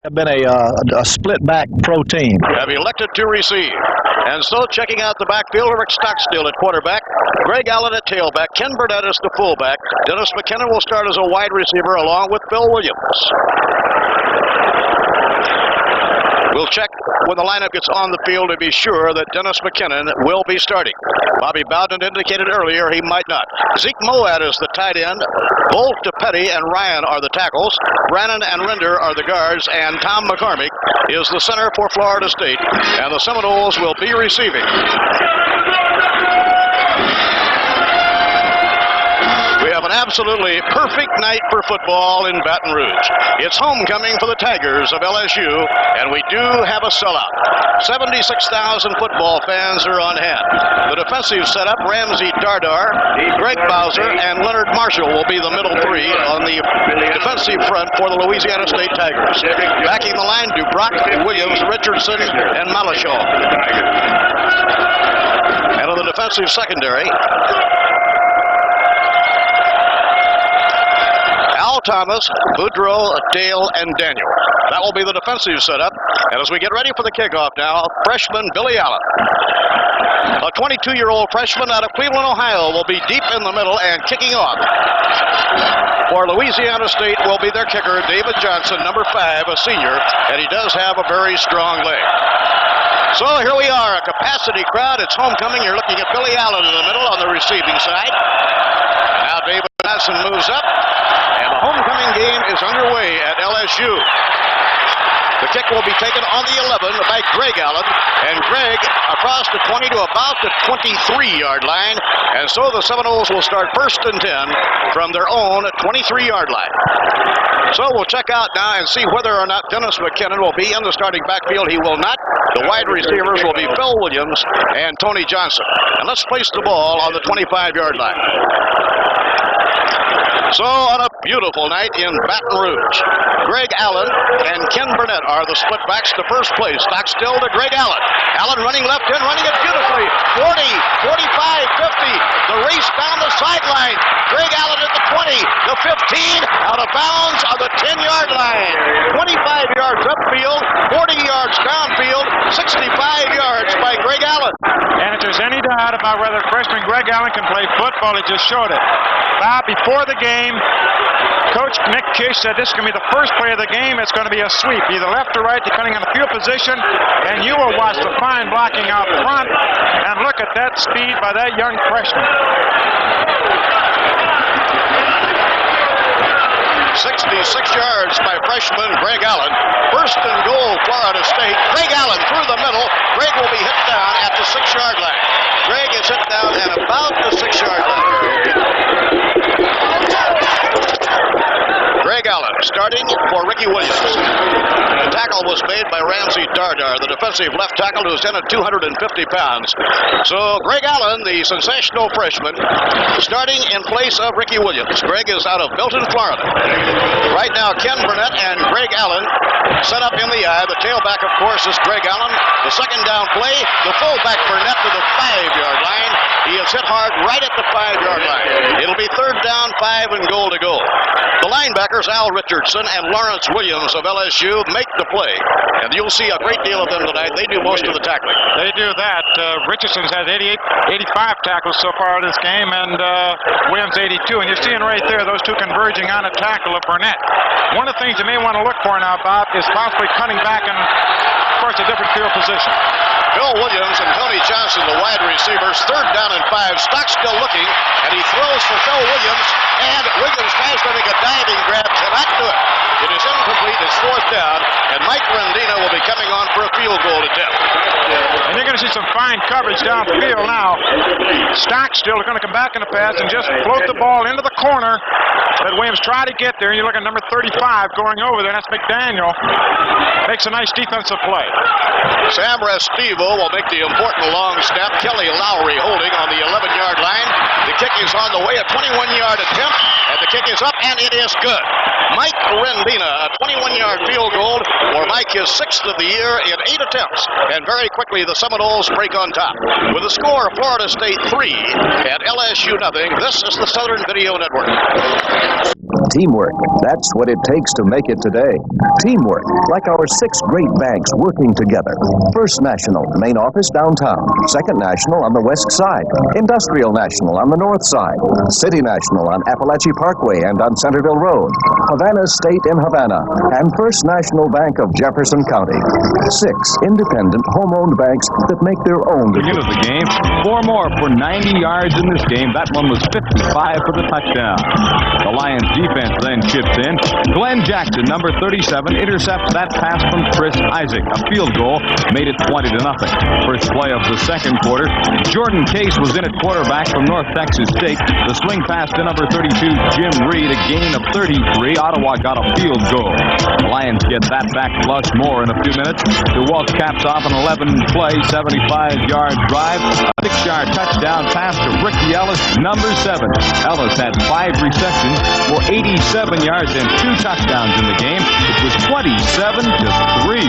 Have been a split back pro team. Have elected to receive. And so checking out the backfield, Rick Stockstill at quarterback, Greg Allen at tailback, Ken Burnett as the fullback. Dennis McKinnon will start as a wide receiver along with Phil Williams. We'll check when the lineup gets on the field to be sure that Dennis McKinnon will be starting. Bobby Bowden indicated earlier he might not. Zeke Moad is the tight end. Bolt, DePetty, and Ryan are the tackles. Brannon and Render are the guards, and Tom McCormick is the center for Florida State. And the Seminoles will be receiving. We have an absolutely perfect night for football in Baton Rouge. It's homecoming for the Tigers of LSU, and we do have a sellout. 76,000 football fans are on hand. The defensive setup, Ramsey Dardar, Greg Bowser, and Leonard Marshall will be the middle three on the defensive front for the Louisiana State Tigers. Backing the line, Dubrock, Williams, Richardson, and Malashaw. And on the defensive secondary, Al Thomas, Boudreaux, Dale, and Daniel. That will be the defensive setup. And as we get ready for the kickoff now, freshman Billy Allen. A 22-year-old freshman out of Cleveland, Ohio, will be deep in the middle and kicking off. For Louisiana State will be their kicker, David Johnson, number 5, a senior, and he does have a very strong leg. So here we are, a capacity crowd. It's homecoming. You're looking at Billy Allen in the middle on the receiving side. Now David Johnson moves up. And the homecoming game is underway at LSU. The kick will be taken on the 11 by Greg Allen. And Greg across the 20 to about the 23-yard line. And so the Seminoles will start 1st and 10 from their own 23-yard line. So we'll check out now and see whether or not Dennis McKinnon will be in the starting backfield. He will not. The wide receivers will be Phil Williams and Tony Johnson. And let's place the ball on the 25-yard line. So on a beautiful night in Baton Rouge, Greg Allen and Ken Burnett are the split backs to first place. Stockstill to Greg Allen. Allen running left in, running it beautifully. 40, 45, 50. The race down the sideline. Greg Allen at the 20, the 15, out of bounds on the 10-yard line. 25 yards upfield, 40 yards downfield, 65 yards by Greg Allen. And if there's any doubt about whether freshman Greg Allen can play football, he just showed it. Bob, before the game, Coach Nick Kish said this is going to be the first play of the game. It's going to be a sweep, either left or right, depending on the field position. And you will watch the fine blocking out front. And look at that speed by that young freshman. 66 yards by freshman Greg Allen. 1st and goal, Florida State. Greg Allen through the middle. Greg will be hit down at the 6-yard line. Greg is hit down at about the 6-yard line. Greg Allen starting for Ricky Williams. The tackle was made by Ramsey Dardar, the defensive left tackle who's in at 250 pounds. So Greg Allen, the sensational freshman, starting in place of Ricky Williams. Greg is out of Milton, Florida. Right now, Ken Burnett and Greg Allen set up in the eye. The tailback, of course, is Greg Allen. The second down play, the fullback Burnett to the 5-yard line. He is hit hard right at the 5-yard line. It'll be 3rd down, 5 and goal to go. The linebackers, Al Richardson and Lawrence Williams of LSU, make the play. And you'll see a great deal of them tonight. They do most of the tackling. They do that. Richardson's had 85 tackles so far in this game, and Williams 82. And you're seeing right there those two converging on a tackle of Burnett. One of the things you may want to look for now, Bob, is possibly cutting back in, of course, a different field position. Phil Williams and Tony Johnson, the wide receivers. 3rd down and 5. Stockstill looking, and he throws for Phil Williams. And Williams tries to make a diving grab, cannot do it. It is incomplete. It's 4th down, and Mike Rendina will be coming on for a field goal attempt. And you're going to see some fine coverage downfield now. Stockstill is going to come back in the pass and just float the ball into the corner that Williams tried to get there. You look at number 35 going over there. That's McDaniel. Makes a nice defensive play. Sam Restivo will make the important long snap. Kelly Lowry holding on the 11-yard line. The kick is on the way, a 21-yard attempt, and the kick is up, and it is good. Mike Rendina, a 21-yard field goal for Mike, his 6th of the year in 8 attempts. And very quickly, the Seminoles break on top. With the score, Florida State 3 and LSU nothing. This is the Southern Video Network. Teamwork, that's what it takes to make it today. Teamwork, like our 6 great banks working together. First National, main office downtown. Second National on the west side. Industrial National on the north side. City National on Appalachia Parkway and on Centerville Road. Havana State in Havana. And First National Bank of Jefferson County. 6 independent, home-owned banks that make their own. Beginning of the game, 4 more for 90 yards in this game. That one was 55 for the touchdown. The Lions defense then chips in. Glenn Jackson, number 37, intercepts that pass from Chris Isaac. A field goal made it 20-0. First play of the second quarter. Jordan Case was in at quarterback from North Texas State. The swing pass to number 32, Jim Reed, a gain of 33. Ottawa got a field goal. The Lions get that back plus more in a few minutes. DeWalt caps off an 11-play, 75-yard drive. A 6-yard touchdown pass to Ricky Ellis, number 7. Ellis had 5 receptions for 87 yards and 2 touchdowns in the game. It was 27-3.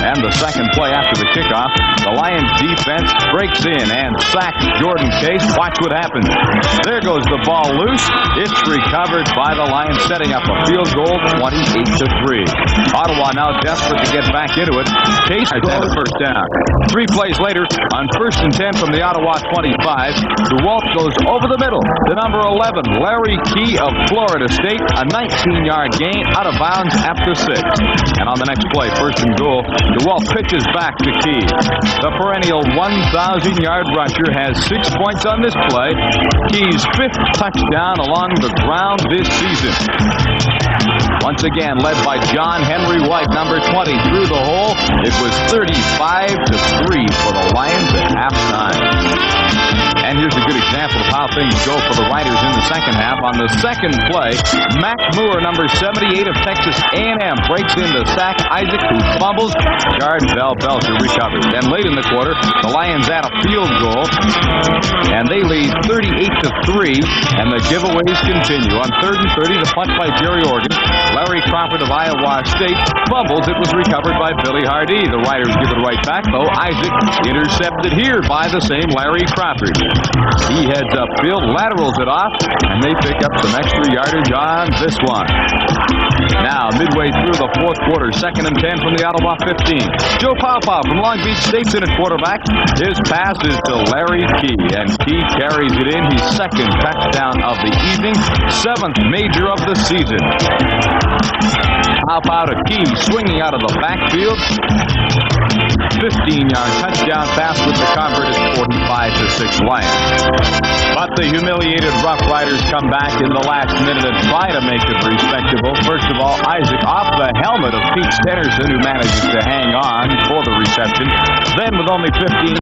And the second play after the kickoff, the Lions defense breaks in and sacks Jordan Case. Watch what happens. There goes the ball loose. It's recovered by the Lions, setting up a field goal, 28-3. Ottawa now desperate to get back into it. Case has had a first down. 3 plays later, on 1st and 10 from the Ottawa 25, DeWalt goes over the middle to number 11, Larry Key of Florida State. A 19-yard gain out of bounds after 6. And on the next play, 1st and goal, DeWalt pitches back to Key. The perennial 1,000-yard rusher has 6 points on this play. Key's 5th touchdown along the ground this season. Once again, led by John Henry White, number 20, through the hole. It was 35-3 for the Lions at halftime. And here's a good example of how things go for the Riders in the second half. On the second play, Mac Moore, number 78 of Texas A&M, breaks into sack Isaac, who fumbles. Guard Bell Belcher recovers. And late in the quarter, the Lions add a field goal, and they lead 38-3, and the giveaways continue. On 3rd and 30, the punt by Jerry Organ. Larry Crawford of Iowa State fumbles. It was recovered by Billy Hardy. The Riders give it right back, though. Isaac intercepted here by the same Larry Crawford. He heads upfield, laterals it off, and they pick up some extra yardage on this one. Now, midway through the fourth quarter, 2nd and 10 from the Ottawa 15. Joe Pawpaw from Long Beach State's in at quarterback. His pass is to Larry Key, and Key carries it in. His 2nd touchdown of the evening, 7th major of the season. Pawpaw to Key, swinging out of the backfield. 15-yard touchdown pass with the converted 45-6 Lions. But the humiliated Rough Riders come back in the last minute and try to make it respectable. First of all, Isaac off the helmet of Pete Stennerson, who manages to hang on for the reception. Then with only 15...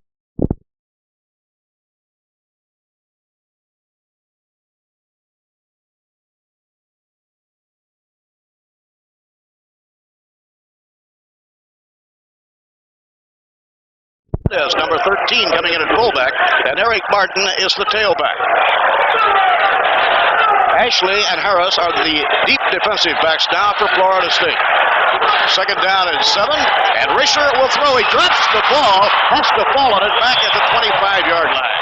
Is number 13 coming in at fullback, and Eric Martin is the tailback. Ashley and Harris are the deep defensive backs now for Florida State. 2nd down and 7, and Risher will throw. He drops the ball, has to fall on it back at the 25-yard line.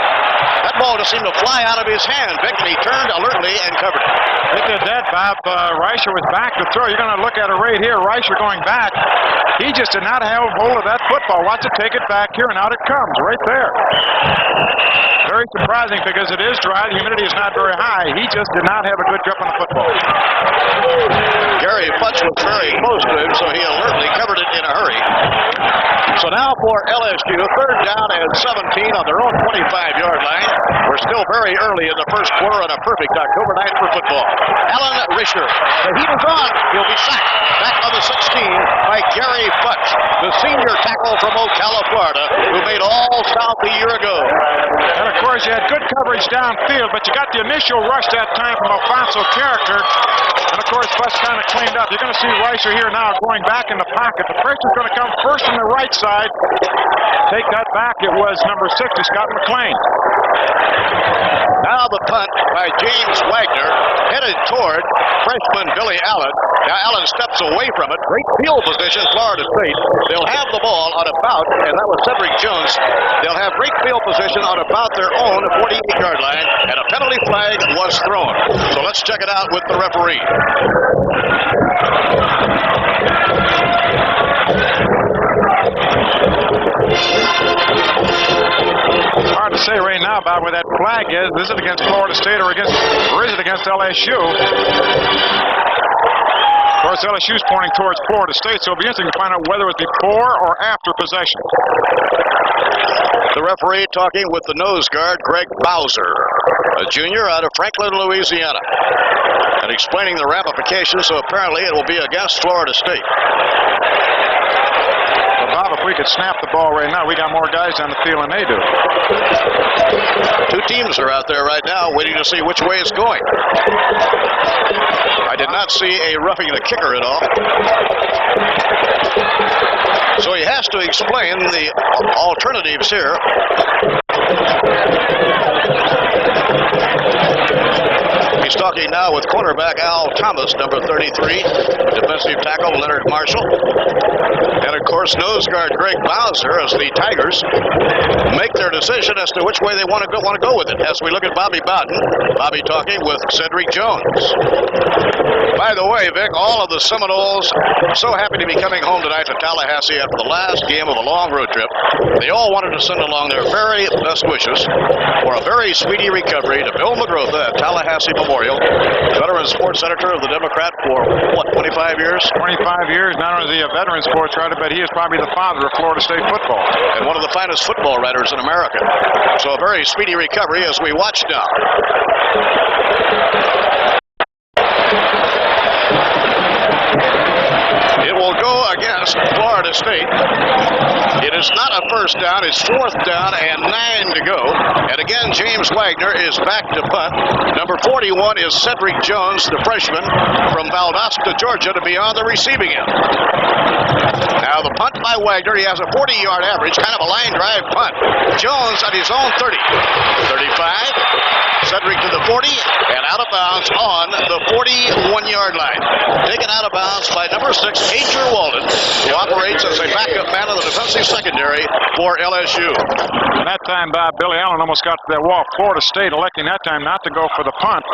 That ball just seemed to fly out of his hand, Vic, and he turned alertly and covered it. They did that, Bob. Risher was back to throw. You're going to look at it right here. Risher going back. He just did not have hold of that football. Watch it take it back here, and out it comes right there. Very surprising because it is dry. The humidity is not very high. He just did not have a good grip on the football. Gary Futz was very close to him, so he alertly covered it in a hurry. So now for LSU, 3rd down and 17 on their own 25-yard line. We're still very early in the first quarter on a perfect October night for football. Alan Risher, the heat is on. He'll be sacked back on the 16 by Gary Futz, the senior tackle from Ocala, Florida, who made All-South a year ago. And of course, you had good coverage downfield, but you got the initial rush that time from Alfonso Character. And of course, Futz kind of cleaned up. You're going to see Risher here now going back in the pocket. The pressure's going to come first from the right side. Take that back. It was number 60, Scott McLean. Now the punt by James Wagner, headed toward freshman Billy Allen. Now Allen steps away from it. Great field position, Florida State. They'll have the ball on about, and that was Cedric Jones. They'll have great field position on about their own 48-yard line, and a penalty flag was thrown. So let's check it out with the referee. It's hard to say right now about where that flag is. Is it against Florida State or is it against LSU? Of course, LSU's pointing towards Florida State, so it'll be interesting to find out whether it's before or after possession. The referee talking with the nose guard, Greg Bowser, a junior out of Franklin, Louisiana, and explaining the ramifications, so apparently it will be against Florida State. Bob, if we could snap the ball right now, we got more guys on the field than they do. Two teams are out there right now waiting to see which way it's going. I did not see a roughing the kicker at all. So he has to explain the alternatives here. He's talking now with cornerback Al Thomas, number 33, defensive tackle Leonard Marshall, and of course nose guard Greg Bowser as the Tigers make their decision as to which way they want to go with it. As we look at Bobby Bowden, Bobby talking with Cedric Jones. By the way, Vic, all of the Seminoles so happy to be coming home tonight to Tallahassee after the last game of a long road trip. They all wanted to send along their very best wishes for a very speedy recovery to Bill McGrotha at Tallahassee Memorial, veteran sports editor of the Democrat for, what, 25 years? 25 years. Not only is he a veteran sports writer, but he is probably the father of Florida State football. And one of the finest football writers in America. So a very speedy recovery as we watch now. It will go against Florida State. It is not a first down. It's fourth down and 9 to go. And again, James Wagner is back to punt. Number 41 is Cedric Jones, the freshman from Valdosta, Georgia, to be on the receiving end. Now the punt by Wagner. He has a 40-yard average, kind of a line drive punt. Jones at his own 30. 35. Cedric to the 40 and out of bounds on the 41-yard line. Taken out of bounds by number 6, Major Walden, who operates as a backup man of the defensive secondary for LSU. And that time, Billy Allen almost got to that wall. Florida State electing that time not to go for the punt,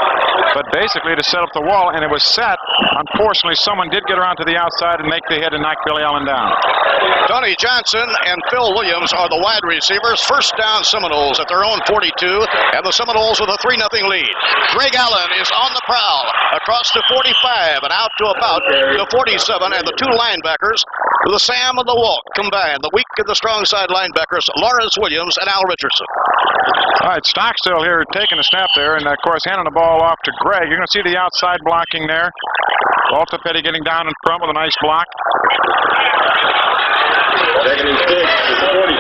but basically to set up the wall, and it was set. Unfortunately, someone did get around to the outside and make the hit and knock Billy Allen down. Tony Johnson and Phil Williams are the wide receivers. First down Seminoles at their own 42, and the Seminoles with a 3-0 lead. Greg Allen is on the prowl across the 45 and out to about the 47, and the two linebackers, the Sam and the Walt combined. The weak and the strong side linebackers, Lawrence Williams and Al Richardson. All right, Stockstill here taking a snap there, and of course handing the ball off to Greg. You're going to see the outside blocking there. Walter Petty getting down in front with a nice block.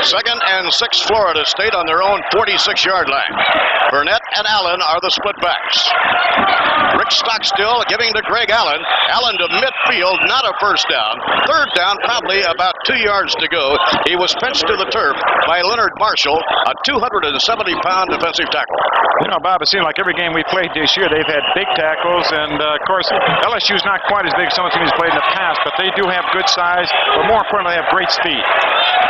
Second and 6, Florida State on their own 46-yard line. Burnett and Allen are the split backs. Rick Stockstill giving to Greg Allen. Allen to midfield, not a first down. Third down, probably about 2 yards to go. He was pinched to the turf by Leonard Marshall, a 270-pound defensive tackle. You know, Bob, it seems like every game we played this year, they've had big tackles, and of course, LSU's not quite as big as some of the teams played in the past, but they do have good size, but more importantly, they have great speed.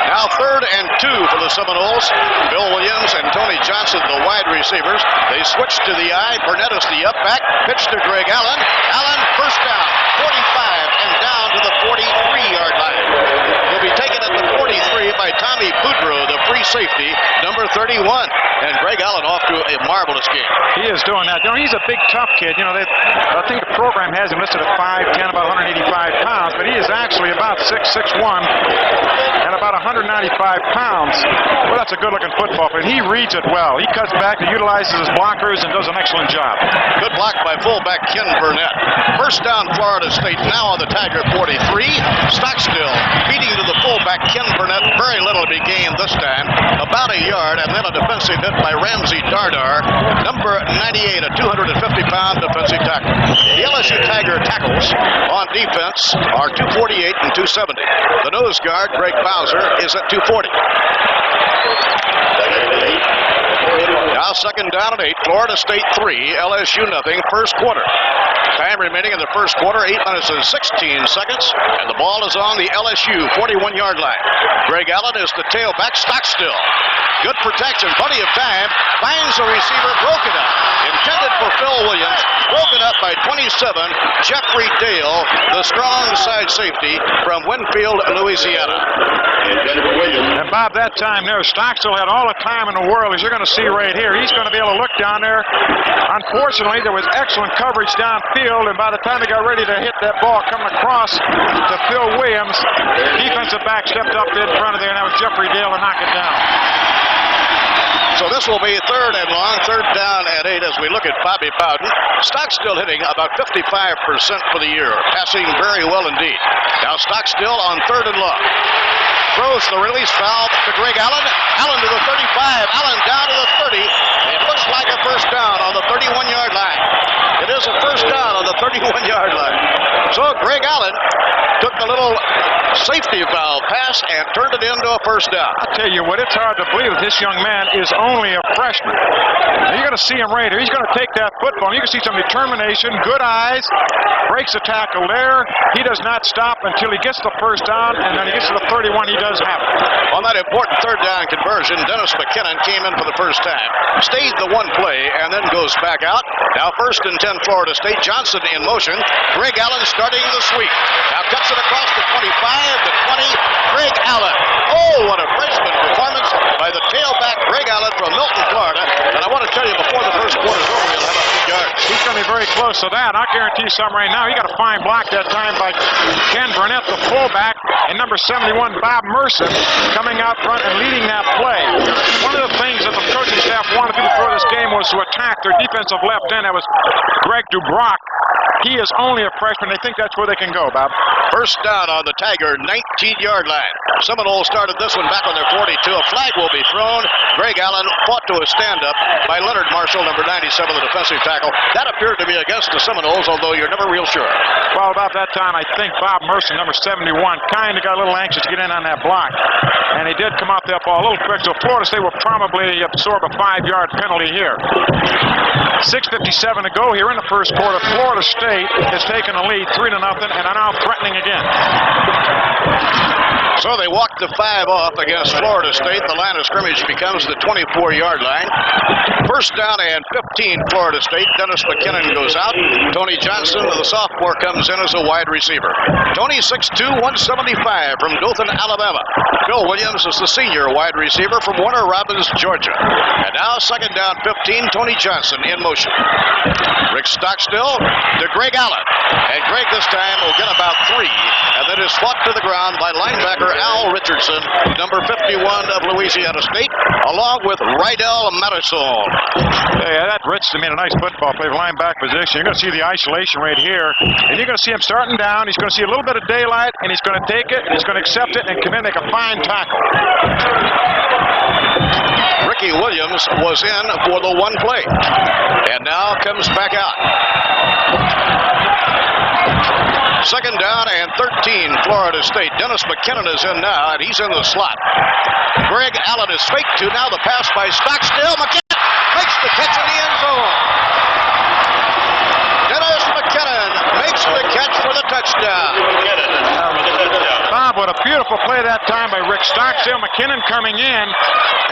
Now third and 2 for the Seminoles. Bill Williams and Tony Johnson, the wide receivers. They switch to the I. Burnett is the up back. Pitch to Greg Allen. Allen, first down, 45 and down to the 43-yard line. Will be taken at the 43 by Tommy Boudreau, the free safety, number 31. And Greg Allen off to a marvelous game. He is doing that. You know, he's a big, tough kid. You know, I think the program has him listed at 5'10", about 185 pounds, but he is actually about 6'1", and about 195 pounds. Well, that's a good-looking football player. He reads it well. He cuts back and utilizes his blockers and does an excellent job. Good block by fullback Ken Burnett. First down, Florida State now on the Tiger 43. Stockstill feeding to the fullback Ken Burnett. Very little to be gained this time. About a yard, and then a defensive hit by Ramsey Dardar, number 98, a 250-pound defensive tackle. The LSU Tiger tackles on defense are 248 and 270. The nose guard, Greg Bowser, is at 240. Now second down and 8. Florida State 3, LSU nothing. First quarter. Time remaining in the first quarter, 8 minutes and 16 seconds. And the ball is on the LSU 41-yard line. Greg Allen is the tailback. Stockstill. Good protection. Plenty of time. Finds the receiver. Broken up. Intended for Phil Williams. Broken up by 27. Jeffrey Dale, the strong side safety from Winfield, Louisiana. And Bob, that time there, Stockstill had all the time in the world, as you're going to see right here. He's going to be able to look down there. Unfortunately, there was excellent coverage downfield, and by the time he got ready to hit that ball coming across to Phil Williams, defensive back stepped up in front of there, and that was Jeffrey Dale to knock it down. So this will be third and long, third down and 8 as we look at Bobby Bowden. Stockstill hitting about 55% for the year, passing very well indeed. Now Stockstill on third and long. Throws the release valve to Greg Allen. Allen to the 35. Allen down to the 30. It looks like a first down on the 31-yard line. It is a first down on the 31-yard line. So Greg Allen took the little safety valve pass and turned it into a first down. I tell you what, it's hard to believe that this young man is only a freshman. Now you're going to see him right here. He's going to take that football. You can see some determination, good eyes, breaks a tackle there. He does not stop until he gets the first down, and then he gets to the 31. He does have it. On that important third down conversion, Dennis McKinnon came in for the first time. Stayed the one play and then goes back out. Now first and 10 Florida State. Johnson in motion. Greg Allen starting the sweep. Now cuts it across the 25 to 20. Greg Allen. Oh, what a freshman performance by the tailback Greg Allen from Milton, Florida. And I want to tell you, before the first quarter's over, he'll have 100 yards. He's going to be very close to that. I'll guarantee you something right now. He got a fine block that time by Ken Burnett, the fullback, and number 71, Bob Merson, coming out front and leading that play. One of the things that the coaching staff wanted to do before this game was to attack their defensive left end. That was Greg Dubrock. He is only a freshman. They think that's where they can go, Bob. First down on the Tiger 19-yard line. Seminoles started this one back on their 42. A flag will be thrown. Greg Allen fought to a stand-up by Leonard Marshall, number 97, the defensive tackle. That appeared to be against the Seminoles, although you're never real sure. Well, about that time, I think Bob Merson, number 71, kind of got a little anxious to get in on that block. And he did come out that ball a little quick, so Florida State will probably absorb a 5-yard penalty here. 6:57 to go here in the first quarter. Florida State has taken a lead 3-0 and are now threatening again. So they walk the 5 off against Florida State. The line of scrimmage becomes the 24-yard line. First down and 15 Florida State. Dennis McKinnon goes out. Tony Johnson, the sophomore, comes in as a wide receiver. Tony 6'2", 175 from Dothan, Alabama. Phil Williams is the senior wide receiver from Warner Robins, Georgia. And now second down 15, Tony Johnson in motion. Rick Stockstill to Greg Allen. And Greg this time will get about 3. And then is fought to the ground by linebacker Al Richardson, number 51 of Louisiana State, along with Rydell Madison. Yeah, that Richardson made a nice football play, linebacker position. You're going to see the isolation right here. And you're going to see him starting down. He's going to see a little bit of daylight, and he's going to take it, and he's going to accept it, and come in and make a fine tackle. Ricky Williams was in for the one play. And now comes back out. Second down and 13, Florida State. Dennis McKinnon is in now, and he's in the slot. Greg Allen is faked to. Now the pass by Stockstill. McKinnon makes the catch in the end zone. Dennis McKinnon makes the catch for the touchdown. Bob, what a beautiful play that time by Rick Stockstill. McKinnon coming in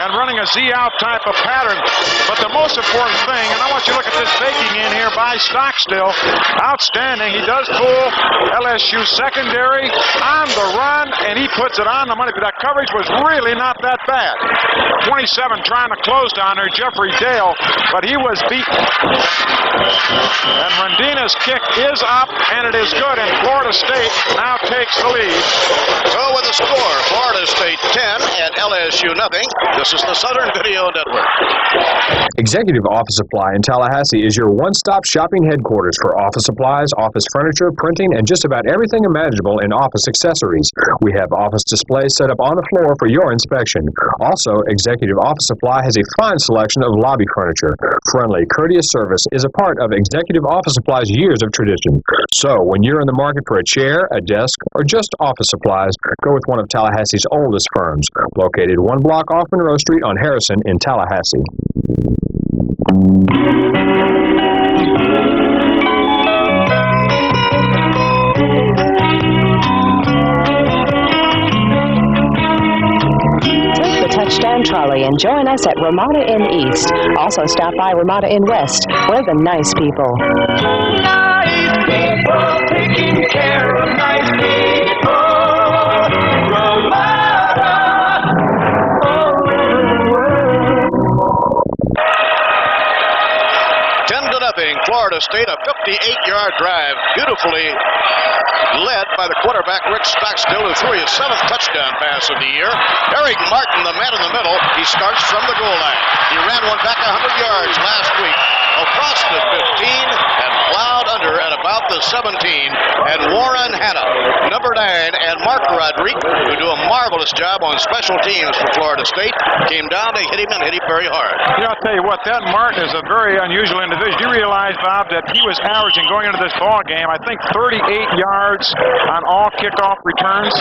and running a Z-out type of pattern. But the most important thing, and I want you to look at this faking in here by Stockstill. Outstanding. He does pull LSU secondary on the run, and he puts it on the money. But that coverage was really not that bad. 27 trying to close down there, Jeffrey Dale, but he was beaten. And Rendina's kick is up, and it is good, and Florida State now takes the lead. So with the score, Florida State 10 and LSU nothing. This is the Southern Video Network. Executive Office Supply in Tallahassee is your one-stop shopping headquarters for office supplies, office furniture, printing, and just about everything imaginable in office accessories. We have office displays set up on the floor for your inspection. Also, Executive Office Supply has a fine selection of lobby furniture. Friendly, courteous service is a part of Executive Office Supply's years of tradition. So, when you're in the market for a chair, a desk, or just office supplies, go with one of Tallahassee's oldest firms, located 1 block off Monroe Street on Harrison in Tallahassee. Take the touchdown trolley and join us at Ramada Inn East. Also stop by Ramada Inn West. We're the nice people. Nice people taking care of nice people. Ramada all over the world. 10-0, Florida State, a 58-yard drive, beautifully led by the quarterback, Rick Stockstill, who threw his 7th touchdown pass of the year. Eric Martin, the man in the middle, he starts from the goal line. He ran one back 100 yards last week, across the 15, and plowed under at about the 17. And Warren Hanna, number 9, and Mark Rodriguez, who do a marvelous job on special teams for Florida State, came down to hit him and hit him very hard. Yeah, I'll tell you what, that Martin is a very unusual individual. You realize, Bob, that he was averaging going into this ball game, I think 38 yards on all kickoff returns,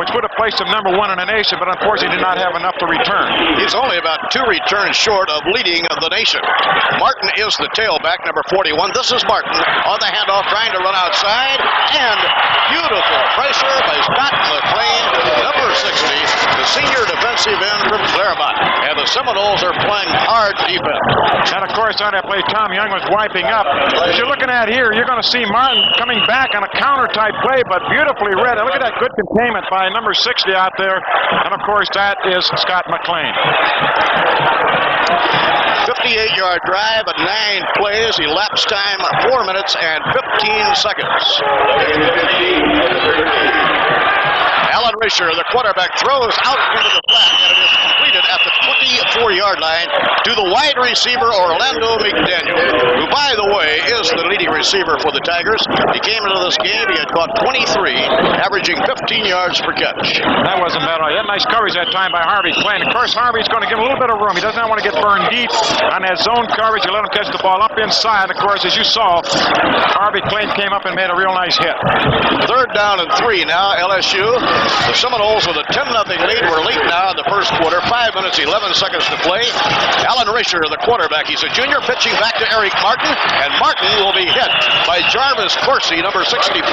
which would have placed him number 1 in the nation, but unfortunately did not have enough to return. He's only about 2 returns short of leading the nation. Martin is the tailback, number 41. This is Martin on the handoff, trying to run outside, and beautiful pressure by Scott McLean, number 60, the senior defensive end from Claremont. And the Seminoles are playing hard defense. And of course, on that play, Tom Young was wiping up. As you're looking at here, you're going to see Martin coming back on a counter-type play, but beautifully read. And look at that good containment by number 60 out there. And of course, that is Scott McLean. 58-yard drive at 9 plays. Elapsed time 4 minutes and 15 seconds. Alan Risher, the quarterback, throws out into the flat, and it is completed at the 24-yard line to the wide receiver, Orlando McDaniel, who, by the way, is the leading receiver for the Tigers. He came into this game, he had caught 23, averaging 15 yards per catch. That wasn't bad. He had nice coverage that time by Harvey Klein. Of course, Harvey's going to give him a little bit of room. He does not want to get burned deep on that zone coverage. You let him catch the ball up inside. Of course, as you saw, Harvey Klein came up and made a real nice hit. 3rd down and 3 now, LSU. The Seminoles with a 10-0 lead. We're late now in the first quarter. 5 minutes, 11 seconds to play. Alan Risher, the quarterback. He's a junior, pitching back to Eric Martin. And Martin will be hit by Jarvis Corsi, number 64,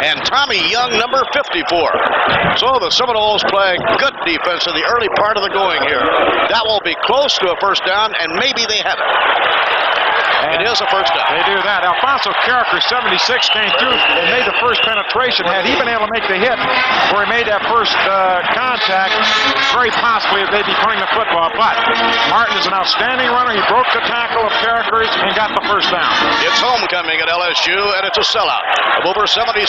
and Tommy Young, number 54. So the Seminoles playing good defense in the early part of the going here. That will be close to a first down, and maybe they have it. It is a first down. They do that. Alfonso Carricker, 76, came through and made the first penetration. Had he been able to make the hit where he made that first contact, very possibly they'd be punting the football. But Martin is an outstanding runner. He broke the tackle of Carricker's and got the first down. It's homecoming at LSU, and it's a sellout of over 76,000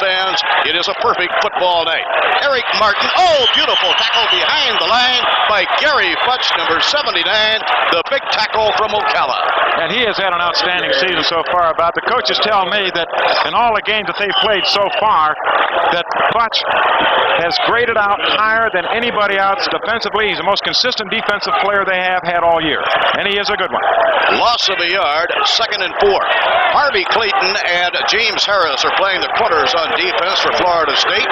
fans. It is a perfect football night. Eric Martin, beautiful tackle behind the line by Gary Futch, number 79, the big tackle from Ocala. And he has had an outstanding season so far. About the coaches tell me that in all the games that they've played so far, that Futch has graded out higher than anybody else defensively. He's the most consistent defensive player they have had all year, and he is a good one. Loss of a yard, 2nd and 4. Harvey Clayton and James Harris are playing the corners on defense for Florida State.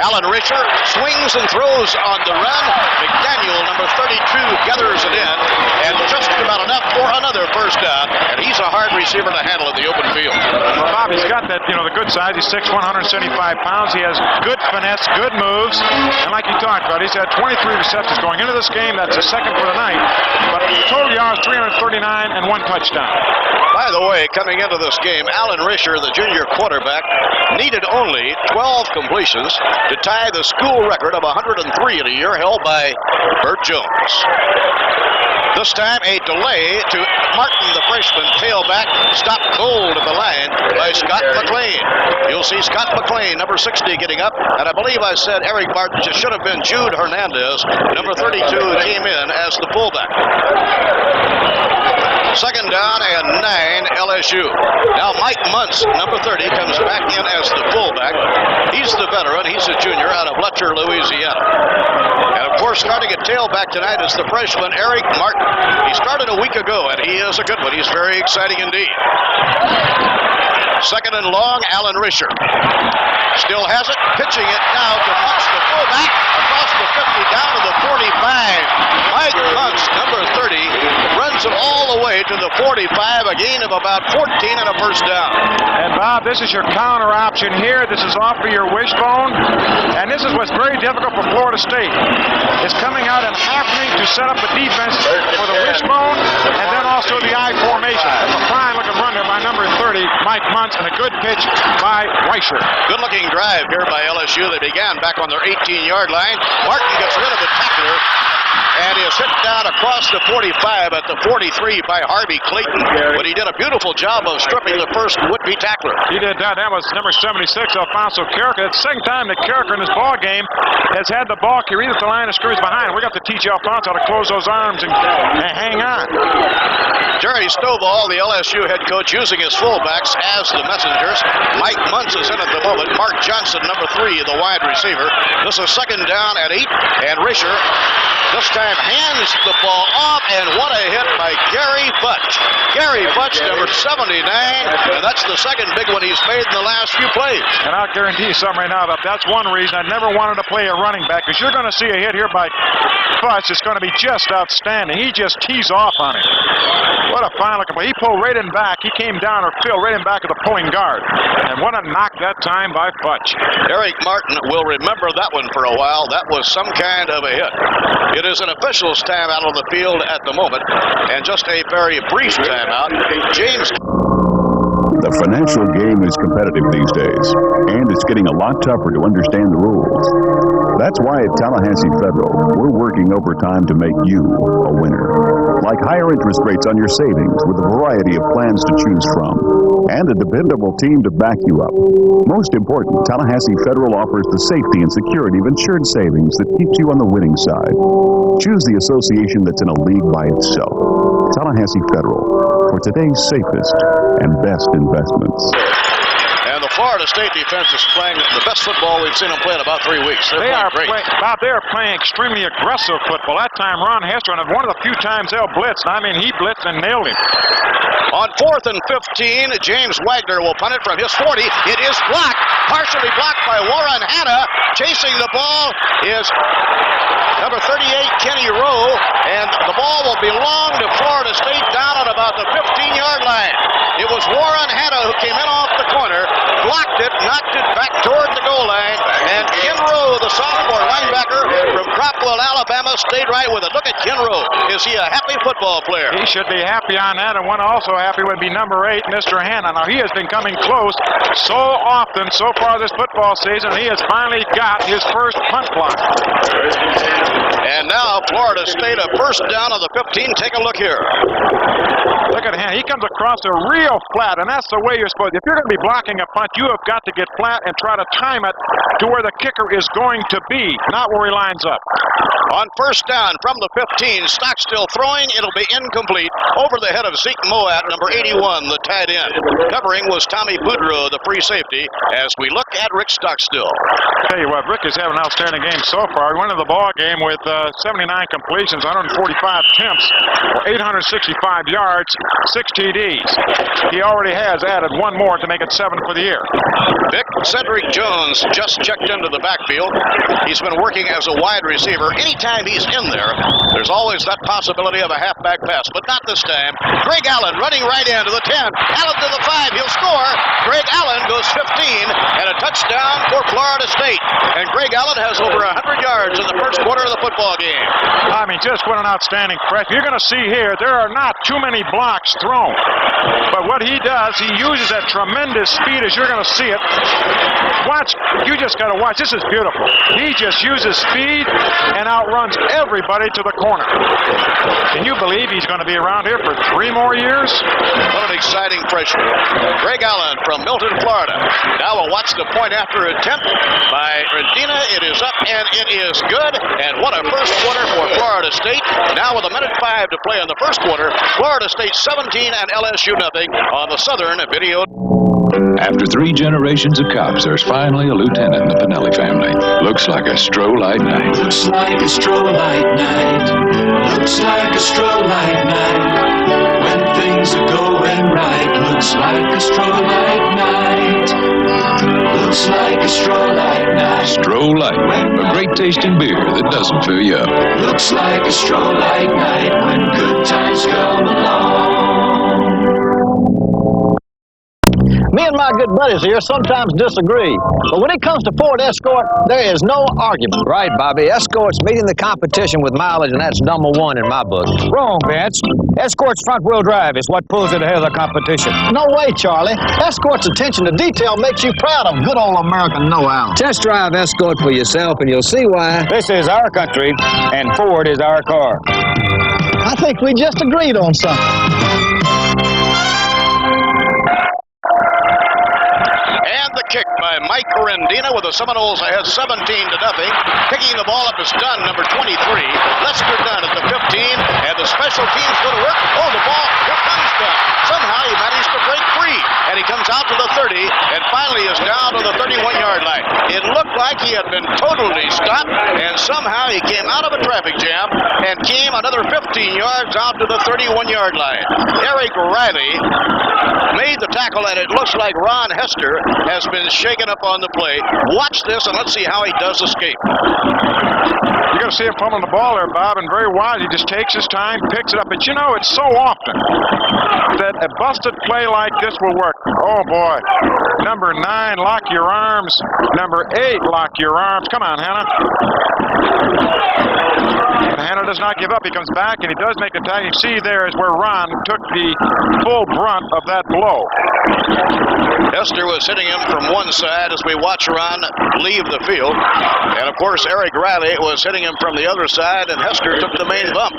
Alan Risher swings and throws on the run. McDaniel, number 32, gathers it in, and just about enough for another first down. And he's a hard receiver to handle in the open field. Well, Bob, he's got that, the good size. He's 6'1", 175 pounds. He has good finesse, good moves. And like you talked about, he's had 23 receptions going into this game. That's the second for the night. But total yards, 339 and 1 touchdown. By the way, coming into this game, Alan Risher, the junior quarterback, needed only 12 completions to tie the school record of 103 in a year held by Bert Jones. This time, a delay to Martin, the freshman tailback, stopped cold at the line by Scott McLean. You'll see Scott McLean, number 60, getting up. And I believe I said Eric Martin should have been Jude Hernandez, number 32, who came in as the fullback. 2nd down and 9, LSU. Now Mike Muntz, number 30, comes back in as the fullback. He's the veteran. He's a junior out of Letcher, Louisiana. And of course, starting at tailback tonight is the freshman Eric Martin. He started a week ago, and he is a good one. He's very exciting indeed. 2nd and long, Alan Risher. Still has it, pitching it now to Muntz, the fullback, across the 50, down to the 45. Mike Muntz, number 30, runs it all to the 45, a gain of about 14 and a first down. And Bob, this is your counter option here. This is off of your wishbone. And this is what's very difficult for Florida State. It's coming out and happening to set up a defense for the wishbone and then also the I formation. A fine looking run there by number 30, Mike Muntz, and a good pitch by Weischer. Good looking drive here by LSU. They began back on their 18-yard line. Martin gets rid of the tackler and is hit down across the 45 at the 43 by Harvey Clayton. But he did a beautiful job of stripping the first would-be tackler. He did that. That was number 76, Alfonso Carricker. At the same time that Carricker in his ball game has had the ball carried at the line of scrimmage behind. We got to teach Alfonso how to close those arms and hang on. Jerry Stovall, the LSU head coach, using his fullbacks as the messengers. Mike Muntz is in at the moment. Mark Johnson, number 3, the wide receiver. This is second down at 8, and Risher this time hands the ball off, and what a hit by Gary Butch. Gary Butch, number 79, and that's the second big one he's made in the last few plays. And I'll guarantee you something right now, that that's one reason I never wanted to play a running back, because you're going to see a hit here by Butch. It's going to be just outstanding. He just tees off on him. What a fine looking play. He pulled right in back. He came down or filled right in back of the pulling guard. And what a knock that time by Butch. Eric Martin will remember that one for a while. That was some kind of a hit. It is an official's timeout on the field at the moment, and just a very brief timeout. James. The financial game is competitive these days, and it's getting a lot tougher to understand the rules. That's why at Tallahassee Federal, we're working overtime to make you a winner. Like higher interest rates on your savings with a variety of plans to choose from, and a dependable team to back you up. Most important, Tallahassee Federal offers the safety and security of insured savings that keeps you on the winning side. Choose the association that's in a league by itself. Tallahassee Federal, for today's safest and best investments. And the Florida State defense is playing the best football we've seen them play in about 3 weeks. They are playing extremely aggressive football. That time, Ron Hester, and one of the few times they'll blitz. I mean, he blitzed and nailed him. On 4th and 15, James Wagner will punt it from his 40. It is blocked, partially blocked by Warren Hanna. Chasing the ball is number 38, Kenny Rowe, and the ball will belong to Florida State down at about the 15-yard line. It was Warren Hanna who came in off the corner, blocked it, knocked it back toward the goal line, and Ken Rowe, the sophomore linebacker from Cropwell, Alabama, stayed right with it. Look at Ken Rowe. Is he a happy football player? He should be happy on that, and one also happy would be number 8, Mr. Hanna. Now, he has been coming close so often so far this football season. He has finally got his first punt block. And now Florida State a first down on the 15. Take a look here. Look at him. He comes across a real flat, and that's the way you're supposed to. If you're going to be blocking a punt, you have got to get flat and try to time it to where the kicker is going to be, not where he lines up. On first down from the 15, Stockstill throwing. It'll be incomplete. Over the head of Zeke Moat, number 81, the tight end. Covering was Tommy Boudreau, the free safety, as we look at Rick Stockstill. I'll tell you what, Rick is having an outstanding game so far. He went into the ball game with 79 completions, 145 attempts, 865 yards, 6 TDs. He already has added one more to make it 7 for the year. Vic Cedric Jones just checked into the backfield. He's been working as a wide receiver. Anytime he's in there, there's always that possibility of a halfback pass, but not this time. Greg Allen running right into the 10. Allen to the 5. He'll score. Greg Allen goes 15, and a touchdown for Florida State. And Greg Allen has over 100 yards in the first quarter of the football game. I mean, just what an outstanding press. You're going to see here, there are not too many blocks thrown. But what he does, he uses that tremendous speed, as you're going to see it. Watch, you just got to watch. This is beautiful. He just uses speed and outruns everybody to the corner. Can you believe he's going to be around here for 3 more years? What an exciting freshman. Greg Allen from Milton, Florida. Now we'll watch the point after attempt by Rendina. It is up and it is good. And what a first quarter for Florida State. Now with 1:05 to play in the first quarter, Florida State 17 and LSU nothing on the Southern Video. After 3 generations of cops, there's finally a lieutenant in the Pinelli family. Looks like a stroll-light night. Looks like a stroll-light night. Looks like a stroll-light night. When things are going right. Looks like a stroll-light night. Looks like a stroll-light night. Stroll-light, a great tasting beer that doesn't fill you up. Looks like a stroll-light night when good times come along. Me and my good buddies here sometimes disagree, but when it comes to Ford Escort, there is no argument. Right, Bobby. Escort's meeting the competition with mileage, and that's number one in my book. Wrong, Vance. Escort's front-wheel drive is what pulls it ahead of the competition. No way, Charlie. Escort's attention to detail makes you proud of good old American know-how. Test drive Escort for yourself, and you'll see why. This is our country, and Ford is our car. I think we just agreed on something. And the kick by Mike Rendina with the Seminoles ahead 17-0. Picking the ball up is Dunn, number 23. Lester Dunn at the 15, and the special teams go to work. Oh, the ball, here comes Dunn. Somehow he managed to break free, and he comes out to the 30, and finally is down to the 31-yard line. It looked like he had been totally stopped, and somehow he came out of a traffic jam and came another 15 yards out to the 31-yard line. Eric Riley made the tackle, and it looks like Ron Hester has been shaken up on the play. Watch this, and let's see how he does escape. You're going to see him fumbling the ball there, Bob, and very wise. He just takes his time, picks it up. But you know, it's so often that a busted play like this will work. Oh, boy. Number 9, lock your arms. Number 8, lock your arms. Come on, Hannah. And Hannah does not give up. He comes back, and he does make a tag. You see there is where Ron took the full brunt of that blow. Hester was hitting him from one side as we watch Ron leave the field. And, of course, Eric Riley was hitting him from the other side, and Hester took the main bump.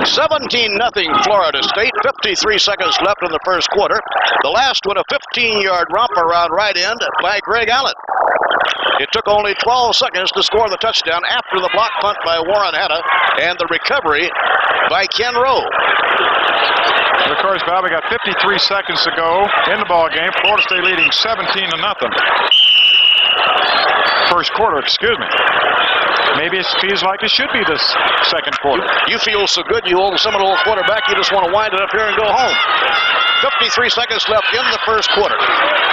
17-0 Florida State. 53 seconds left in the first quarter. The last one, a 15-yard romp around right end by Greg Allen. It took only 12 seconds to score the touchdown after the block punt by Warren Hanna and the recovery by Ken Rowe. And of course, Bob, we got 53 seconds to go in the ball game. Florida State leading 17-0. First quarter, excuse me. Maybe it feels like it should be this second quarter. You feel so good, you old Seminole quarterback, you just want to wind it up here and go home. 53 seconds left in the first quarter.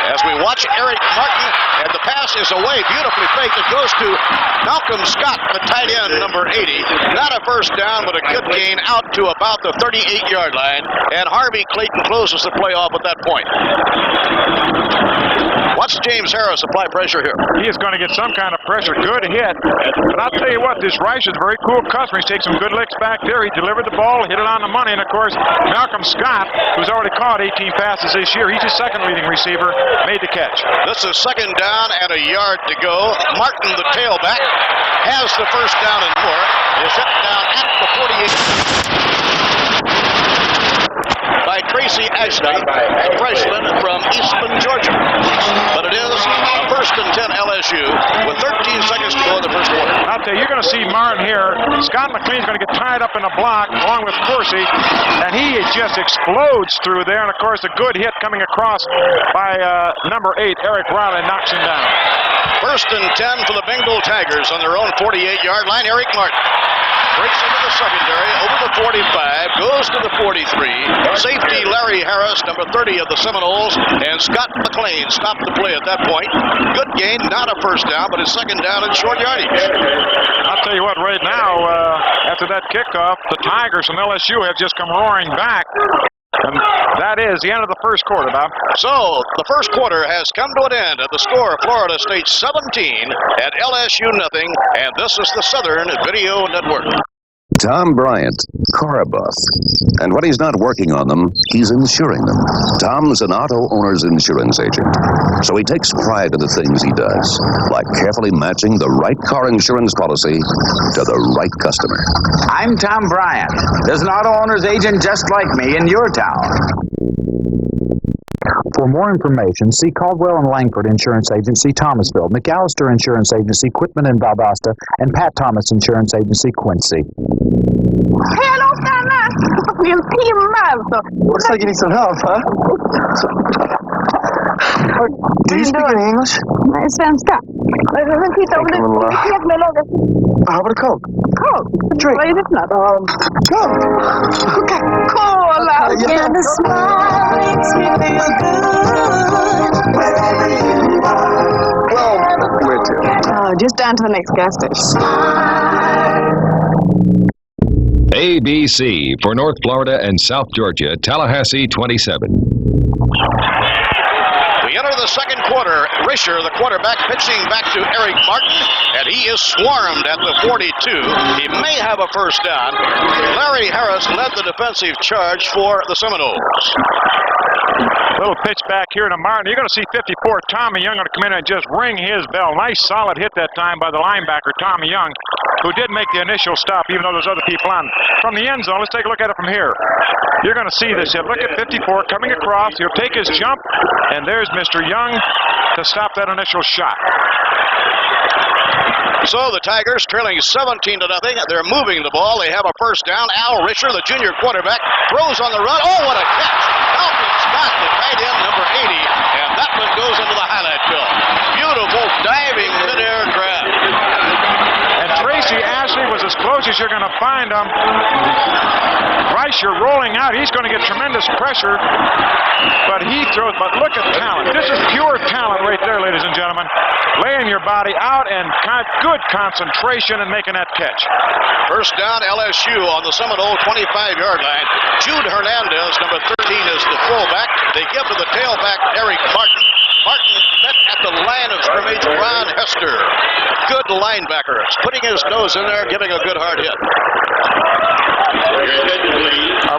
As we watch Eric Martin, and the pass is away, beautifully faked. It goes to Malcolm Scott, the tight end, number 80. Not a first down, but a good gain out to about the 38-yard line. And Harvey Clayton closes the play off at that point. Watch James Harris apply pressure here. He is going to get some kind of pressure. Good hit. But I'll tell you what, this Rice is a very cool customer. He's taken some good licks back there. He delivered the ball, hit it on the money. And, of course, Malcolm Scott, who's already caught 18 passes this year, he's his second leading receiver, made the catch. This is second down and a yard to go. Martin, the tailback, has the first down and more. Is hit down at the 48 by Tracy Ashley, a freshman from Eastman, Georgia. But it is a first and 10 LSU with 13 seconds to go in the first quarter. I'll tell you, you're going to see Martin here. Scott McLean's going to get tied up in a block along with Corsi, and he just explodes through there. And, of course, a good hit coming across by number 8, Eric Riley, knocks him down. First and 10 for the Bengal Tigers on their own 48-yard line. Eric Martin breaks into the secondary, over the 45, goes to the 43. Safety Larry Harris, number 30 of the Seminoles, and Scott McLean stopped the play at that point. Good gain, not a first down, but a second down in short yardage. I'll tell you what, right now, after that kickoff, the Tigers from LSU have just come roaring back. And that is the end of the first quarter, Bob. So, the first quarter has come to an end at the score of Florida State 17 and LSU nothing, and this is the Southern Video Network. Tom Bryant, car buff. And when he's not working on them, he's insuring them. Tom's an auto owner's insurance agent. So he takes pride in the things he does, like carefully matching the right car insurance policy to the right customer. I'm Tom Bryant. There's an auto owner's agent just like me in your town. For more information, see Caldwell and Langford Insurance Agency, Thomasville, McAllister Insurance Agency, Quitman and Valdosta, and Pat Thomas Insurance Agency, Quincy. Hello, Santa. We'll see you tomorrow. Looks like you need some help, huh? Do you speak any English? Svenska. How about a Coke? Coke? Drink. Vad är det för något? Coke. Okay. Cola. Yeah, the smile makes me feel good. Wherever you are. Well, where to? Just down to the next gas station. ABC for North Florida and South Georgia, Tallahassee 27. enter the second quarter. Risher, the quarterback, pitching back to Eric Martin, and he is swarmed at the 42. He may have a first down. Larry Harris led the defensive charge for the Seminoles. Little pitch back here to Martin. You're going to see 54, Tommy Young, going to come in and just ring his bell. Nice solid hit that time by the linebacker, Tommy Young, who did make the initial stop, even though there's other people on. From the end zone, let's take a look at it from here. You're going to see this hit. Look at 54 coming across. He'll take his jump, and there's Mr. Young to stop that initial shot. So the Tigers trailing 17-0. They're moving the ball. They have a first down. Al Risher, the junior quarterback, throws on the run. Oh, what a catch! Alvin Scott, the tight end, number 80, and that one goes into the highlight film. Beautiful diving midair grab. And Tracy Ashley was as close as you're going to find him. Risher rolling out. He's going to get tremendous pressure, but he throws. But look at talent. This is pure talent right there, ladies and gentlemen. Laying your body out and good concentration and making that catch. First down, LSU on the Seminole 25-yard line. Jude Hernandez, number 13, is the fullback. They give to the tailback, Eric Martin. Martin met at the line of scrimmage, Ron Hester. Good linebacker. Putting his nose in there, giving a good hard hit.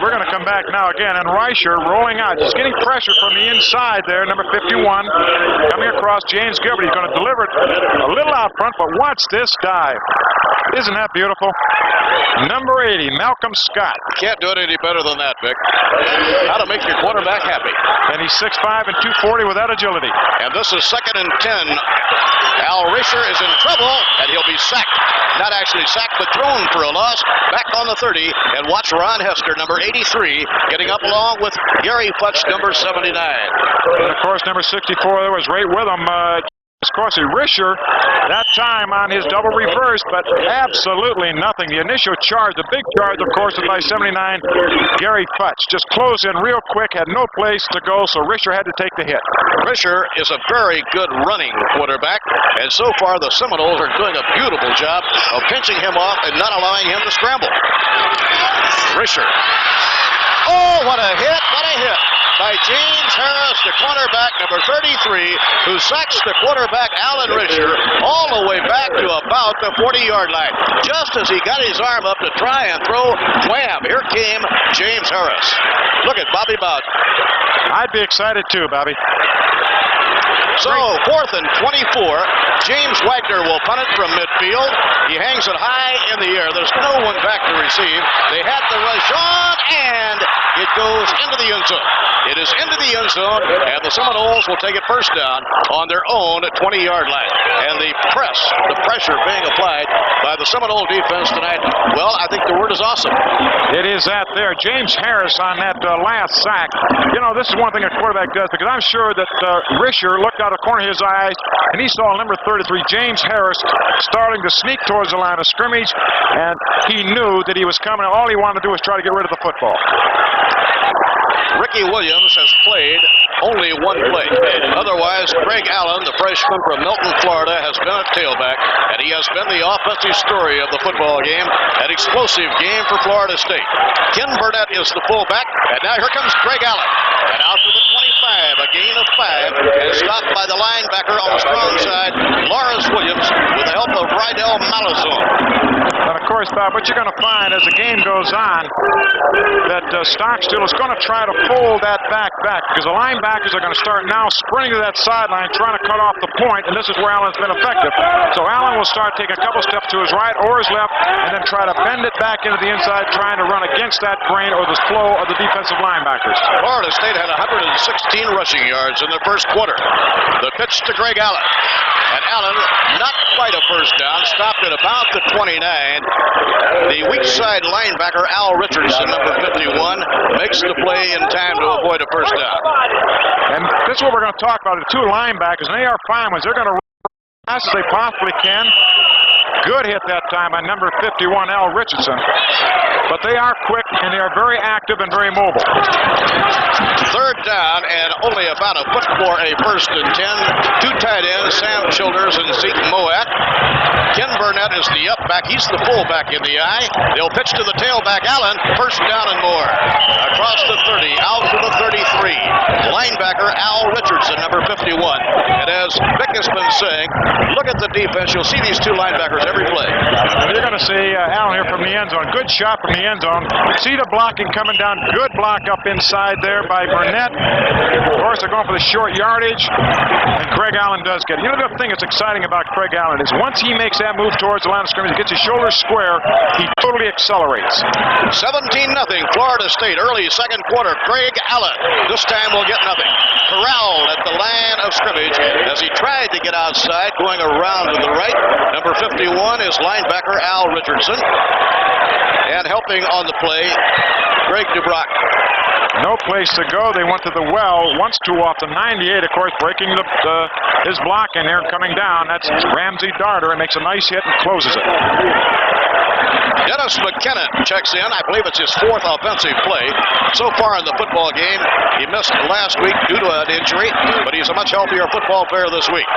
We're going to come back now again, and Risher rolling out. He's getting pressure from the inside there, number 51. Coming across, James Gilbert. He's going to deliver it a little out front, but watch this dive. Isn't that beautiful? Number 80, Malcolm Scott. Can't do it any better than that, Vic. How to make your quarterback happy. And he's 6'5" and 240 with that agility. And this is 2nd and 10. Al Risher is in trouble, and he'll be sacked. Not actually sacked, but thrown for a loss. Back on the 30, and watch Ron Hester, number 83, getting up along with Gary Futch, number 79. And of course, number 64 there was right with him. Of course, Risher, that time on his double reverse, but absolutely nothing. The initial charge, the big charge, of course, is by 79, Gary Futch. Just closed in real quick, had no place to go, so Risher had to take the hit. Risher is a very good running quarterback, and so far the Seminoles are doing a beautiful job of pinching him off and not allowing him to scramble. Risher. Oh, what a hit, what a hit by James Harris, the cornerback, number 33, who sacks the quarterback, Alan Risher, all the way back to about the 40-yard line. Just as he got his arm up to try and throw, wham, here came James Harris. Look at Bobby Bowden. I'd be excited too, Bobby. So, 4th and 24. James Wagner will punt it from midfield. He hangs it high in the air. There's no one back to receive. They had the rush on, and it goes into the end zone. It is into the end zone, and the Seminoles will take it first down on their own 20-yard line. And the pressure being applied by the Seminole defense tonight, well, I think the word is awesome. It is that there. James Harris on that last sack. You know, this is one thing a quarterback does, because I'm sure that Risher looked out of the corner of his eyes, and he saw number 33, James Harris, starting to sneak towards the line of scrimmage, and he knew that he was coming. All he wanted to do was try to get rid of the football. Ricky Williams has played only one play. Otherwise, Greg Allen, the freshman from Milton, Florida, has been at tailback, and he has been the offensive story of the football game, an explosive game for Florida State. Ken Burnett is the fullback, and now here comes Greg Allen. And out to the 25, a gain of 5, and stopped by the linebacker on the strong side, Lawrence Williams, with the help of Rydell Malazone. And of course, Bob, what you're going to find as the game goes on, that Stockstill is going to try to pull that back, because the linebackers are going to start now sprinting to that sideline, trying to cut off the point, and this is where Allen's been effective. So Allen will start taking a couple steps to his right or his left, and then try to bend it back into the inside, trying to run against that grain or the flow of the defensive linebackers. Florida State had 116 rushing yards in the first quarter. The pitch to Greg Allen. And Allen, not quite a first down, stopped at about the 29. The weak side linebacker, Al Richardson, number 51, makes the play in time to avoid a first down. And this is what we're going to talk about. The two linebackers, and they are fine ones. They're going to run as fast as they possibly can. Good hit that time by number 51, Al Richardson. but they are quick and they are very active and very mobile. Third down and only about a foot for a 1st and 10. Two tight ends, Sam Childers and Zeke Moat. Ken Burnett is the up back. He's the fullback in the eye. They'll pitch to the tailback, Allen. 1st down and more. Across the 30, out to the 33. Linebacker Al Richardson, number 51. And as Vic has been saying, look at the defense. You'll see these two linebackers every play. You're going to see Allen here from the end zone. Good shot from the end zone. See the blocking coming down. Good block up inside there by Burnett. Of course, they're going for the short yardage. And Craig Allen does get it. You know, the thing that's exciting about Craig Allen is once he makes that move towards the line of scrimmage, gets his shoulders square, he totally accelerates. 17-0 Florida State. Early second quarter. Craig Allen. This time will get nothing. Corralled at the line of scrimmage as he tried to get outside, going around to the right. Number 51 is linebacker Al Richardson. And helping on the play, Greg DuBrock. No place to go. They went to the well once too often. 98, of course, breaking his block in there and coming down. That's Ramsey Darter and makes a nice hit and closes it. Dennis McKinnon checks in. I believe it's his 4th offensive play so far in the football game. He missed last week due to an injury, but he's a much healthier football player this week.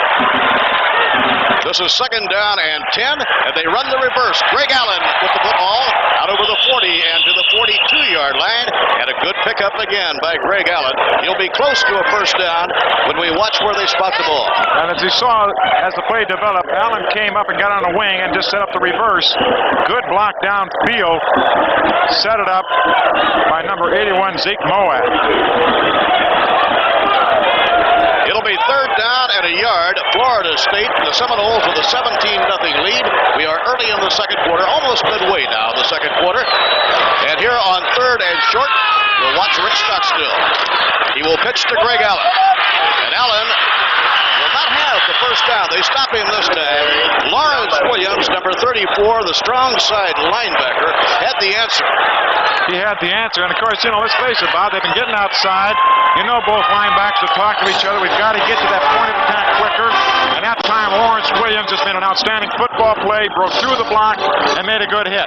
This is 2nd down and 10, and they run the reverse. Greg Allen with the football out over the 40 and to the 42-yard line, and a good pickup again by Greg Allen. He'll be close to a 1st down when we watch where they spot the ball. And as you saw, as the play developed, Allen came up and got on the wing and just set up the reverse. Good block downfield. Set it up by number 81, Zeke Moat. It'll be 3rd down and a yard. Florida State, the Seminoles with a 17-0 lead. We are early in the second quarter, almost midway now in the second quarter. And here on 3rd and short, we'll watch Rick Stockstill. He will pitch to Greg Allen. And Allen will not have the 1st down. They stop him this time. Lawrence Williams, number 34, the strong side linebacker, had the answer. He had the answer. And, of course, you know, let's face it, Bob, they've been getting outside. You know both linebackers will talk to each other. We've got to get to that point of attack quicker. And that time, Lawrence Williams has been an outstanding football play, broke through the block, and made a good hit.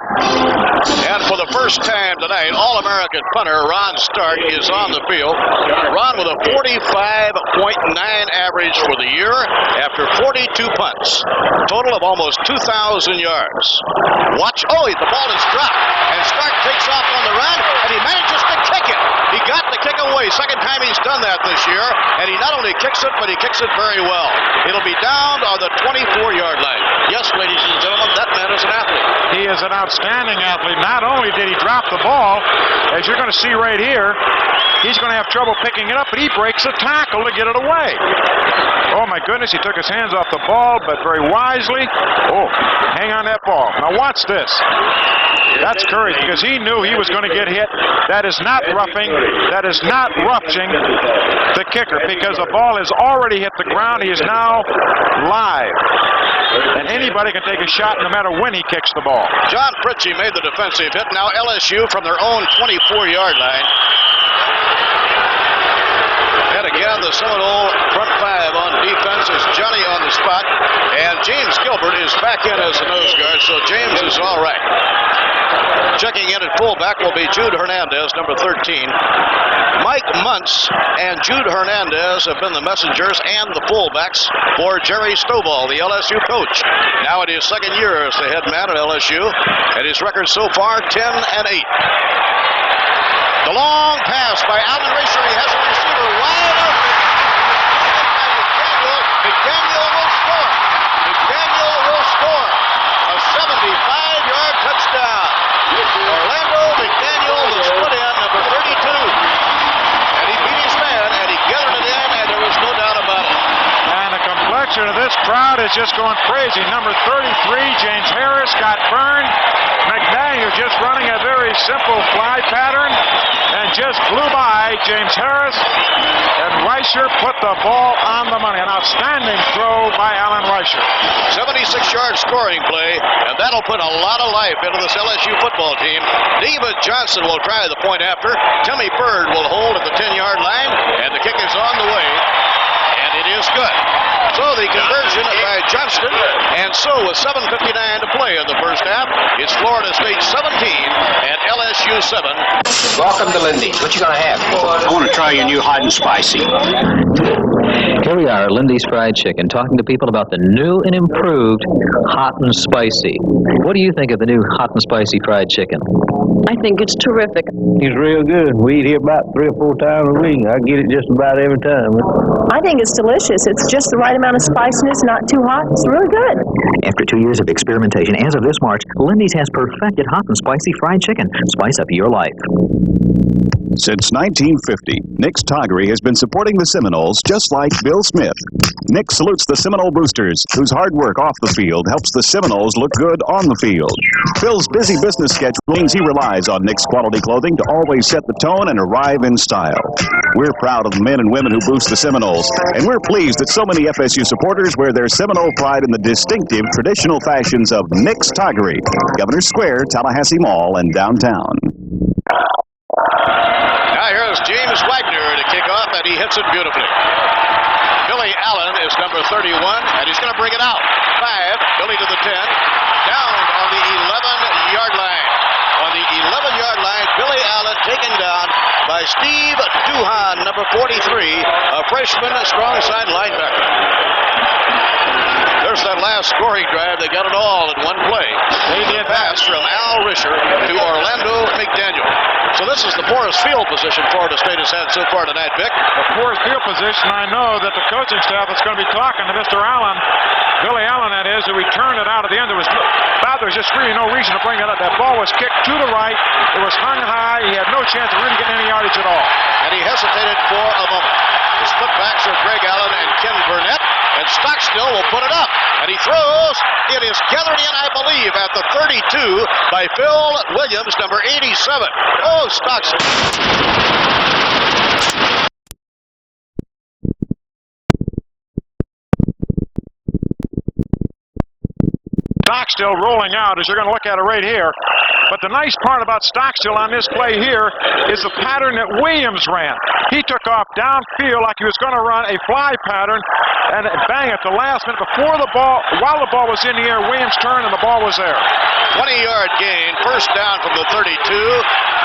And for the first time tonight, All-American punter Ron Stark is on the field. Ron with a 45.9 average for the year after 42 punts. Total of almost 2,000 yards. Watch. Oh, the ball is dropped. And Stark takes off on the run, and he manages to kick it. He got the kick away. Second time he's done that this year. And he not only kicks it, but he kicks it very well. It'll be down on the 24-yard line. Yes, ladies and gentlemen, that man is an athlete. He is an outstanding athlete. Not only did he drop the ball, as you're going to see right here, he's going to have trouble picking it up, but he breaks a tackle to get it away. Oh, my goodness, he took his hands off the ball, but very wisely. Oh, hang on that ball. Now watch this. That's courage, because he knew he was going to get hit. That is not roughing. That is not roughing the kicker, because the ball has already hit the ground. He is now live. And anybody can take a shot no matter when he kicks the ball. John Pritchie made the defensive hit. Now LSU from their own 24-yard line. And again, the Seminole front 5 on defense is Johnny on the spot. And James Gilbert is back in as the nose guard, so James is all right. Checking in at fullback will be Jude Hernandez, number 13. Mike Muntz and Jude Hernandez have been the messengers and the fullbacks for Jerry Stovall, the LSU coach. Now in his second year as the head man at LSU, and his record so far, 10-8. The long pass by Allen Racer. He has a receiver wide open. McDaniel will score. McDaniel will score. A 75-yard touchdown. Orlando McDaniel was put in, number 32. And he beat his man, and he gathered it in, and there was no doubt about it. And the complexion of this crowd is just going crazy. Number 33, James Harris, got burned. McDaniel just running a very simple fly pattern and just blew by James Harris. And Reicher put the ball on the money. An outstanding throw by Alan Reicher. 76-yard scoring play, and that'll put a lot of life into this LSU football team. David Johnson will try the point after. Timmy Bird will hold at the 10-yard line, and the kick is on the way. And It is good. So the conversion by Johnston, and so with 7:59 to play in the first half, it's Florida State 17 and LSU 7. Welcome to Lindy's. What you gonna have? I want to try your new hot and spicy. Here we are at Lindy's Fried Chicken, talking to people about the new and improved hot and spicy. What do you think of the new hot and spicy fried chicken? I think it's terrific. It's real good. We eat here about 3 or 4 times a week. I get it just about every time. I think it's delicious. It's just the right amount of spiciness, not too hot. It's really good. After 2 years of experimentation, as of this March, Lindy's has perfected hot and spicy fried chicken. Spice up your life. Since 1950, Nick's Toggery has been supporting the Seminoles just like Bill Smith. Nick salutes the Seminole boosters, whose hard work off the field helps the Seminoles look good on the field. Bill's busy business schedule means he relies on Nick's quality clothing to always set the tone and arrive in style. We're proud of the men and women who boost the Seminoles, and we're pleased that so many FSU supporters wear their Seminole pride in the distinctive traditional fashions of Nick's Toggery, Governor Square, Tallahassee Mall, and downtown. Now here's James Wagner to kick off, and he hits it beautifully. Billy Allen is number 31, and he's going to bring it out. 5, Billy to the 10, down on the 11-yard line. On the 11-yard line, Billy Allen taken down by Steve Duhan, number 43, a freshman strong side linebacker. There's that last scoring drive. They got it all in one play. They did pass from Al Risher to Orlando McDaniel. So this is the poorest field position Florida State has had so far tonight, Vic. The poorest field position. I know that the coaching staff is going to be talking to Mr. Allen, Billy Allen, that is, who returned it out at the end. There was just really no reason to bring that up. That ball was kicked to the right. It was hung high. He had no chance of really getting any yardage at all. And he hesitated for a moment. The split backs are Greg Allen and Ken Burnett. And Stockstill will put it up. And he throws. It is gathered in, I believe, at the 32 by Phil Williams, number 87. Oh, Stockstill. Stockstill rolling out, as you're going to look at it right here. But the nice part about Stockstill on this play here is the pattern that Williams ran. He took off downfield like he was going to run a fly pattern, and bang, at the last minute before the ball, while the ball was in the air, Williams turned and the ball was there. 20-yard gain, first down from the 32.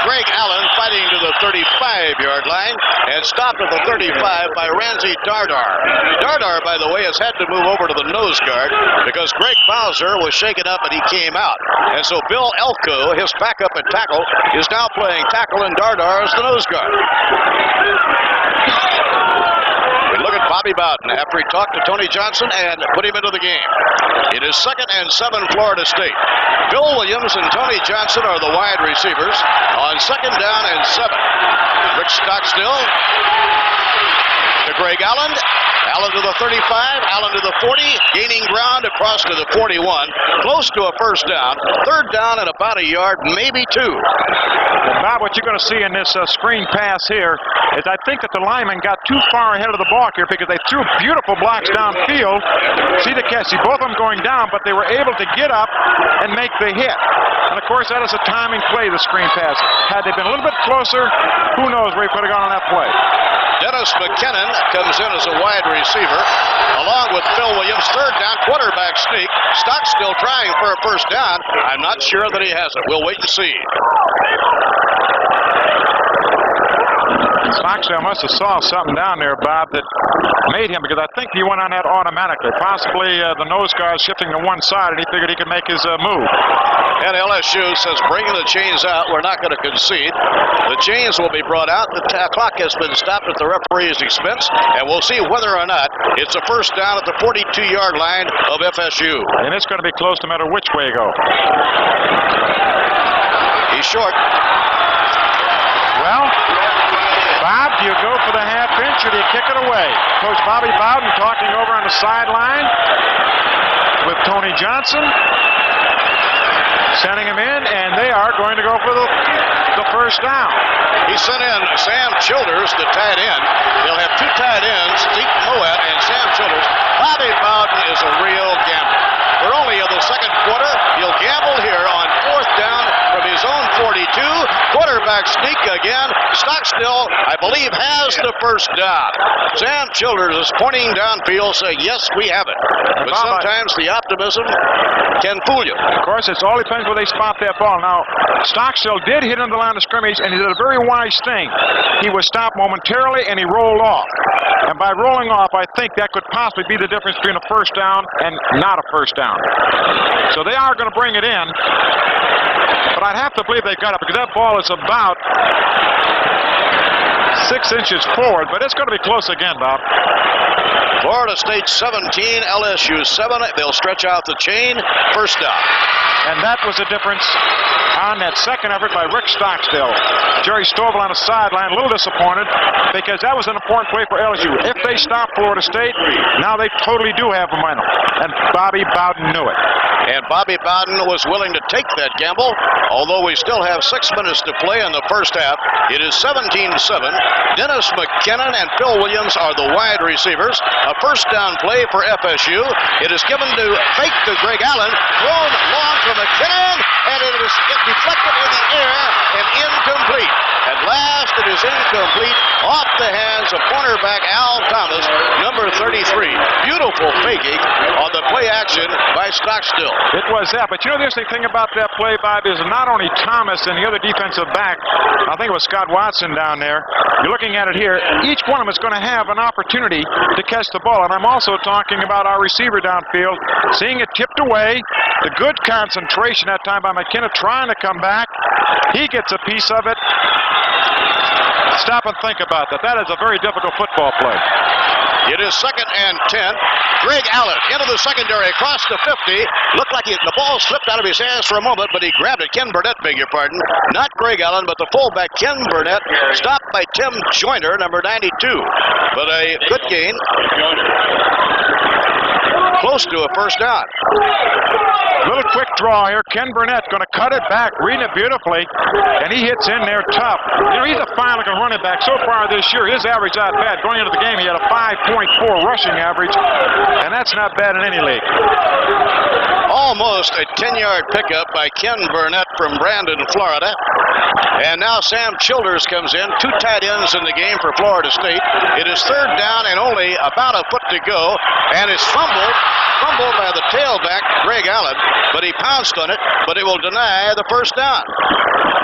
Greg Allen fighting to the 35-yard line and stopped at the 35 by Ramsey Dardar. Dardar, by the way, has had to move over to the nose guard because Greg Bowser was shaken up and he came out. And so Bill Elko, his backup at tackle, is now playing tackle, and Dardar as the nose guard. We look at Bobby Bowden after he talked to Tony Johnson and put him into the game. It is 2nd and 7 Florida State. Bill Williams and Tony Johnson are the wide receivers on 2nd down and 7. Rick Stockstill to Greg Allen. Allen to the 35, Allen to the 40, gaining ground across to the 41, close to a first down. 3rd down and about a yard, maybe 2. About what you're going to see in this screen pass here is I think that the linemen got too far ahead of the ball here because they threw beautiful blocks downfield. See the catch, see both of them going down, but they were able to get up and make the hit. And of course, that is a timing play, the screen pass. Had they been a little bit closer, who knows where he could have gone on that play. Dennis McKinnon comes in as a wide receiver, along with Phil Williams. 3rd down, quarterback sneak. Stockstill trying for a first down. I'm not sure that he has it. We'll wait and see. Stockstill must have saw something down there, Bob, that made him, because I think he went on that automatically. Possibly the nose guard shifting to one side, and he figured he could make his move. And LSU says, bring the chains out. We're not going to concede. The chains will be brought out. The clock has been stopped at the referee's expense, and we'll see whether or not it's a first down at the 42-yard line of FSU. And it's going to be close no matter which way you go. He's short. Well, Bob, do you go for the half inch or do you kick it away? Coach Bobby Bowden talking over on the sideline with Tony Johnson, sending him in, and they are going to go for the first down. He sent in Sam Childers, the tight end. They'll have 2 tight ends, Zeke Moet and Sam Childers. Bobby Bowden is a real gambler. We're only in the 2nd quarter. He'll gamble here on 4th down from his own 42. Quarterback quarterback sneak again. Stockstill, I believe, has the first down. Sam Childers is pointing downfield saying, yes, we have it. But sometimes the optimism can fool you. Of course, it all depends where they spot that ball. Now, Stockstill did hit on the line of scrimmage, and he did a very wise thing. He was stopped momentarily, and he rolled off. And by rolling off, I think that could possibly be the difference between a first down and not a first down. So they are going to bring it in. But I'd have to believe they got it because that ball is about 6 inches forward. But it's going to be close again, Bob. Florida State 17, LSU 7. They'll stretch out the chain. First down. And that was the difference on that second effort by Rick Stockstill. Jerry Stovall on the sideline, a little disappointed because that was an important play for LSU. If they stop Florida State, now they totally do have momentum. And Bobby Bowden knew it. And Bobby Bowden was willing to take that gamble, although we still have 6 minutes to play in the first half. It is 17-7. Dennis McKinnon and Phil Williams are the wide receivers. A first down play for FSU. It is given to fake to Greg Allen, thrown long to McKinnon, and it is deflected in the air and incomplete. At last, it is incomplete off the hands of cornerback Al Thomas, number 33. Beautiful faking on the play action by Stockstill. It was that, but you know the interesting thing about that play, Bob, is not only Thomas and the other defensive back, I think it was Scott Watson down there, you're looking at it here, each one of them is going to have an opportunity to catch the ball, and I'm also talking about our receiver downfield, seeing it tipped away, the good concentration that time by McKinnon trying to come back, he gets a piece of it. Stop and think about that. That is a very difficult football play. It is 2nd and 10. Greg Allen into the secondary, across the 50. Looked like the ball slipped out of his hands for a moment, but he grabbed it. Ken Burnett, beg your pardon. Not Greg Allen, but the fullback, Ken Burnett, stopped by Tim Joyner, number 92. But a good gain. Close to a first down. Little quick draw here. Ken Burnett going to cut it back, reading it beautifully, and he hits in there tough. You know, he's a fine-looking running back. So far this year, his average not bad. Going into the game, he had a 5.4 rushing average, and that's not bad in any league. Almost a 10-yard pickup by Ken Burnett from Brandon, Florida. And now Sam Childers comes in. 2 tight ends in the game for Florida State. It is 3rd down and only about a foot to go, and it's fumbled by the tailback, Greg Allen, but he pounced on it, but it will deny the first down.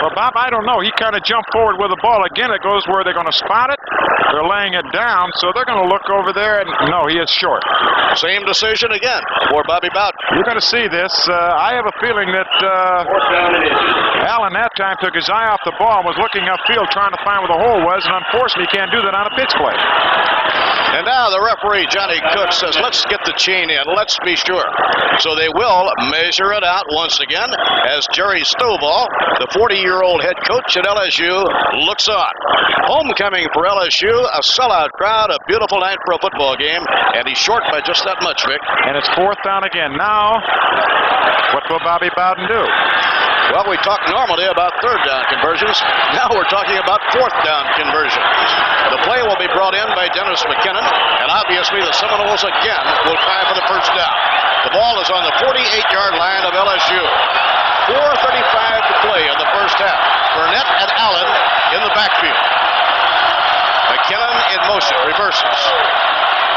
Well, Bob, I don't know. He kind of jumped forward with the ball. Again, it goes where they're going to spot it. They're laying it down, so they're going to look over there, and no, he is short. Same decision again for Bobby Bowden. You're going to see this. I have a feeling that Allen that time took his eye off the ball and was looking upfield trying to find where the hole was, and unfortunately he can't do that on a pitch play. And now the referee, Johnny Cook, says, let's get the chain in. Let's be sure. So they will measure it out once again as Jerry Stovall, the 40-year-old head coach at LSU, looks on. Homecoming for LSU, a sellout crowd, a beautiful night for a football game, and he's short by just that much, Vic. And it's 4th down again. Now, what will Bobby Bowden do? Well, we talked normally about 3rd down conversions. Now we're talking about 4th down conversions. The play will be brought in by Dennis McKinnon, and obviously the Seminoles again will try for the first down. The ball is on the 48-yard line of LSU. 4:35 to play in the first half. Burnett and Allen in the backfield. McKinnon in motion, reverses.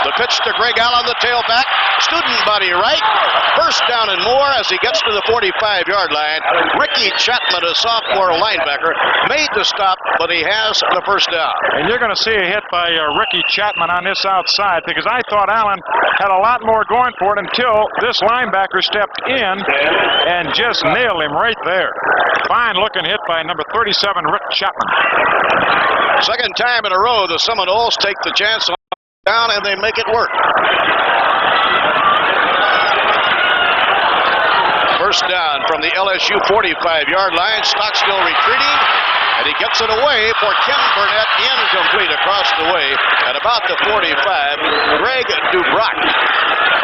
The pitch to Greg Allen, the tailback. Student body right. First down and more as he gets to the 45-yard line. Ricky Chapman, a sophomore linebacker, made the stop, but he has the first down. And you're going to see a hit by Ricky Chapman on this outside because I thought Allen had a lot more going for it until this linebacker stepped in and just nailed him right there. Fine-looking hit by number 37, Rick Chapman. Second time in a row the Seminoles take the chance on down and they make it work. First down from the LSU 45-yard line. Stockstill retreating, and he gets it away for Ken Burnett, incomplete across the way at about the 45. Greg Dubrock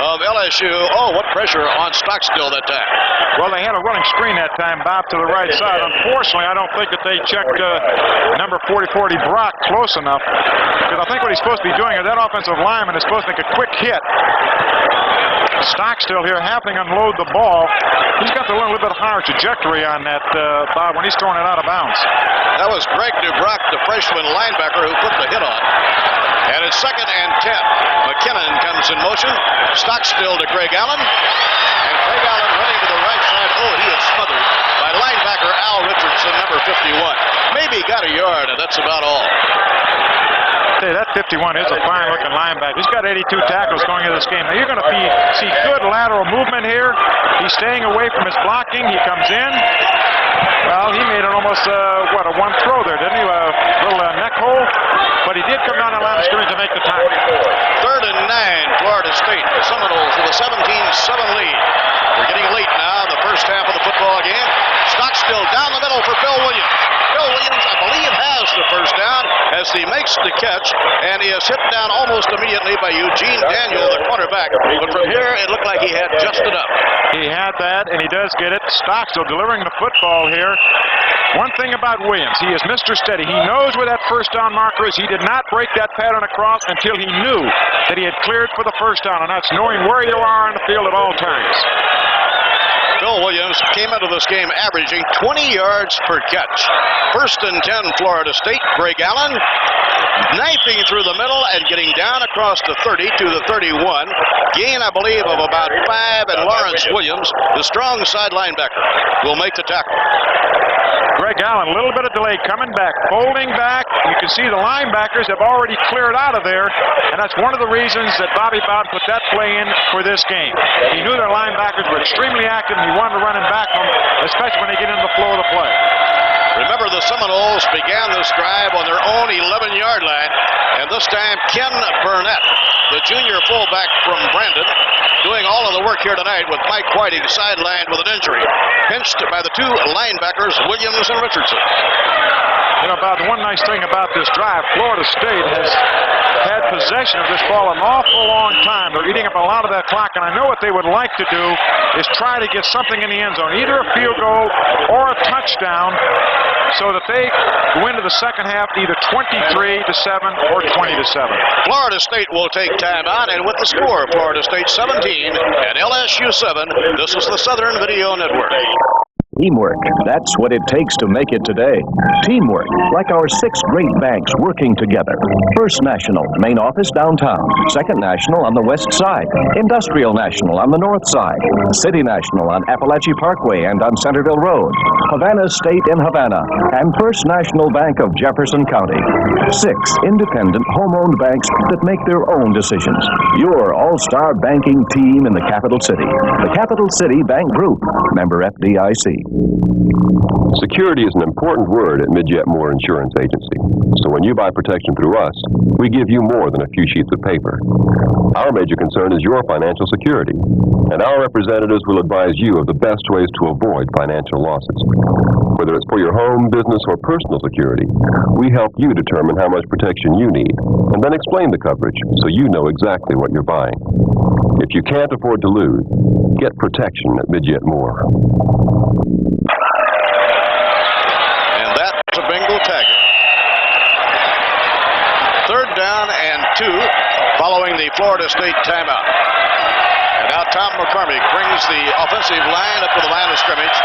of LSU. Oh, what pressure on Stockstill that time. Well, they had a running screen that time, Bob, to the right side. Unfortunately, I don't think that they checked number 40 Brock close enough. Because I think what he's supposed to be doing is that offensive lineman is supposed to make a quick hit Stockstill here having to unload the ball. He's got a little bit higher trajectory on that, Bob, when he's throwing it out of bounds. That was Greg DuBrock, the freshman linebacker, who put the hit on. And it's 2nd and 10. McKinnon comes in motion. Stockstill to Greg Allen. And Greg Allen running to the right side. Oh, he is smothered by linebacker Al Richardson, number 51. Maybe got a yard, and that's about all. Hey, that 51 is a fine-looking linebacker. He's got 82 tackles going into this game. Now, you're going to see good lateral movement here. He's staying away from his blocking. He comes in. Well, he made it almost, a one throw there, didn't he? A little neck hole. But he did come down the line of scrimmage to make the tackle. 3rd and 9, Florida State. The Seminoles with a 17-7 lead. We're getting late now in the first half of the football game. Stockstill down the middle for Phil Williams. Phil Williams, I believe, has the first down as he makes the catch, and he is hit down almost immediately by Eugene Daniel, the cornerback. But from here, it looked like he had just enough. He had that, and he does get it. Stockstill delivering the football here. One thing about Williams, he is Mr. Steady. He knows where that first down marker is. He did not break that pattern across until he knew that he had cleared for the first down, and that's knowing where you are on the field at all times. Phil Williams came into this game averaging 20 yards per catch. 1st and 10, Florida State. Greg Allen knifing through the middle and getting down across the 30 to the 31. Gain, I believe, of about 5, and Lawrence Williams, the strong side linebacker, will make the tackle. Greg Allen, a little bit of delay coming back, folding back. You can see the linebackers have already cleared out of there, and that's one of the reasons that Bobby Bowden put that play in for this game. He knew their linebackers were extremely active, and he wanted to run and back them, especially when they get into the flow of the play. Remember, the Seminoles began this drive on their own 11-yard line, and this time Ken Burnett, the junior fullback from Brandon, doing all of the work here tonight with Mike Whiting sidelined with an injury. Pinched by the 2 linebackers, Williams and Richardson. You know, about the one nice thing about this drive, Florida State has had possession of this ball an awful long time. They're eating up a lot of that clock, and I know what they would like to do is try to get something in the end zone, either a field goal or a touchdown, so that they go into the second half either 23-7 or 20-7. Florida State will take time out, and with the score, Florida State 17 and LSU 7, this is the Southern Video Network. Teamwork, that's what it takes to make it today. Teamwork, like our 6 great banks working together. First National, main office downtown. Second National on the west side. Industrial National on the north side. City National on Appalachia Parkway and on Centerville Road. Havana State in Havana. And First National Bank of Jefferson County. 6 independent, home-owned banks that make their own decisions. Your all-star banking team in the capital city. The Capital City Bank Group. Member FDIC. Security is an important word at Midjet Moore Insurance Agency. So when you buy protection through us, we give you more than a few sheets of paper. Our major concern is your financial security, and our representatives will advise you of the best ways to avoid financial losses. Whether it's for your home, business, or personal security, we help you determine how much protection you need, and then explain the coverage so you know exactly what you're buying. If you can't afford to lose, get protection at Midjet Moore. And that's a bingo tagger. 3rd down and 2 following the Florida State timeout. And now Tom McCormick brings the offensive line up to the line of scrimmage.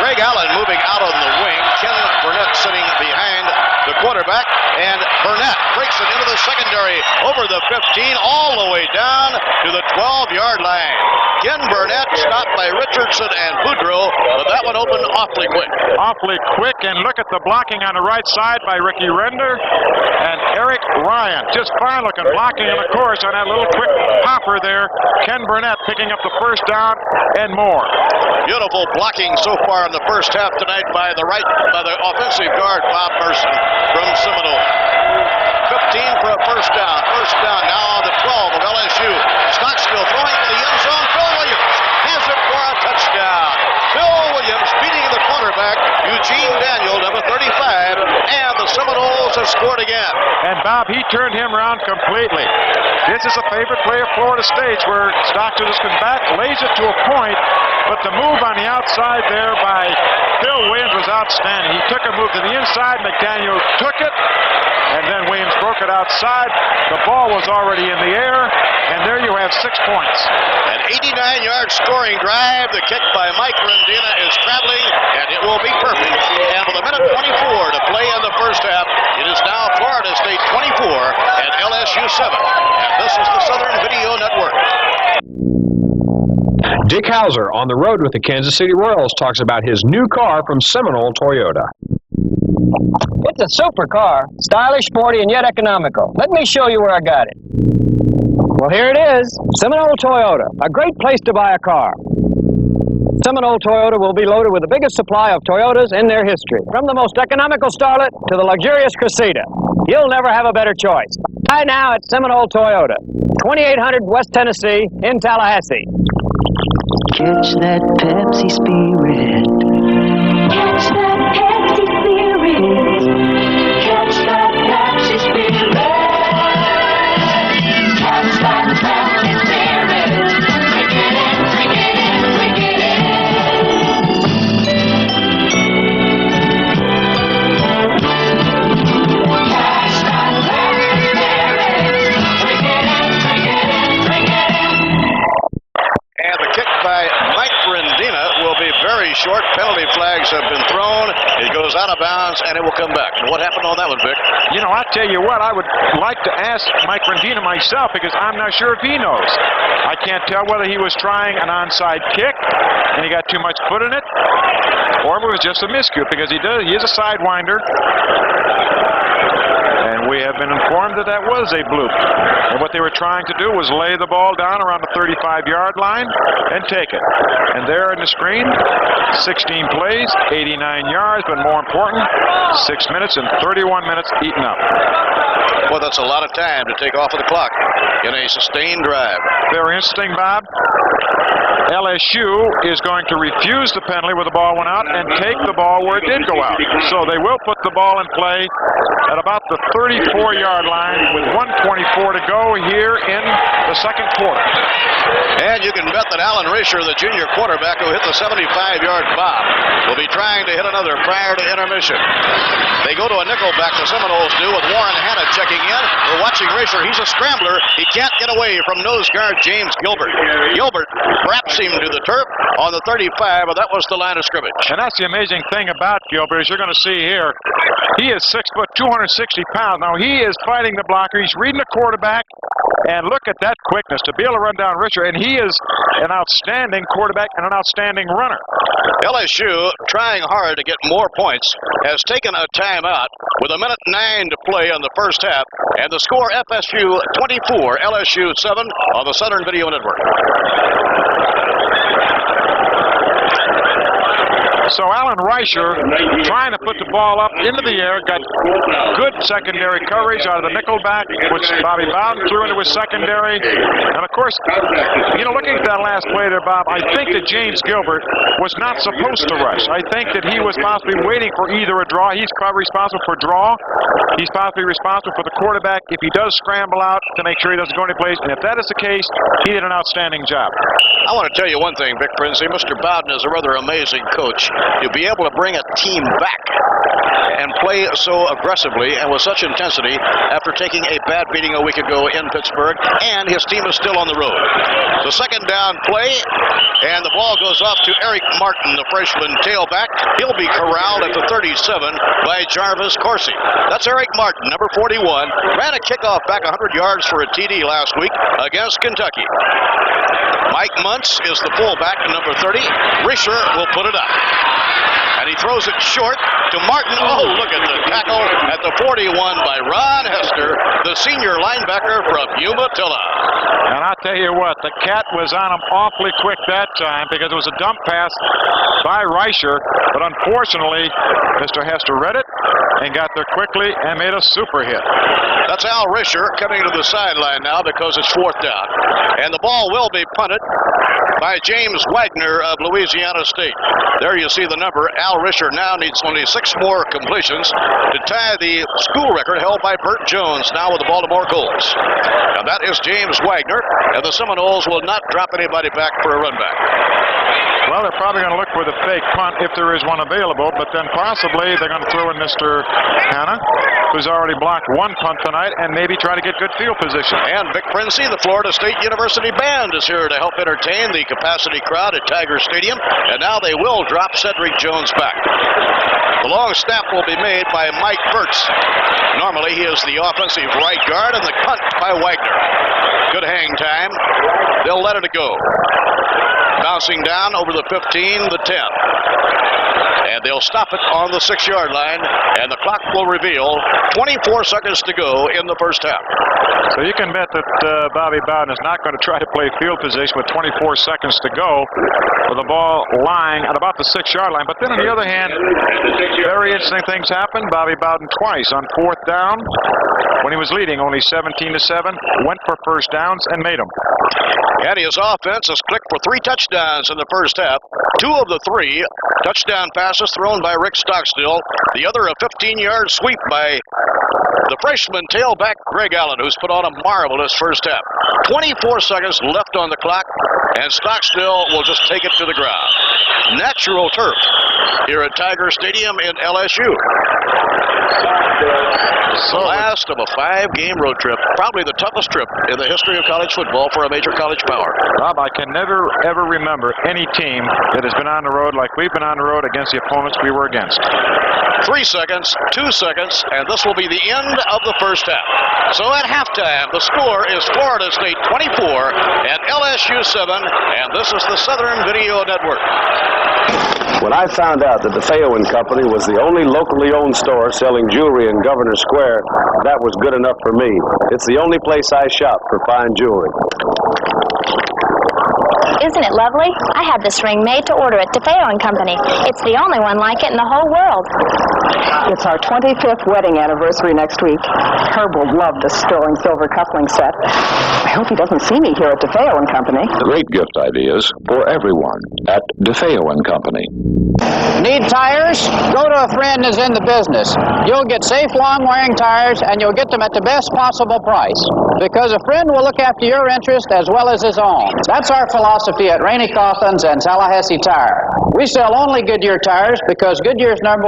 Greg Allen moving out on the wing. Ken Burnett sitting behind the quarterback. And Burnett breaks it into the secondary over the 15 all the way down to the 12-yard line. Ken Burnett stopped by Richardson and Boudreaux, but that one opened awfully quick. Awfully quick, and look at the blocking on the right side by Ricky Render and Eric Ryan. Just fine-looking blocking, and of course, on that little quick hopper there, Ken Burnett picking up the first down and more. Beautiful blocking so far in the first half tonight by the offensive guard, Bob Merson from Seminoles. 15 for a first down. First down now on the 12 of LSU. Stockstill throwing to the end zone. Phil Williams has it for a touchdown. Phil Williams beating the quarterback, Eugene Daniel, number 35, and the Seminoles have scored again. And Bob, he turned him around completely. This is a favorite play of Florida State's where Stockstill just comes back, lays it to a point, But the move on the outside there by Bill Williams was outstanding. He took a move to the inside. McDaniel took it, and then Williams broke it outside. The ball was already in the air, and there you have 6 points. An 89-yard scoring drive. The kick by Mike Rendina is traveling, and it will be perfect. And with a minute 24 to play in the first half, it is now Florida State 24 and LSU 7. And this is the Southern Video Network. Dick Hauser on the road with the Kansas City Royals talks about his new car from Seminole Toyota. It's a super car, stylish, sporty, and yet economical. Let me show you where I got it. Well, here it is, Seminole Toyota, a great place to buy a car. Seminole Toyota will be loaded with the biggest supply of Toyotas in their history, from the most economical Starlet to the luxurious Cressida. You'll never have a better choice. Buy now at Seminole Toyota, 2800 West Tennessee in Tallahassee. Catch that Pepsi spirit. Catch that Pepsi spirit. Catch that Pepsi spirit. Catch that Pepsi spirit. Drink it in, drink it in, drink it in. Catch that Pepsi spirit. Drink it in, drink it in, drink it in. And the kick by Mike Rendina will be very short. Penalty flags have been thrown. It goes out of bounds, and it will come back. What happened on that one, Vic? You know, I'll tell you what, I would like to ask Mike Rendina myself because I'm not sure if he knows. I can't tell whether he was trying an onside kick and he got too much foot in it, or if it was just a miscue because he is a sidewinder. And we have been informed that that was a bloop. And what they were trying to do was lay the ball down around the 35-yard line and take it. And there in the screen, 16 plays, 89 yards, but more important, 6 minutes and 31 minutes eaten up. Well, that's a lot of time to take off of the clock in a sustained drive. Very interesting, Bob. LSU is going to refuse the penalty where the ball went out and take the ball where it did go out. So they will put the ball in play at about the 34-yard line with 1:24 to go here in the second quarter. And you can bet that Alan Risher, the junior quarterback who hit the 75-yard bomb, will be trying to hit another prior to intermission. They go to a nickel back, the Seminoles do, with Warren Hanna checking in. We're watching Risher. He's a scrambler. He can't get away from nose guard James Gilbert. Gilbert wraps him to the turf on the 35, but that was the line of scrimmage. And that's the amazing thing about Gilbert, as you're going to see here. He is 6 foot, 260 pounds. Now, he is fighting the blocker. He's reading the quarterback. And look at that quickness to be able to run down Risher. And he is an outstanding quarterback and an outstanding runner. LSU, trying hard to get more points, has taken a timeout with 1:09 to play in the first half. And the score, FSU 24, LSU 7 on the Southern Video Network. So Alan Risher trying to put the ball up into the air, got good secondary coverage out of the nickelback, which Bobby Bowden threw into his secondary. And of course, you know, looking at that last play there, Bob, I think that James Gilbert was not supposed to rush. I think that he was possibly waiting for either a draw. He's probably responsible for draw. He's possibly responsible for the quarterback if he does scramble out to make sure he doesn't go any place. And if that is the case, he did an outstanding job. I want to tell you one thing, Vic Princey. Mr. Bowden is a rather amazing coach. You'll be able to bring a team back and play so aggressively and with such intensity after taking a bad beating a week ago in Pittsburgh, and his team is still on the road. The second down play, and the ball goes off to Eric Martin, the freshman tailback. He'll be corralled at the 37 by Jarvis Coursey. That's Eric Martin, number 41. Ran a kickoff back 100 yards for a TD last week against Kentucky. Mike Muntz is the fullback, number 30. Risher will put it up. And he throws it short to Martin. Oh, look at the tackle at the 41 by Ron Hester, the senior linebacker from Umatilla. And I'll tell you what, the cat was on him awfully quick that time because it was a dump pass by Risher. But unfortunately, Mr. Hester read it and got there quickly and made a super hit. That's Al Risher coming to the sideline now because it's fourth down. And the ball will be punted by James Wagner of Louisiana State. There you see the number. Al Risher now needs only 6 more completions to tie the school record held by Burt Jones, now with the Baltimore Colts. And that is James Wagner, and the Seminoles will not drop anybody back for a run back. Well, they're probably going to look for the fake punt if there is one available, but then possibly they're going to throw in Mr. Hanna, who's already blocked one punt tonight, and maybe try to get good field position. And Vic Princey, the Florida State University Band, is here to help entertain the capacity crowd at Tiger Stadium, and now they will drop Cedric Jones back. The long snap will be made by Mike Burtz. Normally, he is the offensive right guard, and the punt by Wagner. Good hang time. They'll let it go. Bouncing down over the 15, the 10. And they'll stop it on the 6-yard line, and the clock will reveal 24 seconds to go in the first half. So you can bet that Bobby Bowden is not going to try to play field position with 24 seconds to go with the ball lying at about the 6-yard line. But then on the other hand, very interesting things happened. Bobby Bowden twice on 4th down when he was leading only 17-7, went for first downs and made them. And his offense has clicked for 3 touchdowns in the first half. 2 of the 3 touchdown passes thrown by Rick Stockstill. The other a 15-yard sweep by the freshman tailback Greg Allen, who's put on a marvelous first half. 24 seconds left on the clock, and Stockstill will just take it to the ground. Natural turf here at Tiger Stadium in LSU. The last of a 5-game road trip, probably the toughest trip in the history of college football for a major college power. Rob, I can never, ever remember any team that has been on the road like we've been on the road against the opponents we were against. 3 seconds, 2 seconds, and this will be the end of the first half. So at halftime, the score is Florida State 24 and LSU 7, and this is the Southern Video Network. When I found out that the Feo & Company was the only locally owned store selling jewelry in Governor Square, that was good enough for me. It's the only place I shop for fine jewelry. Isn't it lovely? I had this ring made to order at DeFeo & Company. It's the only one like it in the whole world. It's our 25th wedding anniversary next week. Herb will love the sterling silver coupling set. I hope he doesn't see me here at DeFeo & Company. Great gift ideas for everyone at DeFeo & Company. Need tires? Go to a friend who's in the business. You'll get safe, long-wearing tires, and you'll get them at the best possible price. Because a friend will look after your interest as well as his own. That's our philosophy at Rainey Coffins and Tallahassee Tire. We sell only Goodyear tires because Goodyear's #1.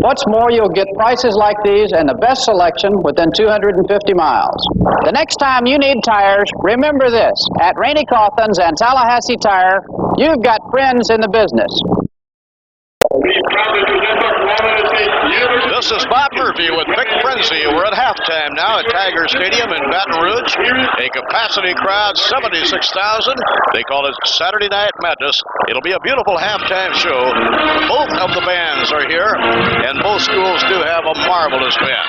What's more, you'll get prices like these and the best selection within 250 miles. The next time you need tires, remember this. At Rainey Coffins and Tallahassee Tire, you've got friends in the business. This is Bob Murphy with Vic Princey. We're at halftime now at Tiger Stadium in Baton Rouge. A capacity crowd, 76,000. They call it Saturday Night Madness. It'll be a beautiful halftime show. Both of the bands are here, and both schools do have a marvelous band.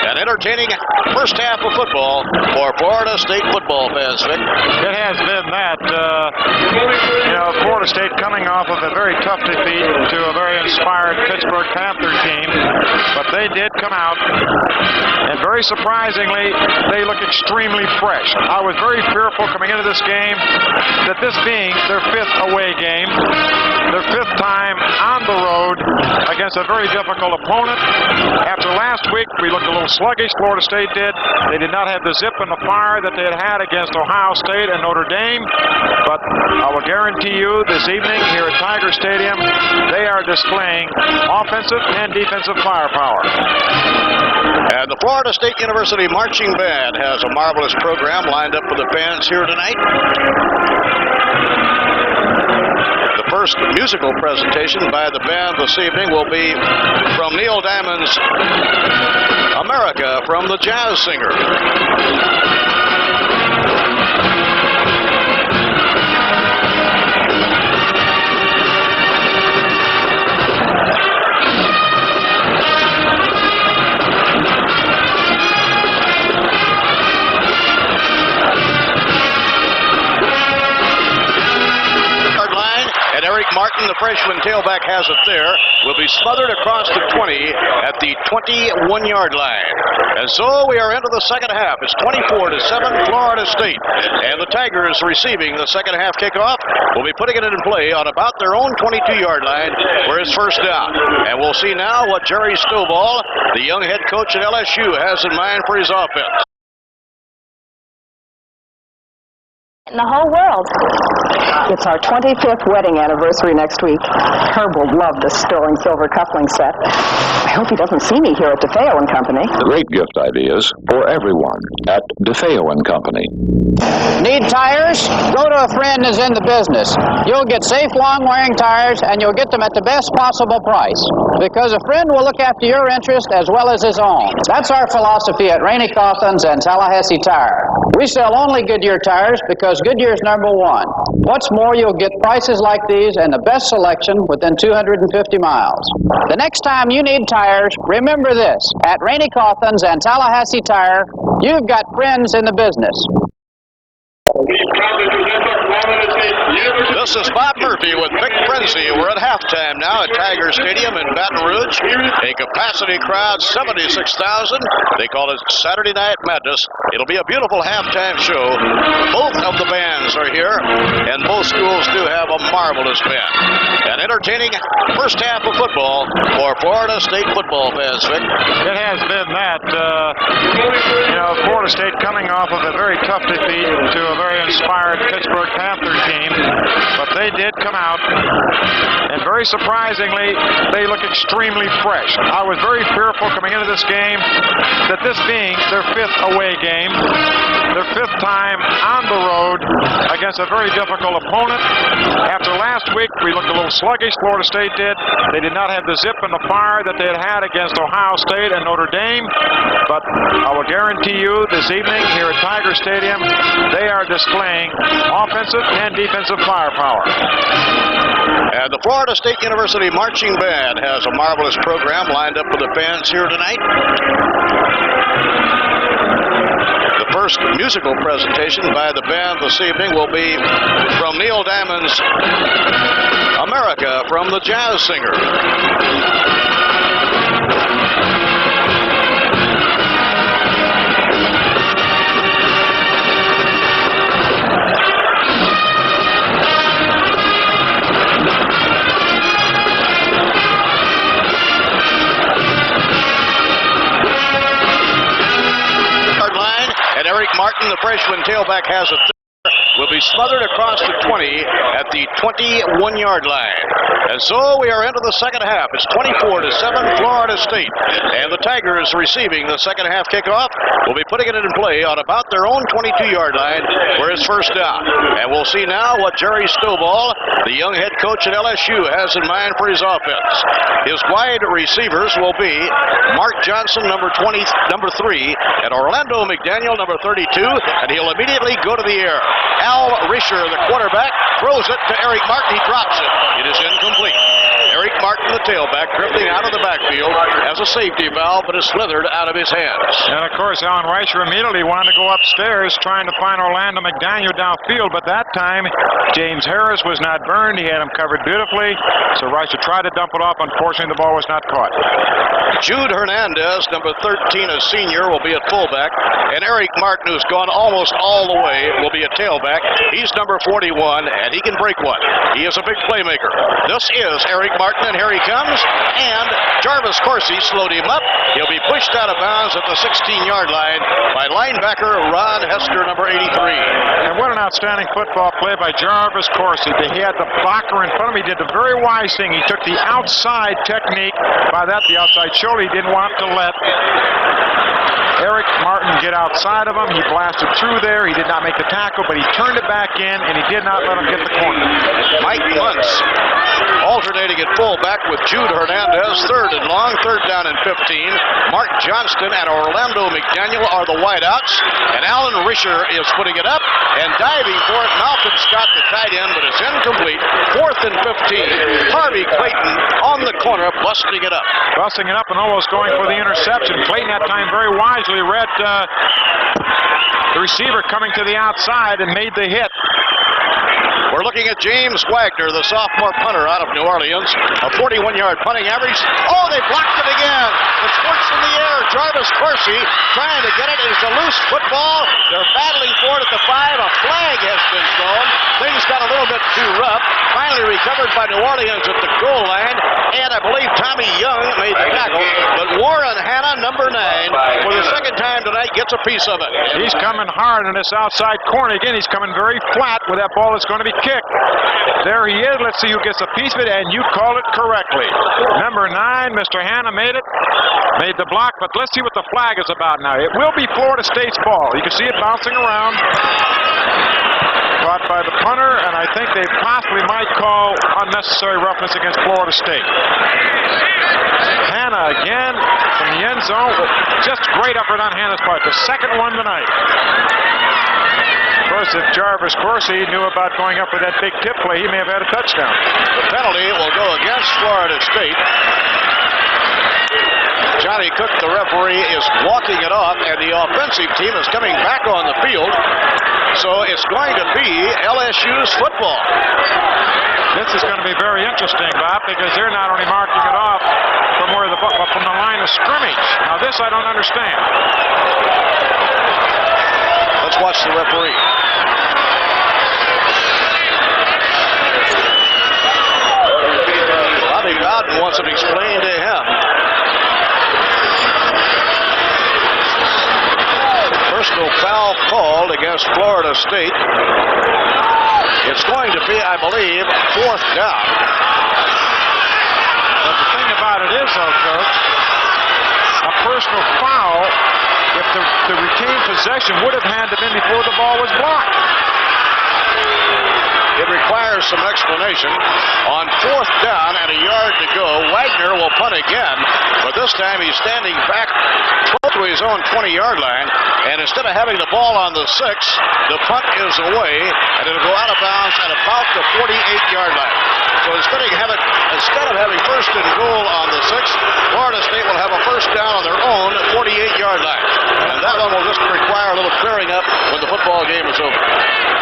An entertaining first half of football for Florida State football fans, Vic. It has been that. Florida State coming off of a very tough defeat to a very inspired Pittsburgh Panther team, but they did come out, and very surprisingly, they look extremely fresh. I was very fearful coming into this game that this being their 5th away game, their 5th time on the road against a very difficult opponent. After last week, we looked a little sluggish, Florida State did. They did not have the zip and the fire that they had against Ohio State and Notre Dame, but I will guarantee you this evening here at Tiger Stadium, they are displaying offensive and defensive firepower. And the Florida State University Marching Band has a marvelous program lined up for the fans here tonight. The first musical presentation by the band this evening will be from Neil Diamond's America from the Jazz Singer. Eric Martin, the freshman tailback, has it there. Will be smothered across the 20 at the 21-yard line. And so we are into the second half. It's 24-7 Florida State. And the Tigers receiving the second half kickoff will be putting it in play on about their own 22-yard line for his first down. And we'll see now what Jerry Stovall, the young head coach at LSU, has in mind for his offense. in the whole world. It's our 25th wedding anniversary next week. Herb will love the sterling silver cuffling set. I hope he doesn't see me here at DeFeo and Company. Great gift ideas for everyone at DeFeo and Company. Need tires? Go to a friend who's in the business. You'll get safe, long-wearing tires, and you'll get them at the best possible price. Because a friend will look after your interest as well as his own. That's our philosophy at Rainey Coffins and Tallahassee Tire. We sell only Goodyear tires because Goodyear's #1. What's more, you'll get prices like these and the best selection within 250 miles. The next time you need tires, remember this. At Rainey Coffins and Tallahassee Tire, you've got friends in the business. This is Bob Murphy with Vic Frenzy. We're at halftime now at Tiger Stadium in Baton Rouge. A capacity crowd, 76,000. They call it Saturday Night Madness. It'll be a beautiful halftime show. Both of the bands are here, and both schools do have a marvelous band. An entertaining first half of football for Florida State football fans, Vic. It has been that. Florida State coming off of a very tough defeat to a very inspired Pittsburgh Panthers team, but they did come out, and very surprisingly, they look extremely fresh. I was very fearful coming into this game that this being their 5th away game, their 5th time on the road against a very difficult opponent. After last week, we looked a little sluggish, Florida State did. They did not have the zip and the fire that they had against Ohio State and Notre Dame, but I will guarantee you this evening here at Tiger Stadium, they are displaying offensive and defensive firepower. And the Florida State University Marching Band has a marvelous program lined up for the fans here tonight. The first musical presentation by the band this evening will be from Neil Diamond's America from the Jazz Singer. Eric Martin, the freshman tailback, has a will be smothered across the 20 at the 21-yard line. And so we are into the second half. It's 24-7 Florida State. And the Tigers receiving the second half kickoff will be putting it in play on about their own 22-yard line where it's first down. And we'll see now what Jerry Stovall, the young head coach at LSU, has in mind for his offense. His wide receivers will be Mark Johnson, number 3, and Orlando McDaniel, number 32, and he'll immediately go to the air. Al Risher, the quarterback, throws it to Eric Martin. He drops it. It is incomplete. Eric Martin, the tailback, drifting out of the backfield as a safety valve, but is slithered out of his hands. And, of course, Alan Risher immediately wanted to go upstairs trying to find Orlando McDaniel downfield, but that time James Harris was not burned. He had him covered beautifully, so Risher tried to dump it off. Unfortunately, the ball was not caught. Jude Hernandez, number 13, a senior, will be at fullback, and Eric Martin, who's gone almost all the way, will be a tailback. He's number 41, and he can break one. He is a big playmaker. This is Eric Martin, and here he comes, and Jarvis Coursey slowed him up. He'll be pushed out of bounds at the 16-yard line by linebacker Ron Hester, number 83. And what an outstanding football play by Jarvis Coursey. He had the blocker in front of him. He did the very wise thing. He took the outside technique. By that, the outside shoulder. He didn't want to let Eric Martin get outside of him. He blasted through there. He did not make the tackle, but he turned it back in, and he did not let him get the corner. Mike Muntz alternating at fullback with Jude Hernandez, third and long, third down and 15. Mark Johnston and Orlando McDaniel are the wideouts, and Alan Risher is putting it up and diving for it. Malcolm Scott, the tight end, but it's incomplete. Fourth and 15. Harvey Clayton on the corner, busting it up. Busting it up and almost going for the interception. Clayton that time very wisely read the receiver coming to the outside and made the hit. We're looking at James Wagner, the sophomore punter out of New Orleans. A 41-yard punting average. Oh, they blocked it again. The squirt's in the air. Jarvis Coursey trying to get it. It's a loose football. They're battling for it at the 5. A flag has been thrown. Things got a little bit too rough. Finally recovered by New Orleans at the goal line. and I believe Tommy Young made the tackle, but Warren Hanna, number 9, for the second time tonight, gets a piece of it. He's coming hard on this outside corner. Again, he's coming very flat with that ball that's going to be kicked. There he is. Let's see who gets a piece of it, and you called it correctly. Number 9, Mr. Hanna made the block, but let's see what the flag is about now. It will be Florida State's ball. You can see it bouncing around. Caught by the punter, and I think they possibly might call unnecessary roughness against Florida State. Hanna again from the end zone. Just great effort on Hanna's part. The second one tonight. Of course, if Jarvis Coursey knew about going up with that big tip play, he may have had a touchdown. The penalty will go against Florida State. Johnny Cook, the referee, is walking it off, and the offensive team is coming back on the field. So it's going to be LSU's football. This is going to be very interesting, Bob, because they're not only marking it off from where from the line of scrimmage. Now this I don't understand. Let's watch the referee. Bobby Bowden wants it explained to him. Personal foul called against Florida State. It's going to be, I believe, 4th down. But the thing about it is, though, Coach, a personal foul, if the retained possession would have had to been before the ball was blocked. It requires some explanation. On 4th down and a yard to go, Wagner will punt again, but this time he's standing back close to his own 20-yard line, and instead of having the ball on the 6, the punt is away, and it'll go out of bounds at about the 48-yard line. So instead of having first and goal on the 6, Florida State will have a first down on their own 48-yard line. And that one will just require a little clearing up when the football game is over.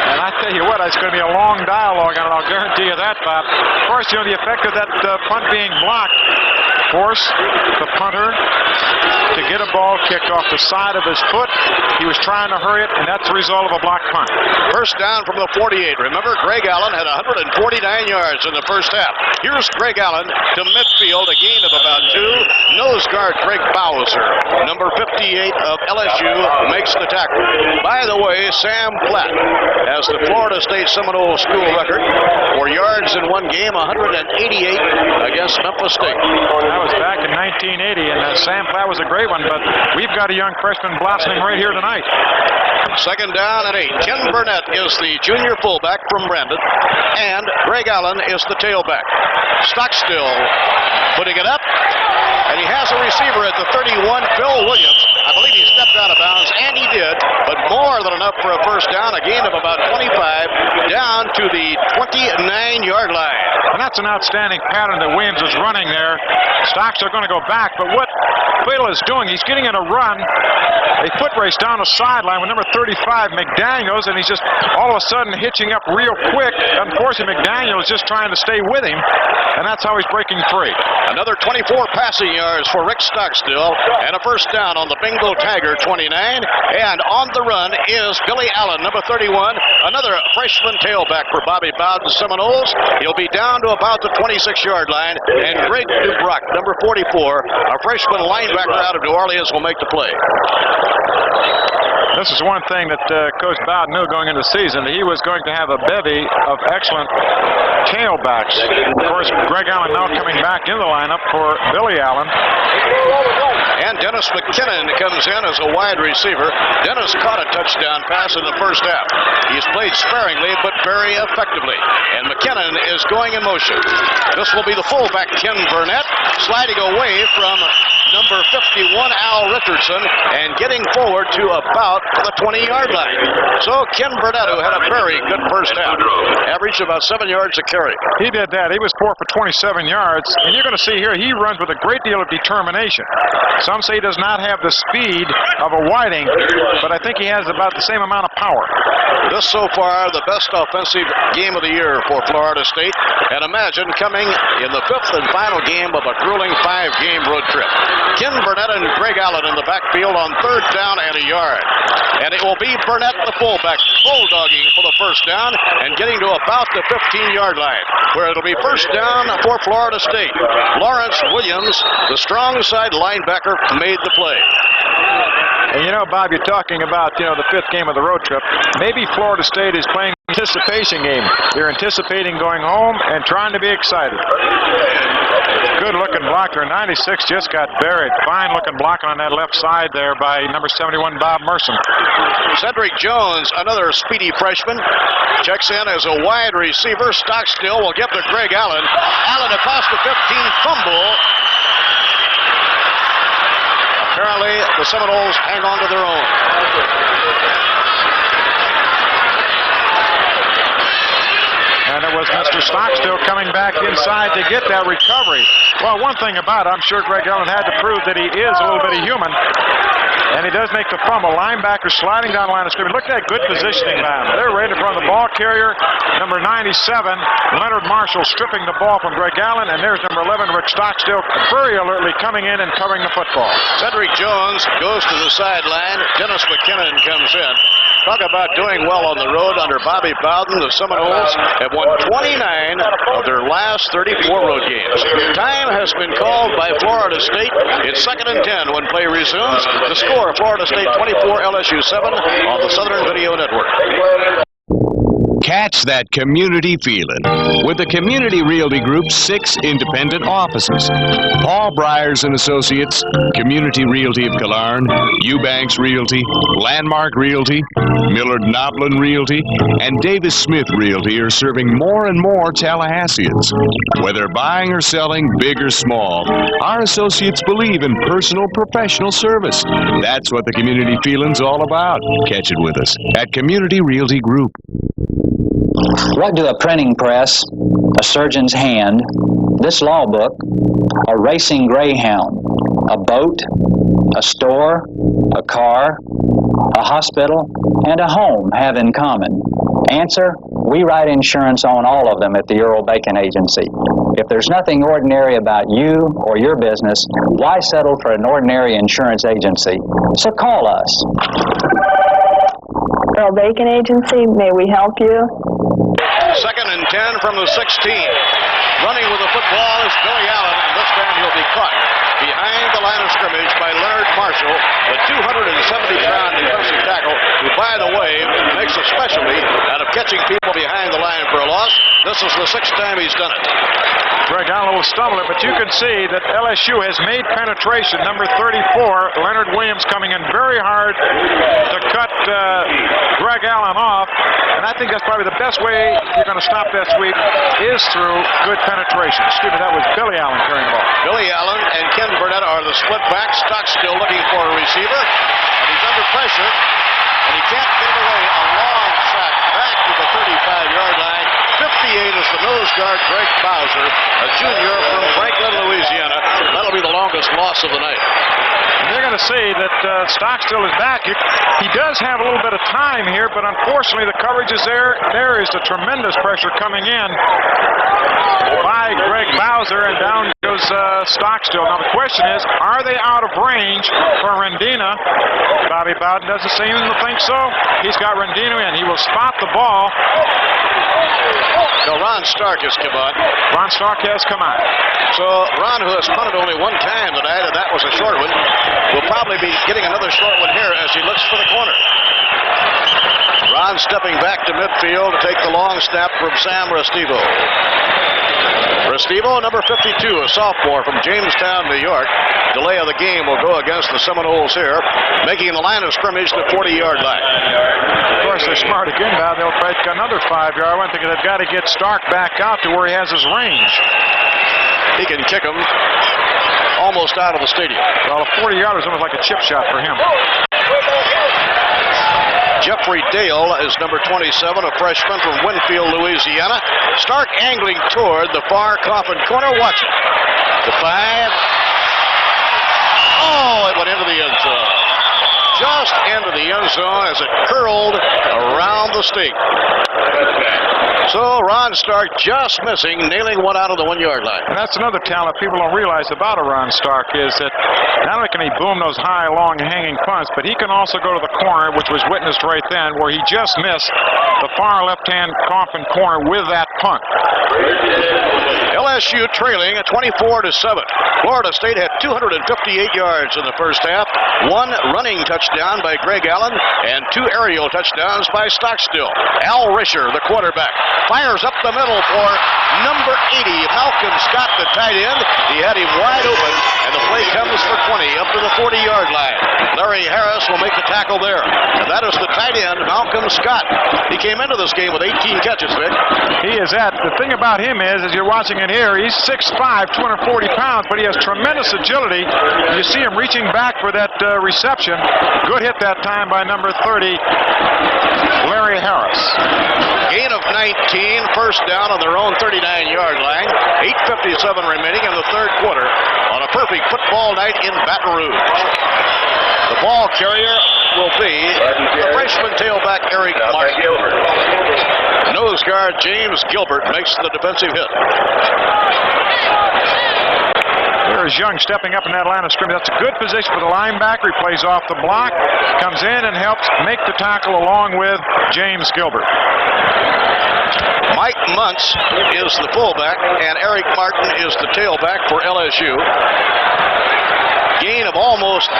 And I tell you what, it's going to be a long dialogue, and I'll guarantee you that, Bob. Of course, you know, the effect of that punt being blocked forced the punter to get a ball kicked off the side of his foot. He was trying to hurry it, and that's the result of a blocked punt. First down from the 48. Remember, Greg Allen had 149 yards in the first half. Here's Greg Allen to midfield, a gain of about 2. Nose guard Greg Bowser, number 58 of LSU, makes the tackle. By the way, Sam Platt has the Florida State Seminoles school record for yards in one game, 188 against Memphis State. That was back in 1980, and Sam Platt was a great one, but we've got a young freshman blossoming right here tonight. Second down and 8. Ken Burnett is the junior fullback from Brandon, and Greg Allen is the tailback. Stockstill putting it up, and he has a receiver at the 31, Phil Williams. I believe he stepped out of bounds, and he did, but more than enough for a first down, a gain of about 25, down to the 29-yard line. And that's an outstanding pattern that Williams is running there. Stocks are going to go back, but what Phil is doing, he's getting in a run, a foot race down the sideline with number 35, McDaniels, and he's just all of a sudden hitching up real quick. Unfortunately, McDaniels is just trying to stay with him, and that's how he's breaking free. Another 24 passing yards for Rick Stockstill, and a first down on the Bingo Tiger 29. And on the run is Billy Allen, number 31, another freshman tailback for Bobby Bowden Seminoles. He'll be down to about the 26-yard line, and Greg Dubrock, number 44, a freshman linebacker out of New Orleans, will make the play. This is one thing that Coach Bowden knew going into the season, that he was going to have a bevy of excellent tailbacks. Of course, Greg Allen now coming back in the lineup for Billy Allen. And Dennis McKinnon comes in as a wide receiver. Dennis caught a touchdown pass in the first half. He's played sparingly, but very effectively. And McKinnon is going in motion. This will be the fullback, Ken Burnett, sliding away from number 51, Al Richardson, and getting forward to about the 20-yard line. So Ken Burnett, who had a very good first half, averaged about 7 yards a carry. He did that. He was 4 for 27 yards. And you're going to see here, he runs with a great deal of determination. Some say he does not have the speed of a Whiting, but I think he has about the same amount of power. This so far the best offensive game of the year for Florida State. And imagine coming in the 5th and final game of a grueling 5-game road trip. Ken Burnett and Greg Allen in the backfield on 3rd down and a yard. And it will be Burnett, the fullback, bulldogging for the first down and getting to about the 15-yard line, where it'll be first down for Florida State. Lawrence Williams, the strong side linebacker, made the play. And you know, Bob, you're talking about, the 5th game of the road trip. Maybe Florida State is playing an anticipation game. They're anticipating going home and trying to be excited. Good-looking blocker. 96 just got buried. Fine-looking blocking on that left side there by number 71, Bob Merson. Cedric Jones, another speedy freshman, checks in as a wide receiver. Stockstill will get to Greg Allen. Allen across the 15, fumble. Apparently, the Seminoles hang on to their own. And it was Mr. Stockstill coming back inside to get that recovery. Well, one thing about it, I'm sure Greg Allen had to prove that he is a little bit of human. And he does make the fumble. Linebacker sliding down the line of scrimmage. Look at that good positioning by him. They're ready in front of the ball carrier. Number 97, Leonard Marshall, stripping the ball from Greg Allen. And there's number 11, Rick Stockstill, very alertly coming in and covering the football. Cedric Jones goes to the sideline. Dennis McKinnon comes in. Talk about doing well on the road under Bobby Bowden. The Seminoles have won 29 of their last 34 road games. Time has been called by Florida State. It's 2nd and 10 when play resumes. The score, Florida State 24, LSU 7 on the Southern Video Network. Catch that community feeling with the Community Realty Group's 6 independent offices. Paul Byers and Associates, Community Realty of Killarn, Eubanks Realty, Landmark Realty, Millard Noblin Realty, and Davis Smith Realty are serving more and more Tallahasseans. Whether buying or selling, big or small, our associates believe in personal, professional service. That's what the community feeling's all about. Catch it with us at Community Realty Group. What do a printing press, a surgeon's hand, this law book, a racing greyhound, a boat, a store, a car, a hospital, and a home have in common? Answer, we write insurance on all of them at the Earl Bacon Agency. If there's nothing ordinary about you or your business, why settle for an ordinary insurance agency? So call us. Earl Bacon Agency, may we help you? 2nd and 10 from the 16. Running with the football is Billy Allen, and this time he'll be caught behind the line of scrimmage by Leonard Marshall, the 270-pound defensive tackle, who, by the way, makes a specialty out of catching people behind the line for a loss. This is the 6th time he's done it. Greg Allen will stumble it, but you can see that LSU has made penetration. Number 34, Leonard Williams, coming in very hard to cut Greg Allen off. And I think that's probably the best way you're going to stop that sweep is through good penetration. Excuse me, that was Billy Allen carrying the ball. Billy Allen and Ken Burnett are the split backs. Stockstill looking for a receiver, and he's under pressure, and he can't get it away. A long sack back to the 35-yard line. 58 is the nose guard, Greg Bowser, a junior from Franklin, Louisiana. That'll be the longest loss of the night. And they're going to see that Stockstill is back. He does have a little bit of time here, but unfortunately the coverage is there. There is the tremendous pressure coming in by Greg Bowser, and down goes Stockstill. Now the question is, are they out of range for Rendina? Bobby Bowden doesn't seem to think so. He's got Rendina in. He will spot the ball. So Ron Stark has come on. Ron Stark has come on. So Ron, who has punted only one time tonight, and that was a short one, will probably be getting another short one here as he looks for the corner. Ron stepping back to midfield to take the long snap from Sam Restivo. Restivo, number 52, a sophomore from Jamestown, New York. Delay of the game will go against the Seminoles here, making the line of scrimmage the 40-yard line. Of course, they're smart again now. They'll break another 5-yard one, thinking they've got to get Stark back out to where he has his range. He can kick him almost out of the stadium. Well, a 40-yarder is almost like a chip shot for him. Jeffrey Dale is number 27, a freshman from Winfield, Louisiana. Stark angling toward the far coffin corner. Watch it. The 5. Oh, it went into the end zone. just into the end zone as it curled around the stake. So Ron Stark just missing, nailing one out of the 1-yard line. And that's another talent people don't realize about a Ron Stark is that not only can he boom those high, long, hanging punts, but he can also go to the corner, which was witnessed right then, where he just missed the far left-hand coffin corner with that punt. LSU trailing at 24-7. Florida State had 258 yards in the first half, 1 running touchdown by Greg Allen, and 2 aerial touchdowns by Stockstill. Al Risher, the quarterback, fires up the middle for number 80, Malcolm Scott, the tight end. He had him wide open, and the play comes for 20 up to the 40-yard line. Larry Harris will make the tackle there, and that is the tight end, Malcolm Scott. He came into this game with 18 catches, Vic. He is that. The thing about him is, as you're watching it here, he's 6'5", 240 pounds, but he has tremendous agility. You see him reaching back for that reception. Good hit that time by number 30, Larry Harris. Gain of 19, first down on their own 39-yard line. 8:57 remaining in the third quarter on a perfect football night in Baton Rouge. The ball carrier will be the freshman tailback Eric Martin. Nose guard James Gilbert makes the defensive hit. There's Young stepping up in that line of scrimmage. That's a good position for the linebacker. He plays off the block, comes in and helps make the tackle along with James Gilbert. Mike Muntz is the fullback, and Eric Martin is the tailback for LSU. Gain of almost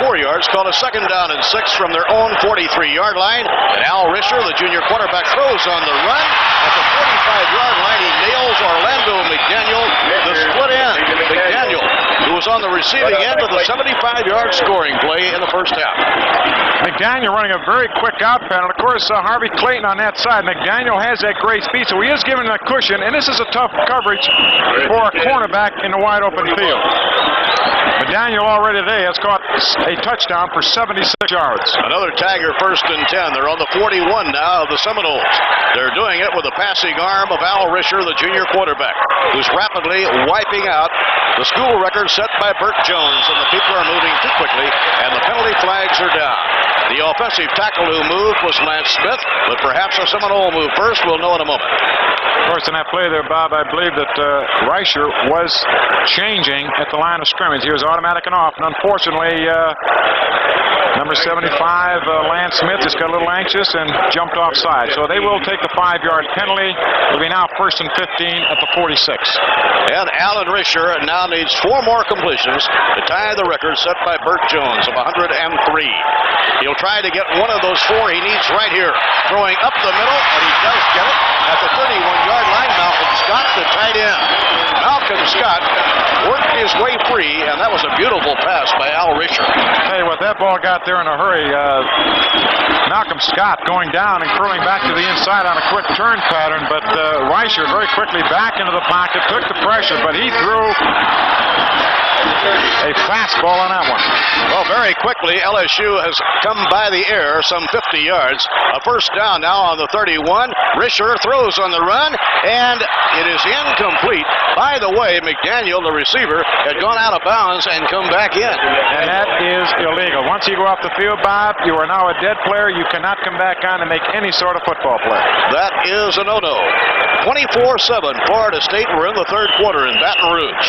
4 yards, called a second down and 6 from their own 43-yard line. And Al Risher, the junior quarterback, throws on the run. At the 45-yard line, he nails Orlando McDaniel, the split end. McDaniel, who was on the receiving end of the 75-yard scoring play in the first half. McDaniel running a very quick out pattern. Of course, Harvey Clayton on that side. McDaniel has that great speed, so he is given a cushion, and this is a tough coverage for a cornerback in the wide open field. McDaniel already today has caught a touchdown for 76 yards. Another Tiger, 1st and 10. They're on the 41 now of the Seminoles. They're doing it with the passing arm of Al Risher, the junior quarterback, who's rapidly wiping out the school record set by Burt Jones, and the people are moving too quickly, and the penalty flags are down. The offensive tackle who moved was Lance Smith, but perhaps a Seminole move first. We'll know in a moment. Of course, in that play there, Bob, I believe that Risher was changing at the line of scrimmage. He was automatic and off, and unfortunately, number 75, Lance Smith, just got a little anxious and jumped offside. So they will take the 5-yard penalty. It'll be now 1st and 15 at the 46. And Alan Risher now needs 4 more completions to tie the record set by Burt Jones of 103. He'll try to get one of those 4 he needs right here. Throwing up the middle, and he does get it at the 31-yard line. Malcolm Scott, the tight end. Malcolm Scott worked his way free, and that was a beautiful pass by Al Risher. Tell you what, that ball got there in a hurry. Malcolm Scott going down and curling back to the inside on a quick turn pattern, but Risher very quickly back into the pocket, took the pressure, but he threw a fastball on that one. Well, very quickly, LSU has come by the air some 50 yards. A first down now on the 31. Risher throws on the run, and it is incomplete. By the way, McDaniel, the receiver, had gone out of bounds and come back in. And that is illegal. Once you go off the field, Bob, you are now a dead player. You cannot come back on and make any sort of football play. That is a no-no. 24-7, Florida State. We're in the third quarter in Baton Rouge.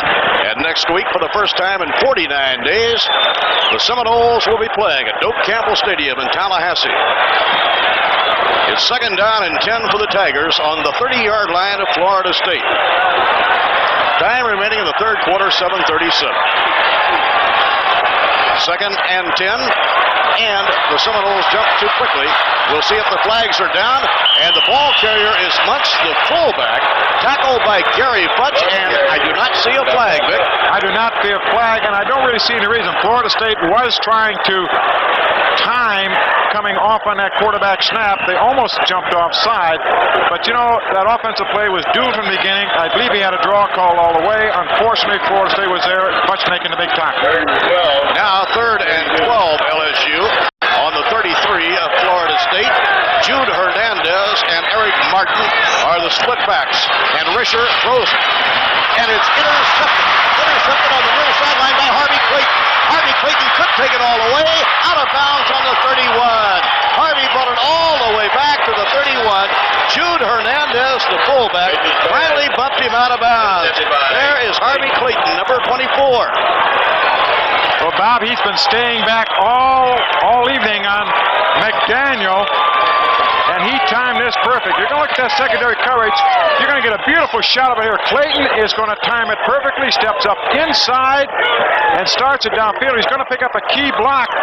And next week, for the first time in 49 days, the Seminoles will be playing at Doak Campbell Stadium in Tallahassee. It's 2nd down and 10 for the Tigers on the 30-yard line of Florida State. Time remaining in the third quarter, 7:37. 2nd and 10, and the Seminoles jump too quickly. We'll see if the flags are down, and the ball carrier is Muntz, the fullback, tackled by Gary Futch, and I do not see a flag, Vic. I do not see a flag, and I don't really see any reason. Florida State was trying to time coming off on that quarterback snap. They almost jumped offside, but you know, that offensive play was due from the beginning. I believe he had a draw call all the way. Unfortunately, Florida State was there, Futch making the big tackle. Now 3rd and 12, LSU on the 33 of Florida State. Jude Hernandez and Eric Martin are the split backs, and Risher throws it, and it's intercepted on the near sideline by Harvey Clayton. Harvey Clayton could taken all the way, out of bounds on the 31. Harvey brought it all the way back to the 31. Jude Hernandez, the fullback, finally bumped him out of bounds. There is Harvey Clayton, number 24. Well, Bob, he's been staying back all evening on McDaniel, and he timed this perfect. You're going to look at that secondary coverage. You're going to get a beautiful shot over here. Clayton is going to time it perfectly, steps up inside, and starts it downfield. He's going to pick up a key block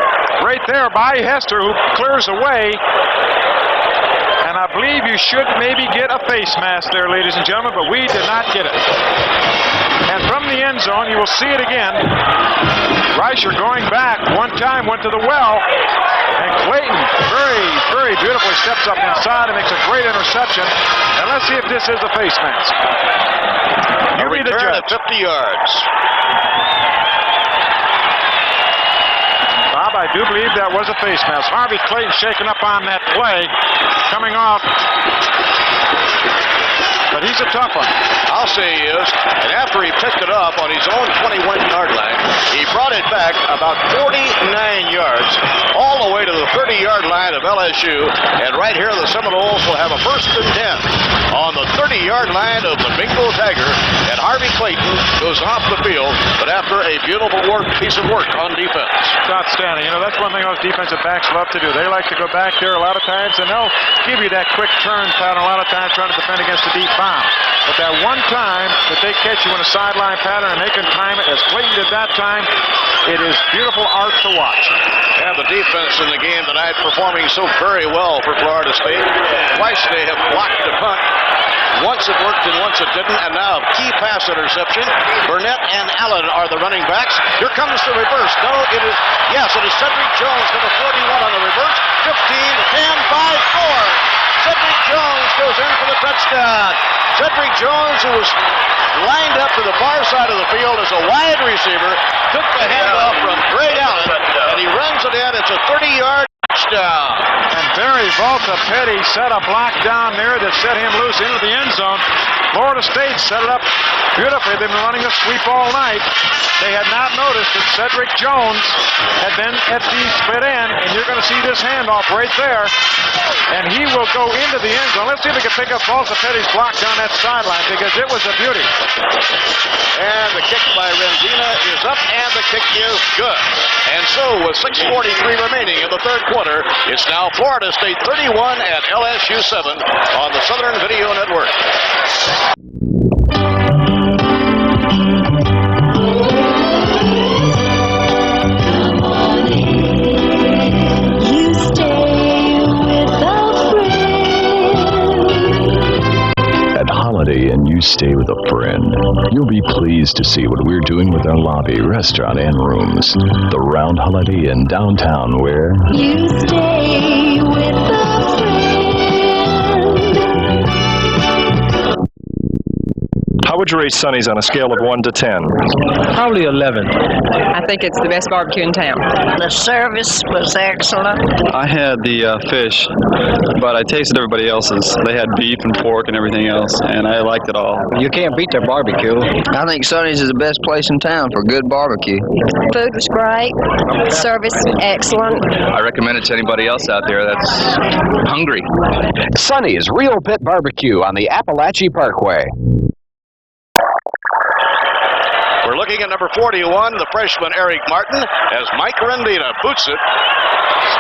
right there by Hester, who clears away. And I believe you should maybe get a face mask there, ladies and gentlemen, but we did not get it. And from the end zone, you will see it again. Reicher going back. One time went to the well. And Clayton very, very beautifully steps up inside and makes a great interception. And let's see if this is a face mask. You be the judge. At 50 yards. Bob, I do believe that was a face mask. Harvey Clayton shaking up on that play. Coming off. But he's a tough one. I'll say he is. And after he picked it up on his own 21-yard line, he brought it back about 49 yards, all the way to the 30-yard line of LSU. And right here, the Seminoles will have a 1st and 10 on the 30-yard line of the Bingo Tiger. And Harvey Clayton goes off the field, but after a beautiful piece of work on defense. It's outstanding. You know, that's one thing those defensive backs love to do. They like to go back there a lot of times, and they'll give you that quick turn pattern a lot of times trying to defend against the deep bomb. But that one time that they catch you in a sideline pattern and they can time it as Clayton did that time, it is beautiful art to watch. And the defense in the game tonight performing so very well for Florida State. Twice they have blocked the punt. Once it worked and once it didn't, and now key pass interception. Burnett and Allen are the running backs. Here comes the reverse. No, it is Cedric Jones, number 41 on the reverse. 15, 10, 5, 4. Cedric Jones goes in for the touchdown. Cedric Jones, who was lined up to the far side of the field as a wide receiver, took the handoff from Greg Allen, and he runs it in. It's a 30-yard touchdown. And Barry Volta-Petty set a block down there that set him loose into the end zone. Florida State set it up beautifully. They've been running a sweep all night. They had not noticed that Cedric Jones had been at the split end, and you're going to see this handoff right there. And he will go into the end zone. Let's see if we can pick up Volta-Petty's block down that sideline, because it was a beauty. And the kick by Rendina is up, and the kick is good. And so with 6:43 remaining in the third quarter, it's now Florida State 31 at LSU 7 on the Southern Video Network. You stay with a friend. At Holiday Inn, you stay with a friend. You'll be pleased to see what we're doing with our lobby, restaurant, and rooms. The Round Holiday Inn downtown, where You stay with a friend. How would you rate Sonny's on a scale of 1 to 10? Probably 11. I think it's the best barbecue in town. The service was excellent. I had the fish, but I tasted everybody else's. They had beef and pork and everything else, and I liked it all. You can't beat their barbecue. I think Sonny's is the best place in town for good barbecue. Food was great. Service excellent. I recommend it to anybody else out there that's hungry. Sonny's Real Pit Barbecue on the Appalachie Parkway. We're looking at number 41, the freshman Eric Martin, as Mike Rendina boots it.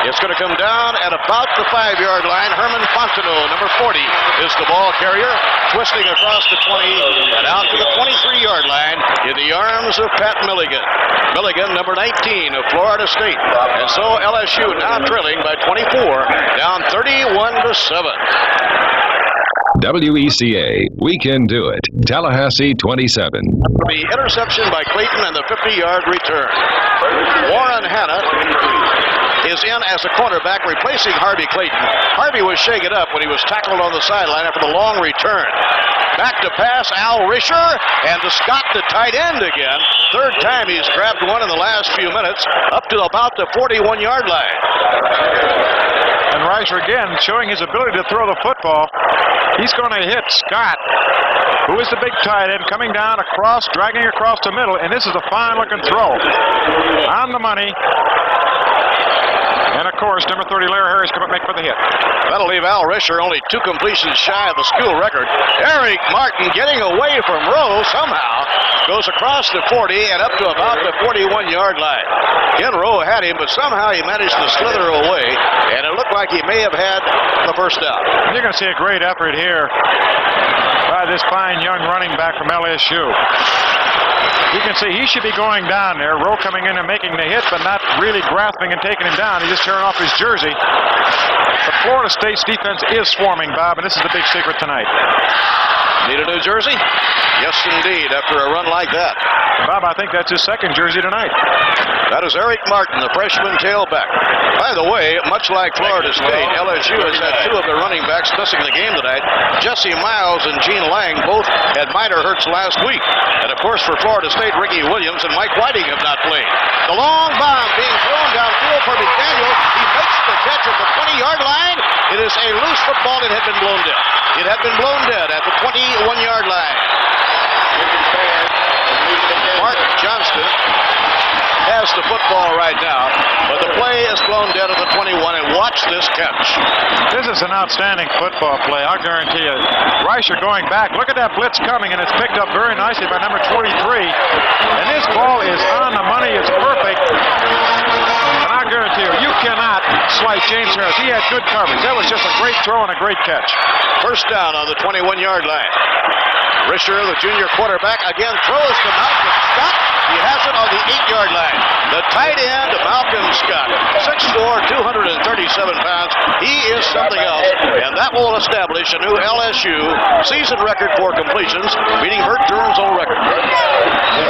It's going to come down at about the 5-yard line. Herman Fontenot, number 40, is the ball carrier, twisting across the 20 and out to the 23-yard line in the arms of Pat Milligan. Milligan, number 19 of Florida State. And so LSU now trailing by 24, down 31-7. WECA, we can do it. Tallahassee 27. The interception by Clayton and the 50-yard return. Warren Hanna is in as a cornerback, replacing Harvey Clayton. Harvey was shaken up when he was tackled on the sideline after the long return. Back to pass, Al Risher, and to Scott, the tight end again. Third time he's grabbed one in the last few minutes, up to about the 41-yard line. And Reicher again showing his ability to throw the football. He's going to hit Scott, who is the big tight end, coming down across, dragging across the middle, and this is a fine-looking throw. On the money, And, of course, number 30, Larry Harris, come up make for the hit. That'll leave Al Risher only 2 completions shy of the school record. Eric Martin getting away from Rowe somehow. Goes across the 40 and up to about the 41-yard line. Again, Rowe had him, but somehow he managed to slither away, and it looked like he may have had the first down. You're going to see a great effort here by this fine young running back from LSU. You can see he should be going down there. Rowe coming in and making the hit, but not really grasping and taking him down. He's just tearing off his jersey. But Florida State's defense is swarming, Bob, and this is the big secret tonight. Need a new jersey? Yes, indeed, after a run like that. Bob, I think that's his second jersey tonight. That is Eric Martin, the freshman tailback. By the way, much like Florida State, LSU has had 2 of their running backs missing the game tonight. Jesse Miles and Gene Lang both had minor hurts last week. And, of course, for Florida State, Ricky Williams and Mike Whiting have not played. The long bomb being thrown downfield for McDaniel. He makes the catch at the 20-yard line. It is a loose football. It had been blown dead. It had been blown dead at the 21-yard line. Mark Johnston has the football right now, but the play is blown dead at the 21, and watch this catch. This is an outstanding football play, I'll guarantee you. Reicher going back. Look at that blitz coming, and it's picked up very nicely by number 23. And this ball is on the money. It's perfect. And I guarantee you, you cannot slight James Harris. He had good coverage. That was just a great throw and a great catch. First down on the 21-yard line. Risher, the junior quarterback, again throws to Malcolm Scott. He has it on the 8-yard line. The tight end, Malcolm Scott, 6'4", 237 pounds. He is something else, and that will establish a new LSU season record for completions, beating Bert Durham's old record.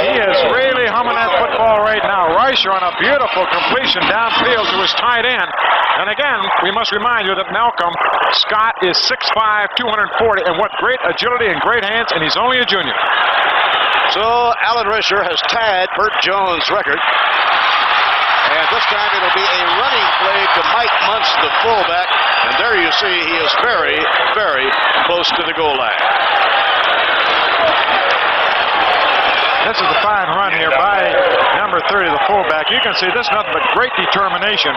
He is really humming that football right now. Reicher on a beautiful completion downfield to his tight end. And again, we must remind you that Malcolm Scott is 6'5", 240, and what great agility and great hands, and he's only a junior. So Alan Risher has tied Bert Jones' record. And this time it'll be a running play to Mike Muntz, the fullback. And there you see he is very, very close to the goal line. This is a fine run here by number 30, the fullback. You can see this nothing but great determination.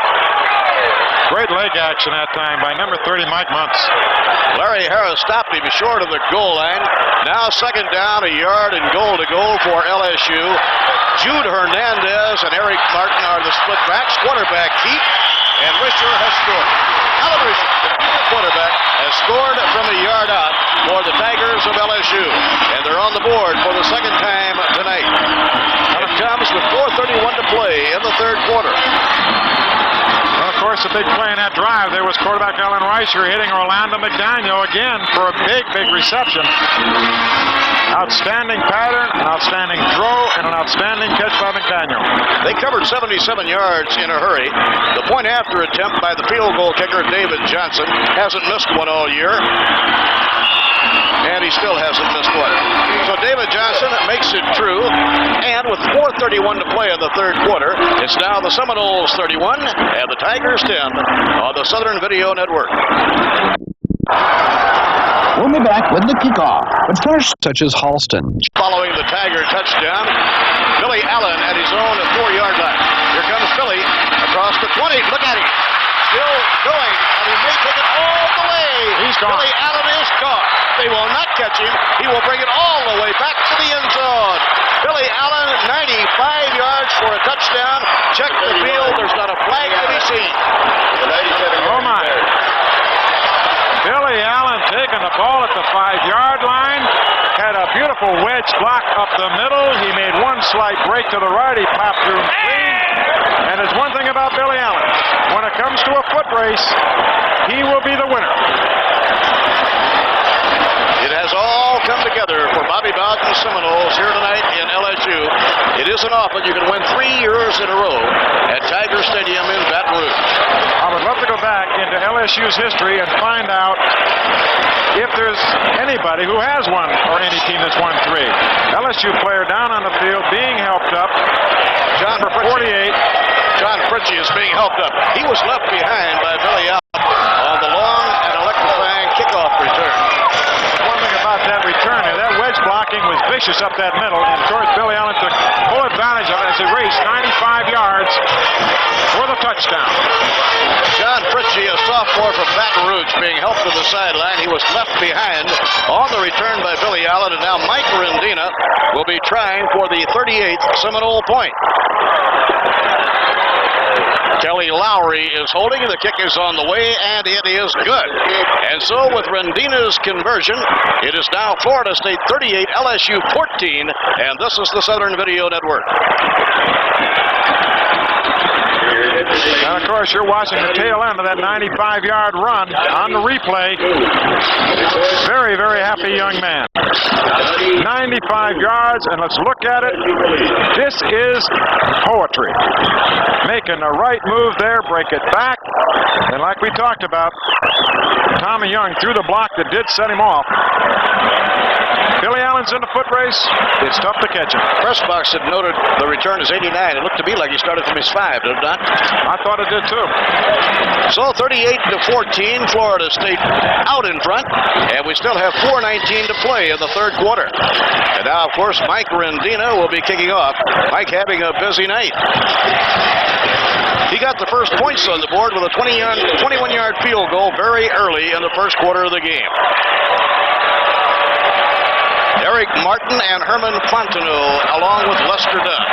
Great leg action that time by number 30, Mike Muntz. Larry Harris stopped him short of the goal line. Now second down, a yard and goal to go for LSU. Jude Hernandez and Eric Martin are the split backs. Quarterback keep, and Risher has scored. Alan Risher, the quarterback, has scored from a yard out for the Tigers of LSU. And they're on the board for the second time tonight. And it comes with 4:31 to play in the third quarter. Well, of course, the big play in that drive there was quarterback Alan Reicher hitting Orlando McDaniel again for a big, big reception. Outstanding pattern, an outstanding throw, and an outstanding catch by McDaniel. They covered 77 yards in a hurry. The point-after attempt by the field goal kicker, David Johnson, hasn't missed one all year. And he still hasn't missed one. So David Johnson makes it true. And with 4:31 to play in the third quarter, it's now the Seminoles 31 and the Tigers 10 on the Southern Video Network. We'll be back with the kickoff. But first, such as Halston. Following the Tiger touchdown, Billy Allen at his own 4-yard line. Here comes Billy across the 20. Look at him. Still going, and he may take it all the way. He's gone. Billy Allen is gone. They will not catch him. He will bring it all the way back to the end zone. Billy Allen, 95 yards for a touchdown. Check the field. There's not a flag to be seen. Oh, my. Billy Allen taking the ball at the 5-yard line. Had a beautiful wedge block up the middle. He made one slight break to the right. He popped through clean. And there's one thing about Billy Allen. When it comes to a foot race, he will be the winner. It has all come together for Bobby Bowden's Seminoles here tonight in LSU. It isn't often you can win 3 years in a row at Tiger Stadium in Baton Rouge. I would love to go back into LSU's history and find out if there's anybody who has won, or any team that's won 3. LSU player down on the field being helped up. John for 48. John Fritchie is being helped up. He was left behind by Billy Allen on the long and electrifying kickoff return. One thing about that return there, that wedge blocking was vicious up that middle, and of course Billy Allen took full advantage of it as he raced 95 yards for the touchdown. being helped to the sideline. He was left behind on the return by Billy Allen, and now Mike Rendina will be trying for the 38th Seminole point. Kelly Lowry is holding, and the kick is on the way, and it is good. And so with Rendina's conversion, it is now Florida State 38, LSU 14, and this is the Southern Video Network. And, of course, you're watching the tail end of that 95-yard run on the replay. Very, very happy young man. 95 yards, and let's look at it. This is poetry. Making the right move there, break it back. And like we talked about, Tommy Young threw the block that did set him off. Billy Allen's in the foot race. It's tough to catch him. Press box had noted the return is 89. It looked to me like he started from his 5, did it not? I thought it did too. So 38-14, Florida State out in front, and we still have 4:19 to play in the third quarter. And now, of course, Mike Rendina will be kicking off. Mike having a busy night. He got the first points on the board with a 21-yard field goal very early in the first quarter of the game. Eric Martin and Herman Fontenot along with Lester Dunn.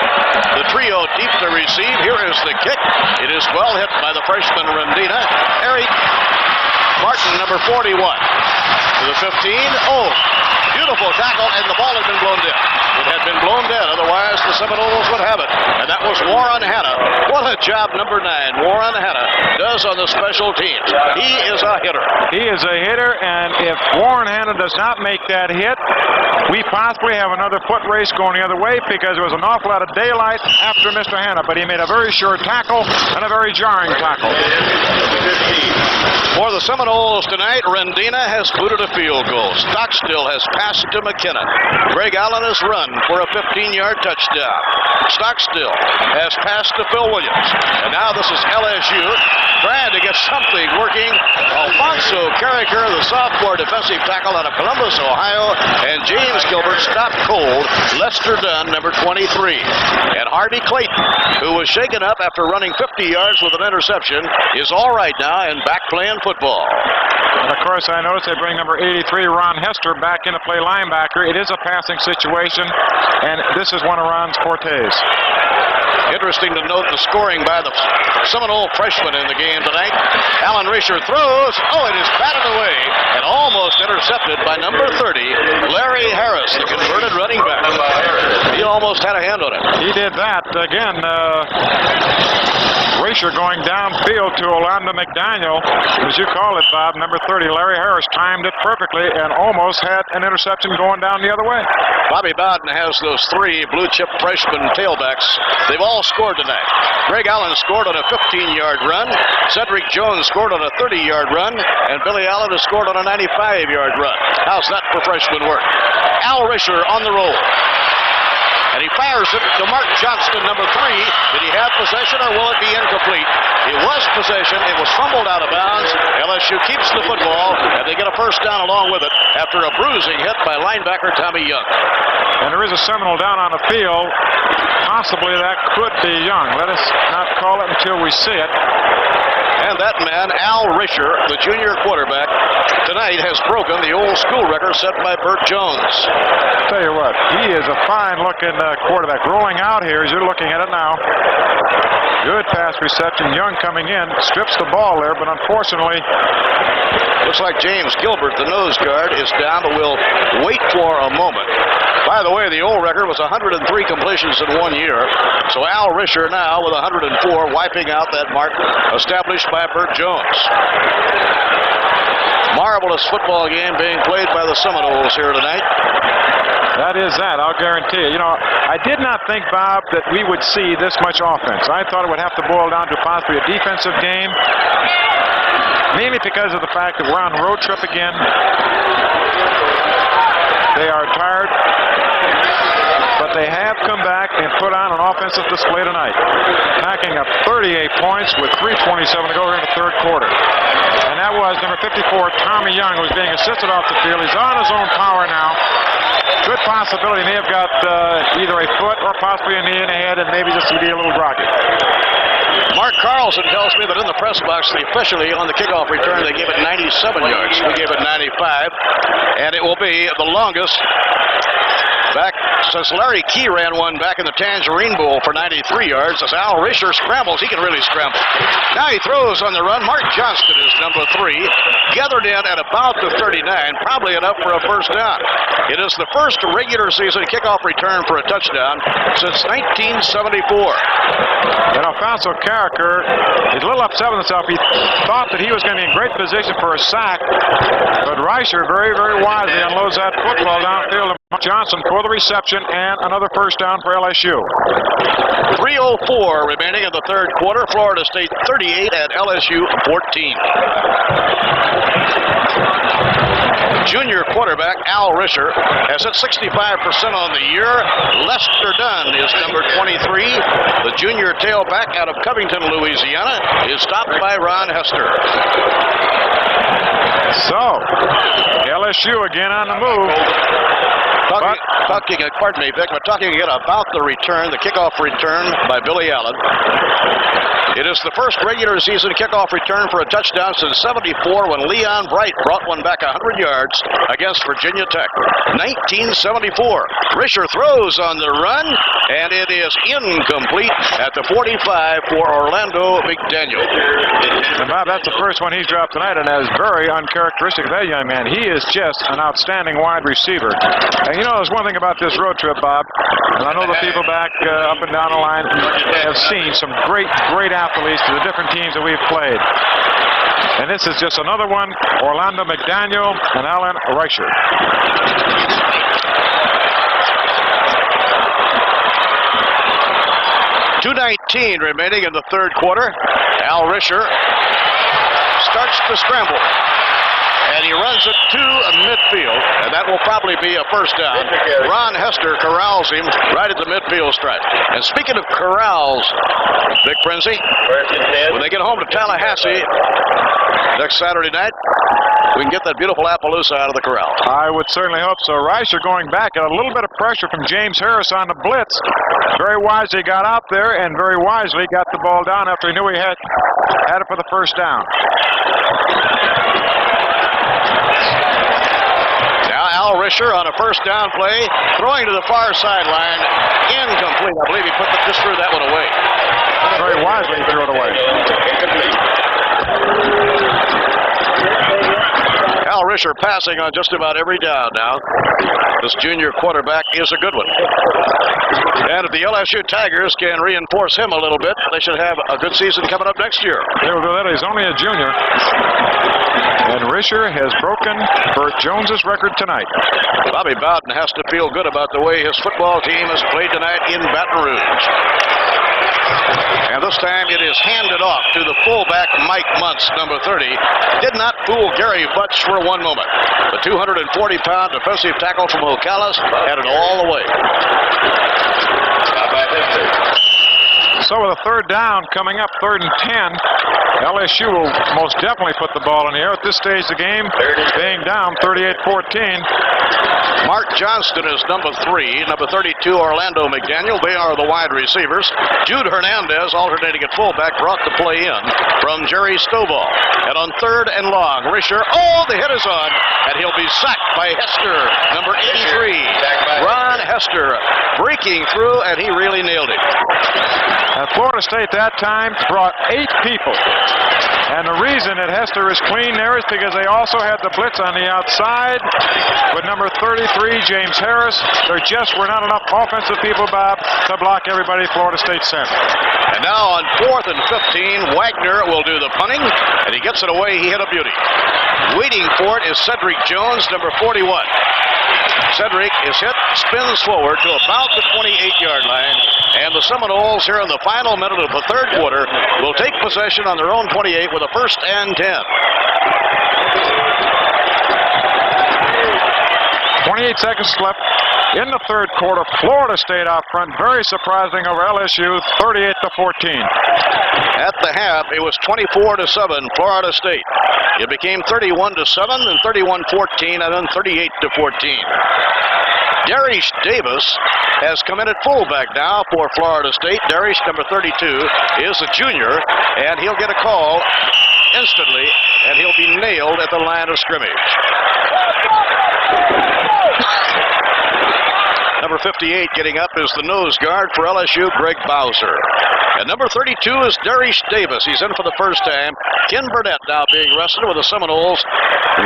The trio deep to receive. Here is the kick. It is well hit by the freshman Rendina. Eric Martin, number 41. To the 15. Oh, beautiful tackle, and the ball had been blown dead. It had been blown dead, otherwise the Seminoles would have it. And that was Warren Hanna. What a job number 9, Warren Hanna, does on the special teams. He is a hitter. He is a hitter, and if Warren Hanna does not make that hit, we possibly have another foot race going the other way, because there was an awful lot of daylight after Mr. Hanna, but he made a very sure tackle and a very jarring tackle. For the Seminoles tonight, Rendina has booted a field goal. Stockstill has passed to McKinnon. Greg Allen has run for a 15-yard touchdown. Stockstill has passed to Phil Williams. And now this is LSU trying to get something working. Alfonso Carricker, the sophomore defensive tackle out of Columbus, Ohio, and James Gilbert stopped cold. Lester Dunn, number 23. And Harvey Clayton, who was shaken up after running 50 yards with an interception, is all right now and back playing football. And of course, I noticed they bring number 83, Ron Hester, back in to play linebacker. It is a passing situation, and this is one of Ron's fortes. Interesting to note the scoring by the Seminole freshman in the game tonight. Alan Risher throws. Oh, it is batted away and almost intercepted by number 30, Larry Harris, the converted running back. He almost had a hand on it. He did that. Again, Risher going downfield to Orlando McDaniel, as you call it, Bob. Number 30, Larry Harris, timed it perfectly and almost had an interception going down the other way. Bobby Bowden has those 3 blue-chip freshman tailbacks. They've all scored tonight. Greg Allen scored on a 15-yard run. Cedric Jones scored on a 30-yard run. And Billy Allen has scored on a 95-yard run. How's that for freshman work? Al Risher on the roll. And he fires it to Mark Johnston, number 3. Did he have possession, or will it be incomplete? It was possession. It was fumbled out of bounds. LSU keeps the football, and they get a first down along with it after a bruising hit by linebacker Tommy Young. And there is a Seminole down on the field. Possibly that could be Young. Let us not call it until we see it. And that man, Al Risher, the junior quarterback, tonight has broken the old school record set by Burt Jones. Tell you what, he is a fine-looking quarterback. Rolling out here as you're looking at it now. Good pass reception. Young coming in, strips the ball there, but unfortunately, looks like James Gilbert, the nose guard, is down, but we'll wait for a moment. By the way, the old record was 103 completions in 1 year. So Al Risher now with 104, wiping out that mark established by Burt Jones. Marvelous football game being played by the Seminoles here tonight. That is that, I'll guarantee you. You know, I did not think, Bob, that we would see this much offense. I thought it would have to boil down to possibly a defensive game, mainly because of the fact that we're on a road trip again. They are tired, but they have come back and put on an offensive display tonight, packing up 38 points with 3:27 to go here in the third quarter. And that was number 54, Tommy Young, who's being assisted off the field. He's on his own power now. Good possibility he may have got either a foot or possibly a knee in the head, and maybe just to be a little groggy. Mark Carlson tells me that in the press box, officially on the kickoff return, they gave it 97 yards. We gave it 95, and it will be the longest back since Larry Key ran one back in the Tangerine Bowl for 93 yards. As Al Risher scrambles, he can really scramble. Now he throws on the run. Mark Johnston is number 3, gathered in at about the 39, probably enough for a first down. It is the first regular season kickoff return for a touchdown since 1974. And Alfonso Carricker is a little upset with himself. He thought that he was going to be in great position for a sack, but Risher very, very wisely unloads that football downfield to Johnson for the reception and another first down for LSU. 3:04 remaining in the third quarter. Florida State 38 at LSU 14. Junior quarterback Al Risher has hit 65% on the year. Lester Dunn is number 23. The junior tailback out of Covington, Louisiana, is stopped by Ron Hester. So, LSU again on the move. Pardon me, Vic, but talking again about the return, the kickoff return by Billy Allen. It is the first regular season kickoff return for a touchdown since '74 when Leon Bright brought one back 100 yards against Virginia Tech. 1974. Risher throws on the run, and it is incomplete at the 45 for Orlando McDaniel. And Bob, that's the first one he's dropped tonight, and that is very uncharacteristic of that young man. He is just an outstanding wide receiver. And you know, there's one thing about this road trip, Bob, and I know the people back up and down the line have seen some great athletes to the different teams that we've played. And this is just another one, Orlando McDaniel and Alan Risher. .219 remaining in the third quarter. Al Risher starts to scramble. And he runs it to midfield, and that will probably be a first down. Ron Hester corrals him right at the midfield stripe. And speaking of corrals, Vic Prinzi, when they get home to Tallahassee next Saturday night, we can get that beautiful Appaloosa out of the corral. I would certainly hope so. Risher going back, got a little bit of pressure from James Harris on the blitz. Very wisely got out there and very wisely got the ball down after he knew he had it for the first down. Now Al Risher on a first down play, throwing to the far sideline, incomplete. I believe he just threw that one away. Very wisely he threw it away. Al Risher passing on just about every down now. This junior quarterback is a good one. And if the LSU Tigers can reinforce him a little bit, they should have a good season coming up next year. They will do that. He's only a junior. And Risher has broken Burt Jones's record tonight. Bobby Bowden has to feel good about the way his football team has played tonight in Baton Rouge. And this time it is handed off to the fullback Mike Muntz, number 30. Did not fool Gary Butch for one moment. The 240-pound defensive tackle from Ocala had it all the way. So with a third down coming up, 3rd and 10, LSU will most definitely put the ball in the air at this stage of the game, being down 38-14. Mark Johnston is number 3. Number 32, Orlando McDaniel. They are the wide receivers. Jude Hernandez, alternating at fullback, brought the play in from Jerry Stovall. And on 3rd and long, Risher, the hit is on, and he'll be sacked by Hester, number 83. Ron Hester breaking through, and he really nailed it. And Florida State that time brought 8 people. And the reason that Hester is clean there is because they also had the blitz on the outside with number 33, James Harris. There just were not enough offensive people, Bob, to block everybody Florida State sent. And now on 4th and 15, Wagner will do the punting, and he gets it away. He hit a beauty. Waiting for it is Cedric Jones, number 41. Cedric is hit, spins forward to about the 28-yard line, and the Seminoles here in the final minute of the third quarter will take possession on their own 28 with a 1st and 10. 28 seconds left in the third quarter. Florida State out front, very surprising over LSU, 38-14. At the half, it was 24-7, Florida State. It became 31-7, then 31-14, and then 38-14. Darius Davis has come in at fullback now for Florida State. Darius, number 32, is a junior, and he'll get a call instantly, and he'll be nailed at the line of scrimmage. Number 58 getting up is the nose guard for LSU, Greg Bowser. And number 32 is Darius Davis. He's in for the first time. Ken Burnett now being rested with the Seminoles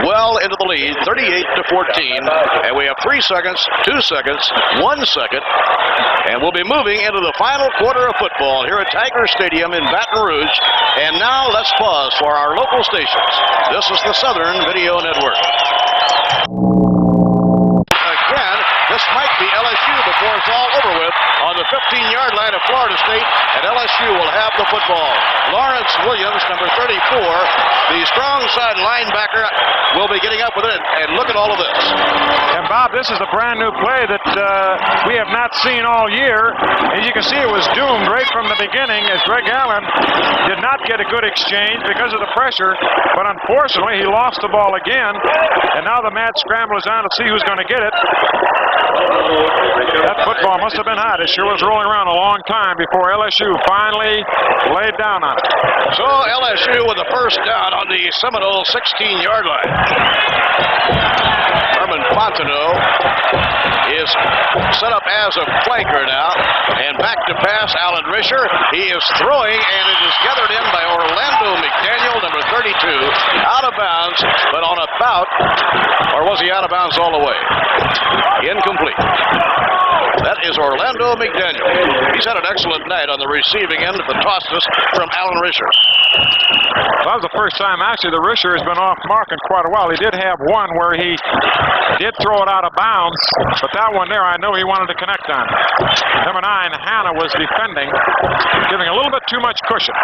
well into the lead, 38-14. And we have 3 seconds, 2 seconds, 1 second. And we'll be moving into the final quarter of football here at Tiger Stadium in Baton Rouge. And now let's pause for our local stations. This is the Southern Video Network. This might be LSU before it's all over with on the 15-yard line of Florida State, and LSU will have the football. Lawrence Williams, number 34, the strong side linebacker, will be getting up with it, and look at all of this. And Bob, this is a brand new play that we have not seen all year. As you can see, it was doomed right from the beginning as Greg Allen did not get a good exchange because of the pressure, but unfortunately he lost the ball again, and now the mad scramble is on to see who's going to get it. That football must have been hot. It sure was rolling around a long time before LSU finally laid down on it. So LSU with the first down on the Seminole 16-yard line. Herman Fontenot is set up as a flanker now, and back to pass Alan Risher. He is throwing, and it is gathered in by Orlando McDaniel, number 32, out of bounds, but on a bout, or was he out of bounds all the way? Incomplete. That is Orlando McDaniel. He's had an excellent night on the receiving end of the tosses from Alan Risher. Well, that was the first time, actually, the Risher has been off mark in quite a while. He did have one where he did throw it out of bounds, but that one there, I know he wanted to connect on. Number 9, Hannah, was defending, giving a little bit too much cushion.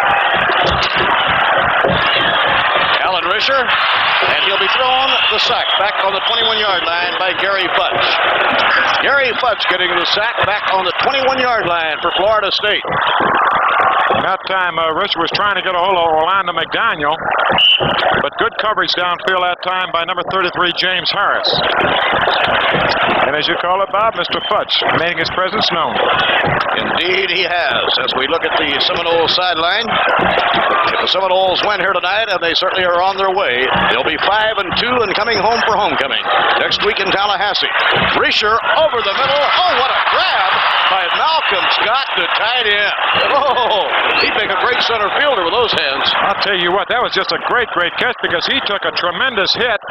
Alan Risher, and he'll be thrown the sack back on the 21-yard line by Gary Futch. Gary Futch getting the sack back on the 21-yard line for Florida State. That time, Risher was trying to get a hold of Orlando McDaniel, but good coverage downfield that time by number 33, James Harris. And as you call it, Bob, Mr. Futch making his presence known. Indeed he has. As we look at the Seminoles sideline, if the Seminoles win here tonight, and they certainly are on their way, they'll be 5-2 and coming home for homecoming next week in Tallahassee. Risher over the middle. Oh, what a grab by Malcolm Scott to tight end. Oh, he'd make a great center fielder with those hands. I'll tell you what, that was just a great catch because he took a tremendous hit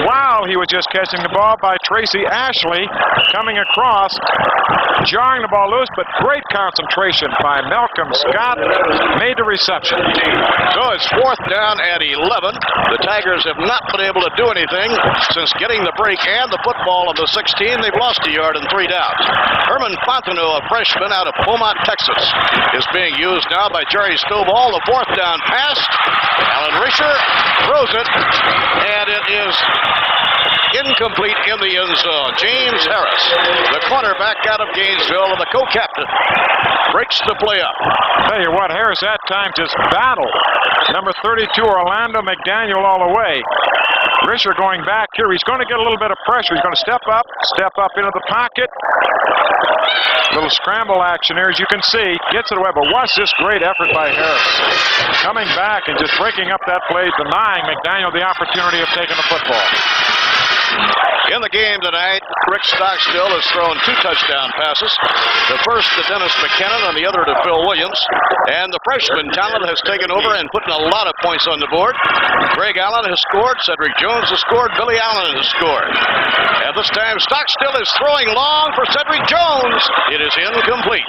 while he was just catching the ball by Tracy Ashley coming across, jarring the ball loose, but great concentration by Malcolm Scott, made the reception. So it's 4th down at 11. The Tigers have not been able to do anything since getting the break and the football on the 16. They've lost a yard in 3 downs. Herman Fontenot, a freshman out of Beaumont, Texas, is being used now by Jerry Stovall. The 4th down pass. Alan Risher throws it, and it is incomplete in the end zone. James Harris, the cornerback out of Gainesville, and the co-captain, breaks the play up. Tell you what, Harris that time just battled number 32, Orlando McDaniel, all the way. Risher going back here. He's going to get a little bit of pressure. He's going to step up into the pocket. Little scramble action here, as you can see. Gets it away, but watch this great effort by Harris. Coming back and just breaking up that play, denying McDaniel the opportunity of taking the football. In the game tonight, Rick Stockstill has thrown 2 touchdown passes. The first to Dennis McKinnon and the other to Phil Williams. And the freshman talent has taken over and put in a lot of points on the board. Greg Allen has scored. Cedric Jones has scored. Billy Allen has scored. And this time, Stockstill is throwing long for Cedric Jones. It is incomplete.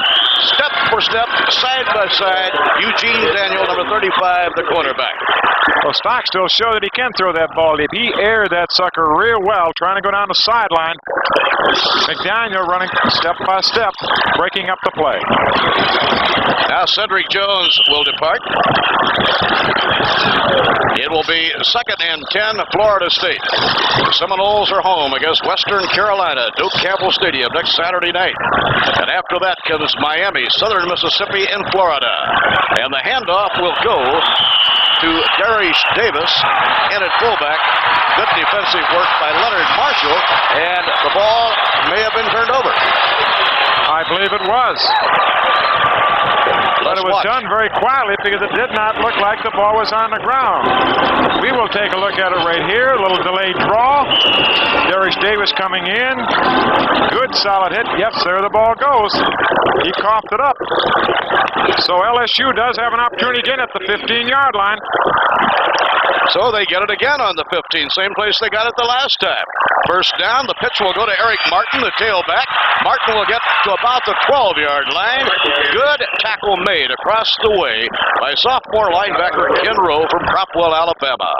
Step for step, side by side, Eugene Daniel, number 35, the cornerback. Well, Stockstill showed that he can throw that ball deep. He aired that sucker real well, trying to go down the sideline. McDaniel running step by step, breaking up the play. Now Cedric Jones will depart. It will be 2nd and 10, Florida State. The Seminoles are home against Western Carolina, Doak Campbell Stadium next Saturday night. And after that comes Miami, Southern Mississippi, and Florida. And the handoff will go to Darius Davis, in at fullback. Good defensive work by Leonard Marshall, and the ball ball may have been turned over. I believe it was. But it was done very quietly because it did not look like the ball was on the ground. We will take a look at it right here. A little delayed draw. Darius Davis coming in. Good solid hit. Yes, there the ball goes. He coughed it up. So LSU does have an opportunity again at the 15-yard line. So they get it again on the 15, same place they got it the last time. First down, the pitch will go to Eric Martin, the tailback. Martin will get to about the 12-yard line. Good tackle made across the way by sophomore linebacker Ken Rowe from Cropwell, Alabama.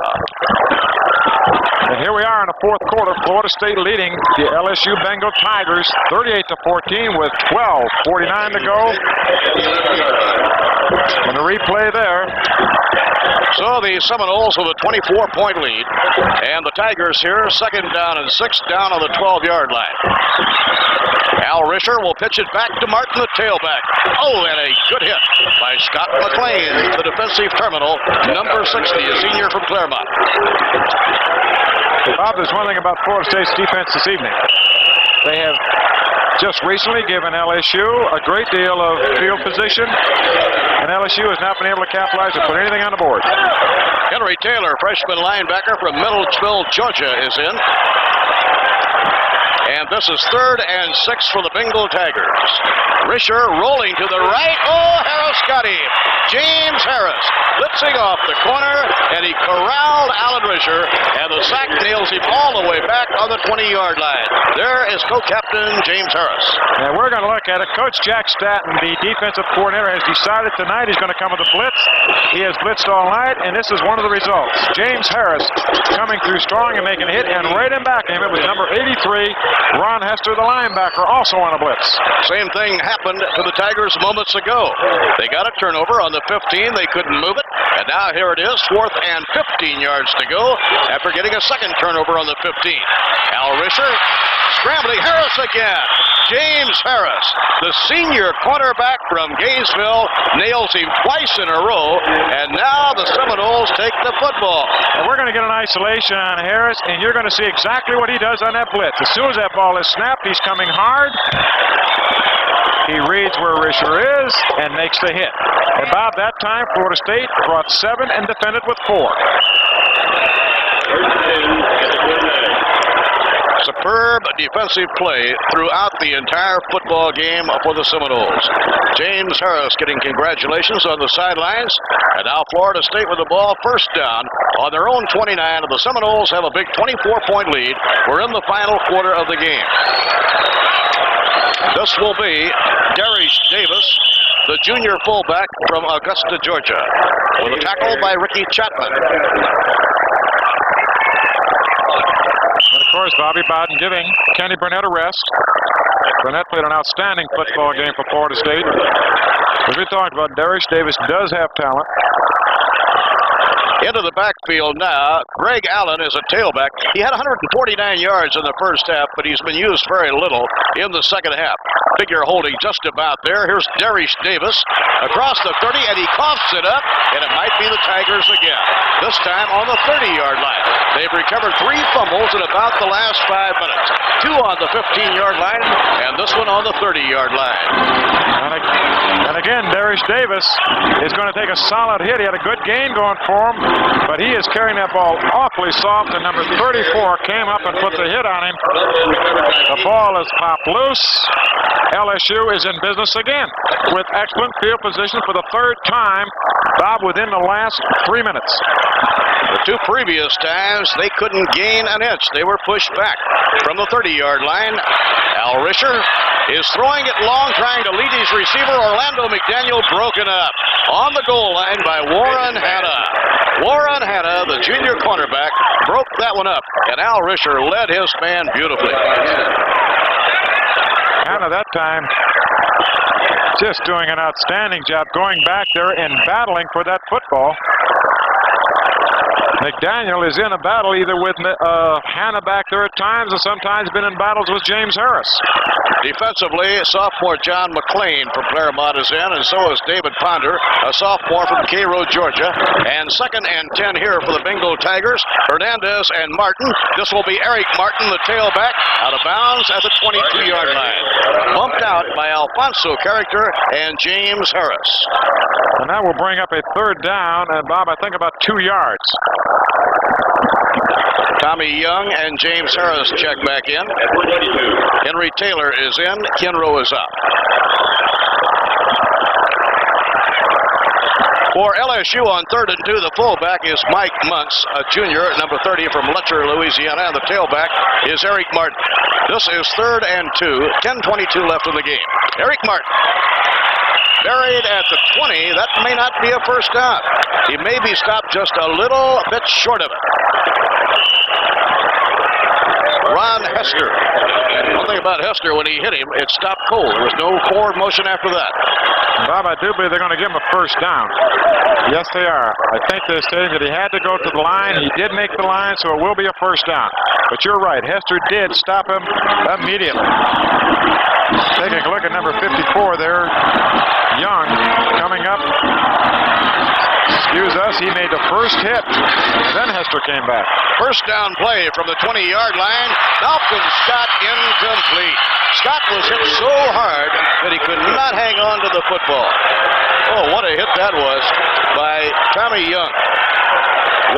And here we are in the fourth quarter. Florida State leading the LSU Bengal Tigers 38-14 with 12:49 to go. And a replay there. So the Seminoles with a 24-point lead. And the Tigers here, second down and 6 down on the 12-yard line. Al Risher will pitch it back to Martin, the tailback. Oh, and a good hit by Scott McLean, the defensive terminal, number 60, a senior from Claremont. Bob, there's one thing about Florida State's defense this evening. They have just recently given LSU a great deal of field position, and LSU has not been able to capitalize or put anything on the board. Henry Taylor, freshman linebacker from Middlesville, Georgia, is in. And this is 3rd and 6 for the Bengal Tigers. Risher rolling to the right. Oh, Harris got him. James Harris blitzing off the corner, and he corralled Alan Risher, and the sack nails him all the way back on the 20-yard line. There is co-captain James Harris. And we're going to look at it. Coach Jack Staton, the defensive coordinator, has decided tonight he's going to come with a blitz. He has blitzed all night, and this is one of the results. James Harris coming through strong and making a hit, and right in back of him, it was number 83, Ron Hester, the linebacker, also on a blitz. Same thing happened to the Tigers moments ago. They got a turnover on the 15. They couldn't move it. And now here it is, 4th and 15 yards to go after getting a second turnover on the 15. Al Risher scrambling. Harris again. James Harris, the senior cornerback from Gainesville, nails him twice in a row. And now the Seminoles take the football. And we're going to get an isolation on Harris, and you're going to see exactly what he does on that blitz. As soon as that ball is snapped, he's coming hard. He reads where Risher is and makes the hit. About that time, Florida State brought 7 and defended with 4. Superb defensive play throughout the entire football game for the Seminoles. James Harris getting congratulations on the sidelines. And now Florida State with the ball, first down on their own 29. And the Seminoles have a big 24-point lead. We're in the final quarter of the game. This will be Darius Davis, the junior fullback from Augusta, Georgia, with a tackle by Ricky Chapman. And of course, Bobby Bowden giving Kenny Burnett a rest. Burnett played an outstanding football game for Florida State. As we talked about, Darius Davis does have talent. Into the backfield now. Greg Allen is a tailback. He had 149 yards in the first half, but he's been used very little in the second half. Figure holding just about there. Here's Darius Davis across the 30, and he coughs it up, and it might be the Tigers again. This time on the 30-yard line. They've recovered 3 fumbles in about the last 5 minutes. 2 on the 15-yard line, and this one on the 30-yard line. And again, Darius Davis is going to take a solid hit. He had a good gain going for him, but he is carrying that ball awfully soft, and number 34 came up and put the hit on him. The ball is popped loose. LSU is in business again with excellent field position for the 3rd time, Bob, within the last 3 minutes. The 2 previous times, they couldn't gain an inch. They were pushed back from the 30-yard line. Al Risher is throwing it long, trying to lead his receiver, Orlando McDaniel, broken up on the goal line by Warren Hanna. Warren Hanna, the junior cornerback, broke that one up, and Al Risher led his man beautifully. Hanna that time just doing an outstanding job going back there and battling for that football. McDaniel is in a battle either with Hanna back there at times, and sometimes been in battles with James Harris. Defensively, sophomore John McLean from Claremont is in, and so is David Ponder, a sophomore from Cairo, Georgia. And 2nd and 10 here for the Bengal Tigers. Hernandez and Martin. This will be Eric Martin, the tailback, out of bounds at the 22-yard line. Bumped out by Alfonso Character and James Harris. And that will bring up a 3rd down, and Bob, I think about 2 yards. Tommy Young and James Harris check back in. Henry Taylor is in. Kenro is out. For LSU on 3rd and 2, the fullback is Mike Muntz, a junior, number 30 from Letcher, Louisiana, and the tailback is Eric Martin. This is 3rd and 2, 10:22 left in the game. Eric Martin. Buried at the 20. That may not be a first down. He may be stopped just a little bit short of it. Ron Hester. One thing about Hester, when he hit him, it stopped cold. There was no forward motion after that. Bob, I do believe they're going to give him a first down. Yes, they are. I think they're saying that he had to go to the line. He did make the line, so it will be a first down. But you're right. Hester did stop him immediately. Taking a look at number 54 there. Young coming up. Excuse us, he made the first hit. Then Hester came back. First down play from the 20-yard line. Malcolm Scott incomplete. Scott was hit so hard that he could not hang on to the football. Oh, what a hit that was by Tommy Young.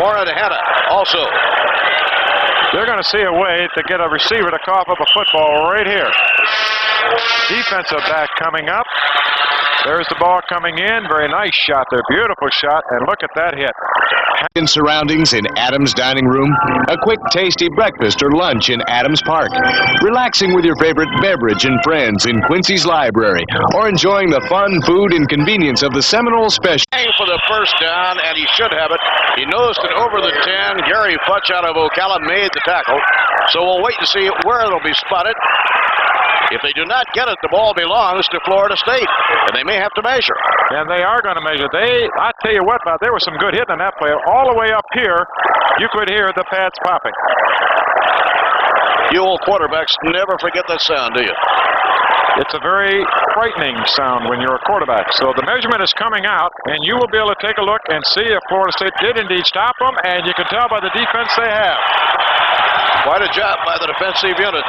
Warren Hanna also. They're going to see a way to get a receiver to cough up a football right here. Defensive back coming up. There's the ball coming in. Very nice shot there. Beautiful shot. And look at that hit. In surroundings in Adams Dining Room, a quick, tasty breakfast or lunch in Adams Park, relaxing with your favorite beverage and friends in Quincy's Library, or enjoying the fun, food, and convenience of the Seminoles Special. For the first down, and he should have it. He nosed it over the 10. Gary Futch out of Ocala made the tackle. So we'll wait and see where it'll be spotted. If they do not get it, the ball belongs to Florida State, and they may have to measure. And they are going to measure. I tell you what, Bob, there was some good hitting on that play. All the way up here, you could hear the pads popping. You old quarterbacks never forget that sound, do you? It's a very frightening sound when you're a quarterback. So the measurement is coming out, and you will be able to take a look and see if Florida State did indeed stop them, and you can tell by the defense they have. Quite a job by the defensive unit.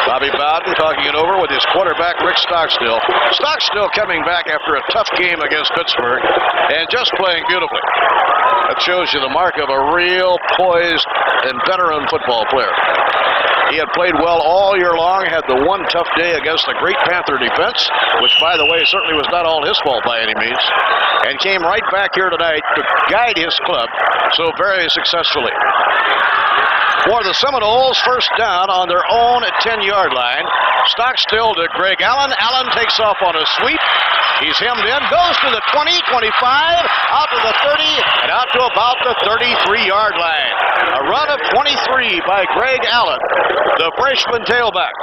Bobby Bowden talking it over with his quarterback, Rick Stockstill. Stockstill coming back after a tough game against Pittsburgh and just playing beautifully. That shows you the mark of a real poised and veteran football player. He had played well all year long, had the one tough day against the great Panther defense, which, by the way, certainly was not all his fault by any means, and came right back here tonight to guide his club so very successfully. For the Seminoles, first down on their own 10-yard line. Stockstill to Greg Allen. Allen takes off on a sweep. He's hemmed in, goes to the 20, 25, out to the 30, and out to about the 33-yard line. A run of 23 by Greg Allen, the freshman tailback.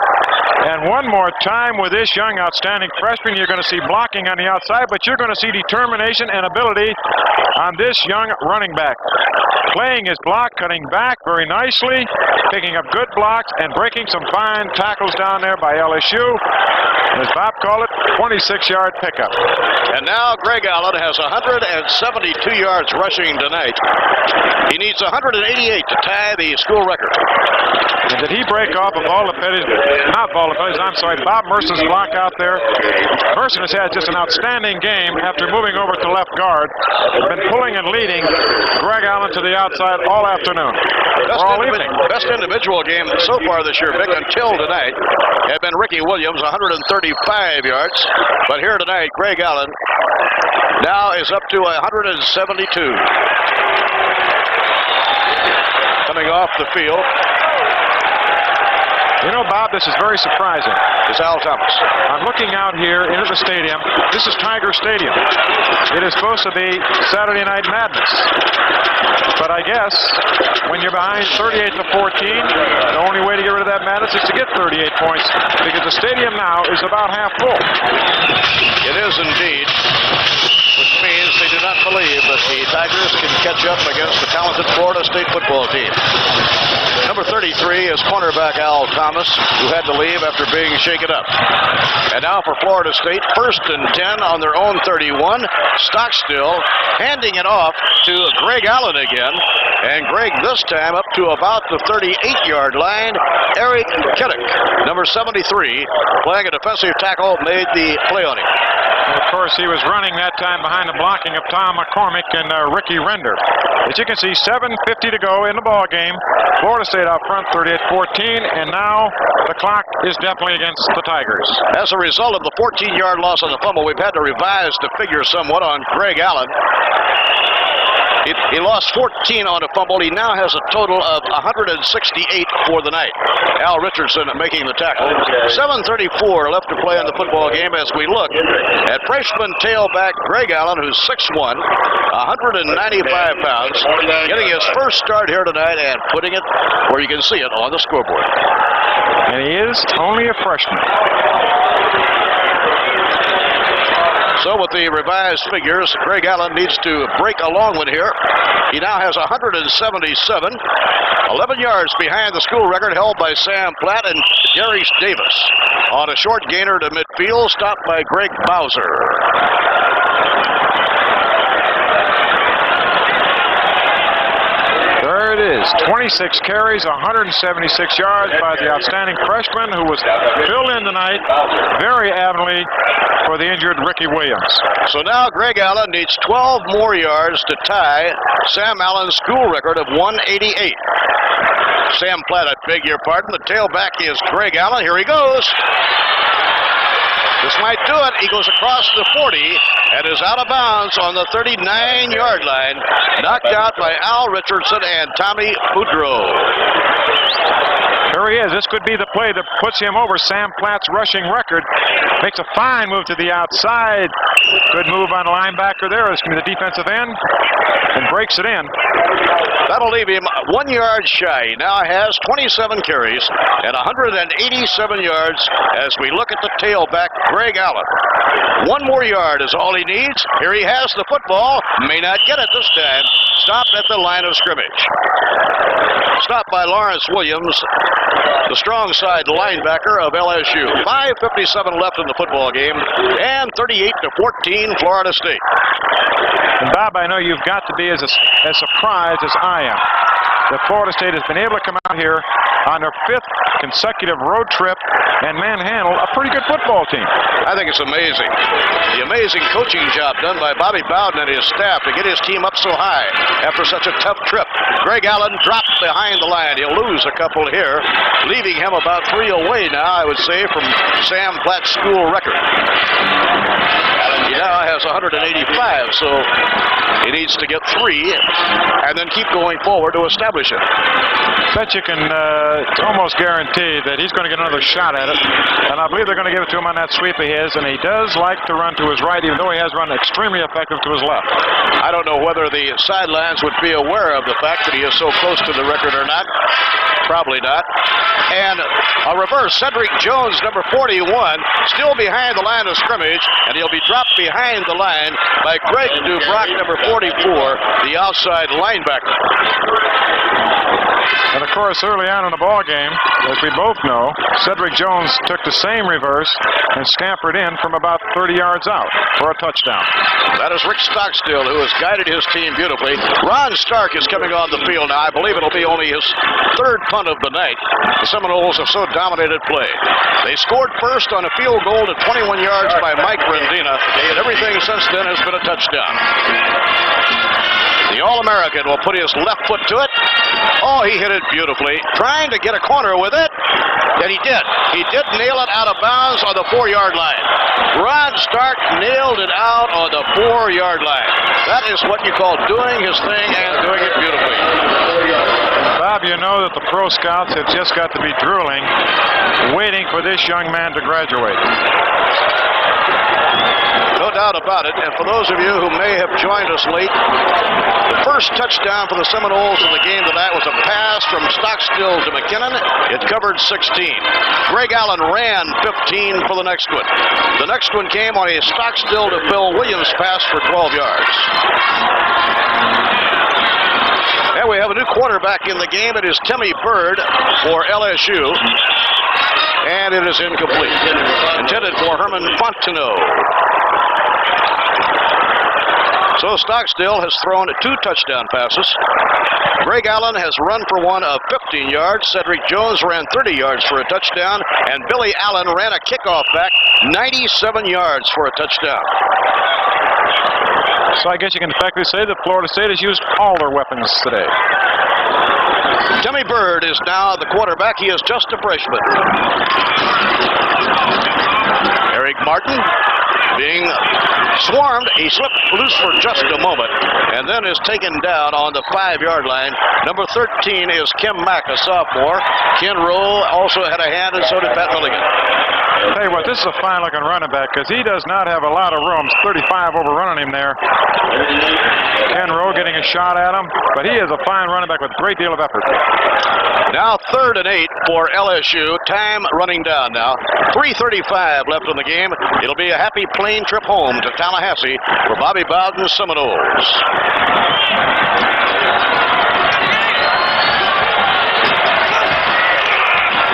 And one more time with this young, outstanding freshman, you're going to see blocking on the outside, but you're going to see determination and ability on this young running back. Playing his block, cutting back very nicely, picking up good blocks, and breaking some fine tackles down there by LSU. And as Bob called it, 26-yard pickup. And now Greg Allen has 172 yards rushing tonight. He needs 188 to tie the school record. And did he break off of Bob Merson's block out there? Merson has had just an outstanding game after moving over to left guard. He's been pulling and leading Greg Allen to the outside all afternoon. Best individual game so far this year, Vic, until tonight, had been Ricky Williams, 135 yards. But here tonight, Greg Allen now is up to 172. Coming off the field. You know, Bob, this is very surprising. It's Al Thomas. I'm looking out here into the stadium. This is Tiger Stadium. It is supposed to be Saturday Night Madness. But I guess when you're behind 38-14, the only way to get rid of that madness is to get 38 points, because the stadium now is about half full. It is indeed, which means they do not believe that the Tigers can catch up against the talented football team. Number 33 is cornerback Al Thomas, who had to leave after being shaken up. And now for Florida State, 1st and 10 on their own 31. Stockstill handing it off to Greg Allen again. And Greg this time up to about the 38-yard line. Eric Kiddick, number 73, playing a defensive tackle, made the play on him. And of course, he was running that time behind the blocking of Tom McCormick and Ricky Render. As you can see, 7:50 to go in the ball game. Florida State out front, 38-14, and now the clock is definitely against the Tigers. As a result of the 14-yard loss on the fumble, we've had to revise the figure somewhat on Greg Allen. He lost 14 on a fumble. He now has a total of 168 for the night. Al Richardson making the tackle. 7:34 left to play in the football game as we look at freshman tailback Greg Allen, who's 6'1", 195 pounds, getting his first start here tonight and putting it where you can see it on the scoreboard. And he is only a freshman. So with the revised figures, Greg Allen needs to break a long one here. He now has 177, 11 yards behind the school record held by Sam Platt and Darius Davis. On a short gainer to midfield, stopped by Greg Bowser. There it is, 26 carries, 176 yards by the outstanding freshman who was filled in tonight very admirably for the injured Ricky Williams. So now Greg Allen needs 12 more yards to tie Sam Allen's school record of 188. Sam Platt, I beg your pardon. The tailback is Greg Allen. Here he goes. This might do it. He goes across the 40 and is out of bounds on the 39-yard line. Knocked out by Al Richardson and Tommy Boudreau. Here he is. This could be the play that puts him over Sam Platt's rushing record. Makes a fine move to the outside. Good move on the linebacker there. It's going to be the defensive end and breaks it in. That'll leave him 1 yard shy. He now has 27 carries and 187 yards as we look at the tailback, Greg Allen. 1 more yard is all he needs. Here he has the football. May not get it this time. Stopped at the line of scrimmage. Stopped by Lawrence Williams, the strong side linebacker of LSU. 5:57 left in the football game, and 38-14 Florida State. And Bob, I know you've got to be as surprised as I am that Florida State has been able to come out here on their 5th consecutive road trip and manhandle a pretty good football team. I think it's amazing. The amazing coaching job done by Bobby Bowden and his staff to get his team up so high after such a tough trip. Greg Allen dropped behind the line. He'll lose a couple here, leaving him about 3 away now, I would say, from Sam Platt's school record. He now has 185, so he needs to get 3 and then keep going forward to establish it. Bet you can almost guarantee that he's going to get another shot at it, and I believe they're going to give it to him on that sweep of his, and he does like to run to his right, even though he has run extremely effective to his left. I don't know whether the sidelines would be aware of the fact that he is so close to the record or not. Probably not. And a reverse, Cedric Jones, number 41, still behind the line of scrimmage, and he'll be dropped behind the line by Greg Dubrock, number 44, the outside linebacker. And of course, early on in the ball game, as we both know, Cedric Jones took the same reverse and scampered in from about 30 yards out for a touchdown. That is Rick Stockstill, who has guided his team beautifully. Ron Stark is coming on the field now. I believe it'll be only his 3rd punt of the night. The Seminoles have so dominated play. They scored first on a field goal to 21 yards by Mike Rendina, and everything since then has been a touchdown. The All-American will put his left foot to it. Oh, he hit it beautifully. Trying to get a corner with it. And he did. He did nail it out of bounds on the 4-yard line. Ron Stark nailed it out on the 4-yard line. That is what you call doing his thing and doing it beautifully. Bob, you know that the pro scouts have just got to be drooling, waiting for this young man to graduate. No doubt about it. And for those of you who may have joined us late, the first touchdown for the Seminoles in the game tonight was a pass from Stockstill to McKinnon. It covered 16. Greg Allen ran 15 for the next one. The next one came on a Stockstill to Bill Williams pass for 12 yards. And we have a new quarterback in the game. It is Timmy Bird for LSU. And it is incomplete. Intended for Herman Fontenot. So Stockstill has thrown 2 touchdown passes. Greg Allen has run for one of 15 yards. Cedric Jones ran 30 yards for a touchdown. And Billy Allen ran a kickoff back 97 yards for a touchdown. So I guess you can effectively say that Florida State has used all their weapons today. Timmy Bird is now the quarterback. He is just a freshman. Eric Martin being swarmed. He slipped loose for just a moment and then is taken down on the 5-yard line. Number 13 is Kim Mack, a sophomore. Ken Rowe also had a hand, and so did Pat Milligan. I'll tell you what, this is a fine-looking running back because he does not have a lot of room. 35 overrunning him there. Ken Rowe getting a shot at him, but he is a fine running back with a great deal of effort. Now 3rd and 8 for LSU. Time running down now. 3:35 left in the game. It'll be a happy plane trip home to Tallahassee for Bobby Bowden's Seminoles.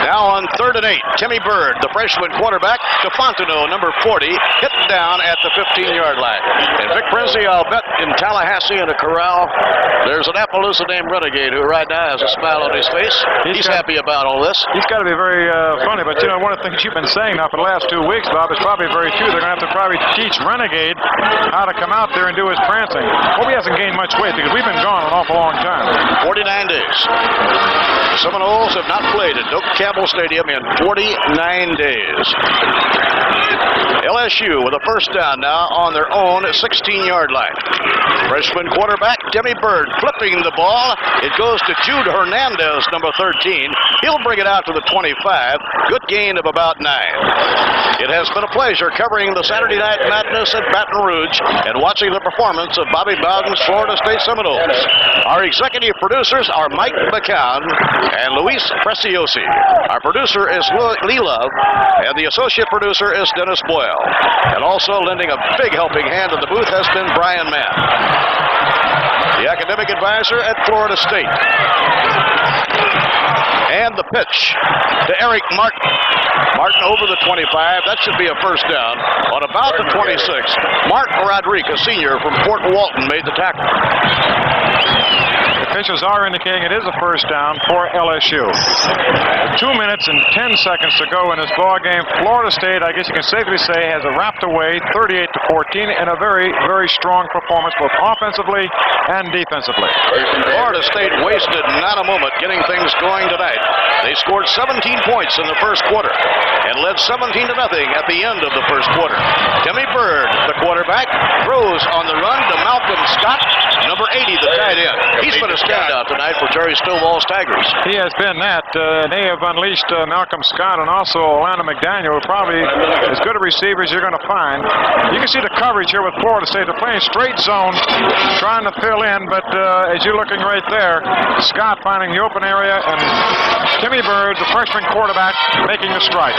Now on 3rd and 8, Timmy Bird, the freshman quarterback, to Fontenot, number 40, hit down at the 15-yard line. And Vic Prinzi, I'll bet in Tallahassee in a corral, there's an Appaloosa named Renegade who right now has a smile on his face. He's happy about all this. He's got to be very funny, but you know, one of the things you've been saying now for the last 2 weeks, Bob, is probably very true. They're going to have to probably teach Renegade how to come out there and do his prancing. Hope he hasn't gained much weight because we've been gone an awful long time. 49 days. The Seminoles have not played at Doak Campbell Stadium in 49 days. LSU with a first down now on their own 16-yard line. Freshman quarterback Timmy Bird flipping the ball. It goes to Jude Hernandez, number 13. He'll bring it out to the 25. Good gain of about 9. It has been a pleasure covering the Saturday Night Madness at Baton Rouge and watching the performance of Bobby Bowden's Florida State Seminoles. Our executive producers are Mike McCown and Luis Preciosi. Our producer is Lee Love, and the associate producer is Dennis Boyle. And also lending a big helping hand in the booth has been Brian Mann, the academic advisor at Florida State. And the pitch to Eric Martin. Martin over the 25. That should be a first down. On about the 26, Mark Rodriguez, senior from Fort Walton, made the tackle. Officials are indicating it is a first down for LSU. 2 minutes and 10 seconds to go in this ball game. Florida State, I guess you can safely say, has wrapped away 38-14 in a very, very strong performance, both offensively and defensively. Florida State wasted not a moment getting things going tonight. They scored 17 points in the first quarter and led 17-0 at the end of the first quarter. Timmy Bird, the quarterback, throws on the run to Malcolm Scott, number 80, the tight end. He's been a standout tonight for Jerry Stovall's Tigers. He has been that. They have unleashed Malcolm Scott and also Alana McDaniel, probably as good a receiver as you're going to find. You can see the coverage here with Florida State. They're playing straight zone, trying to fill in, but as you're looking right there, Scott finding the open area, and Timmy Bird, the freshman quarterback, making the strike.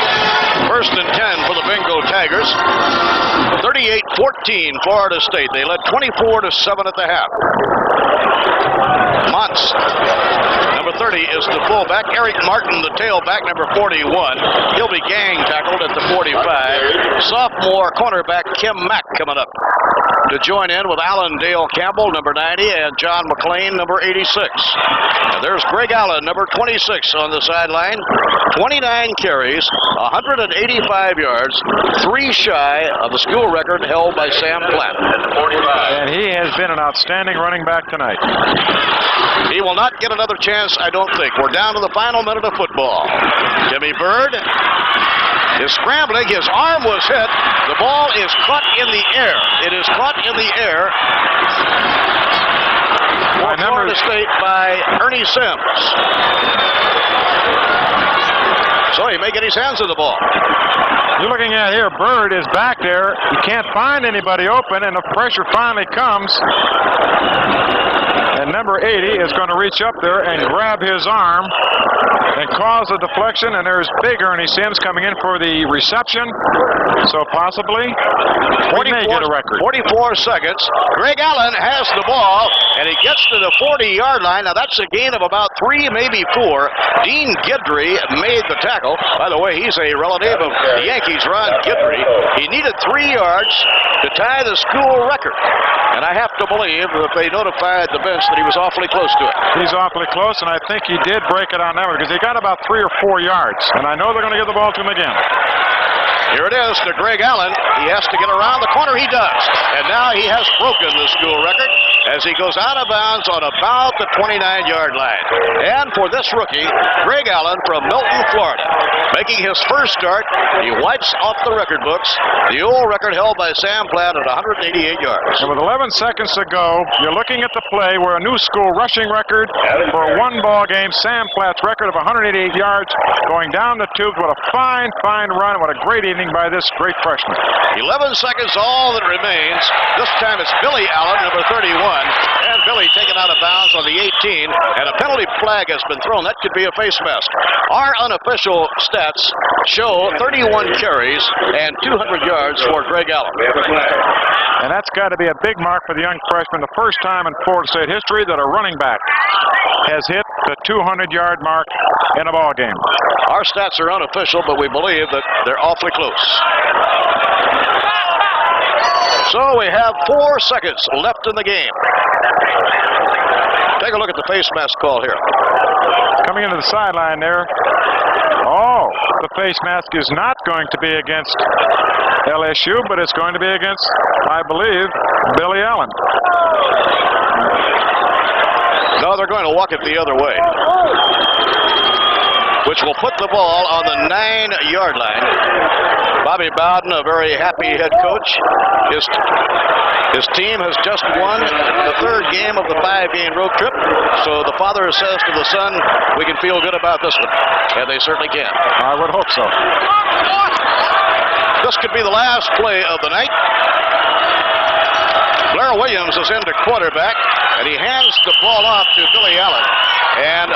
1st and 10 for the Bengal Tigers. 38-14 Florida State. They led 24-7 at the half. Montz, number 30, is the fullback. Eric Martin, the tailback, number 41. He'll be gang tackled at the 45. Sophomore cornerback Kim Mack coming up to join in with Alan Dale Campbell, number 90, and John McClain, number 86. And there's Greg Allen, number 26, on the sideline. 29 carries, 185 yards, 3 shy of the school record held by Sam Platt. And he has been an outstanding running back tonight. He will not get another chance, I don't think. We're down to the final minute of football. Timmy Bird is scrambling. His arm was hit. The ball is caught in the air. It is caught in the air for Florida State by Ernie Sims. So he may get his hands on the ball. You're looking at here, Bird is back there. He can't find anybody open, and the pressure finally comes. And number 80 is going to reach up there and grab his arm and cause a deflection. And there's big Ernie Sims coming in for the reception. So possibly 44 get a record. 44 seconds. Greg Allen has the ball, and he gets to the 40-yard line. Now, that's a gain of about 3, maybe 4. Dean Guidry made the tackle. By the way, he's a relative of the Yankees, Ron Guidry. He needed 3 yards to tie the school record. And I have to believe that they notified the bench that he was awfully close to it. He's awfully close, and I think he did break it on that one because he got about 3 or 4 yards. And I know they're going to give the ball to him again. Here it is to Greg Allen. He has to get around the corner. He does. And now he has broken the school record as he goes out of bounds on about the 29-yard line. And for this rookie, Greg Allen from Milton, Florida, making his first start, he wipes off the record books the old record held by Sam Platt at 188 yards. And with 11 seconds to go, you're looking at the play where a new school rushing record for a one-ball game, Sam Platt's record of 188 yards, going down the tubes. What a fine, fine run. What a great evening by this great freshman. 11 seconds, all that remains. This time it's Billy Allen, number 31. And Billy taken out of bounds on the 18. And a penalty flag has been thrown. That could be a face mask. Our unofficial stats show 31 carries and 200 yards for Greg Allen. And that's got to be a big mark for the young freshman. The first time in Florida State history that a running back has hit the 200-yard mark in a ball game. Our stats are unofficial, but we believe that they're awfully close. So we have 4 seconds left in the game. Take a look at the face mask call here. Coming into the sideline there. Oh, the face mask is not going to be against LSU, but it's going to be against, I believe, Billy Allen. No, they're going to walk it the other way, which will put the ball on the 9-yard line. Bobby Bowden, a very happy head coach. His team has just won the 3rd game of the 5-game road trip. So the father says to the son, we can feel good about this one. And they certainly can. I would hope so. This could be the last play of the night. Blair Williams is into quarterback, and he hands the ball off to Billy Allen. And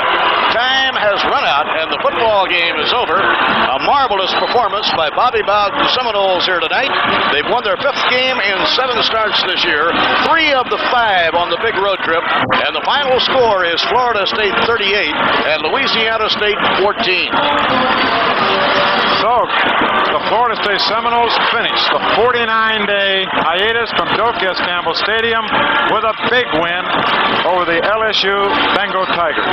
time has run out, and the football game is over. A marvelous performance by Bobby Bowden Seminoles here tonight. They've won their 5th game in 7 starts this year, 3 of the 5 on the big road trip, and the final score is Florida State 38 and Louisiana State 14. So, the Florida State Seminoles finish the 49-day hiatus from Jokias Campbell Stadium with a big win over the LSU Bengal Tigers.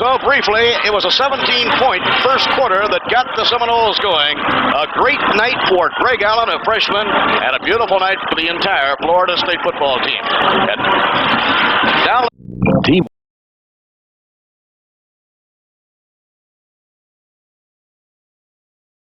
So, briefly, it was a 17-point first quarter that got the Seminoles going. A great night for Greg Allen, a freshman, and a beautiful night for the entire Florida State football team. And now, Team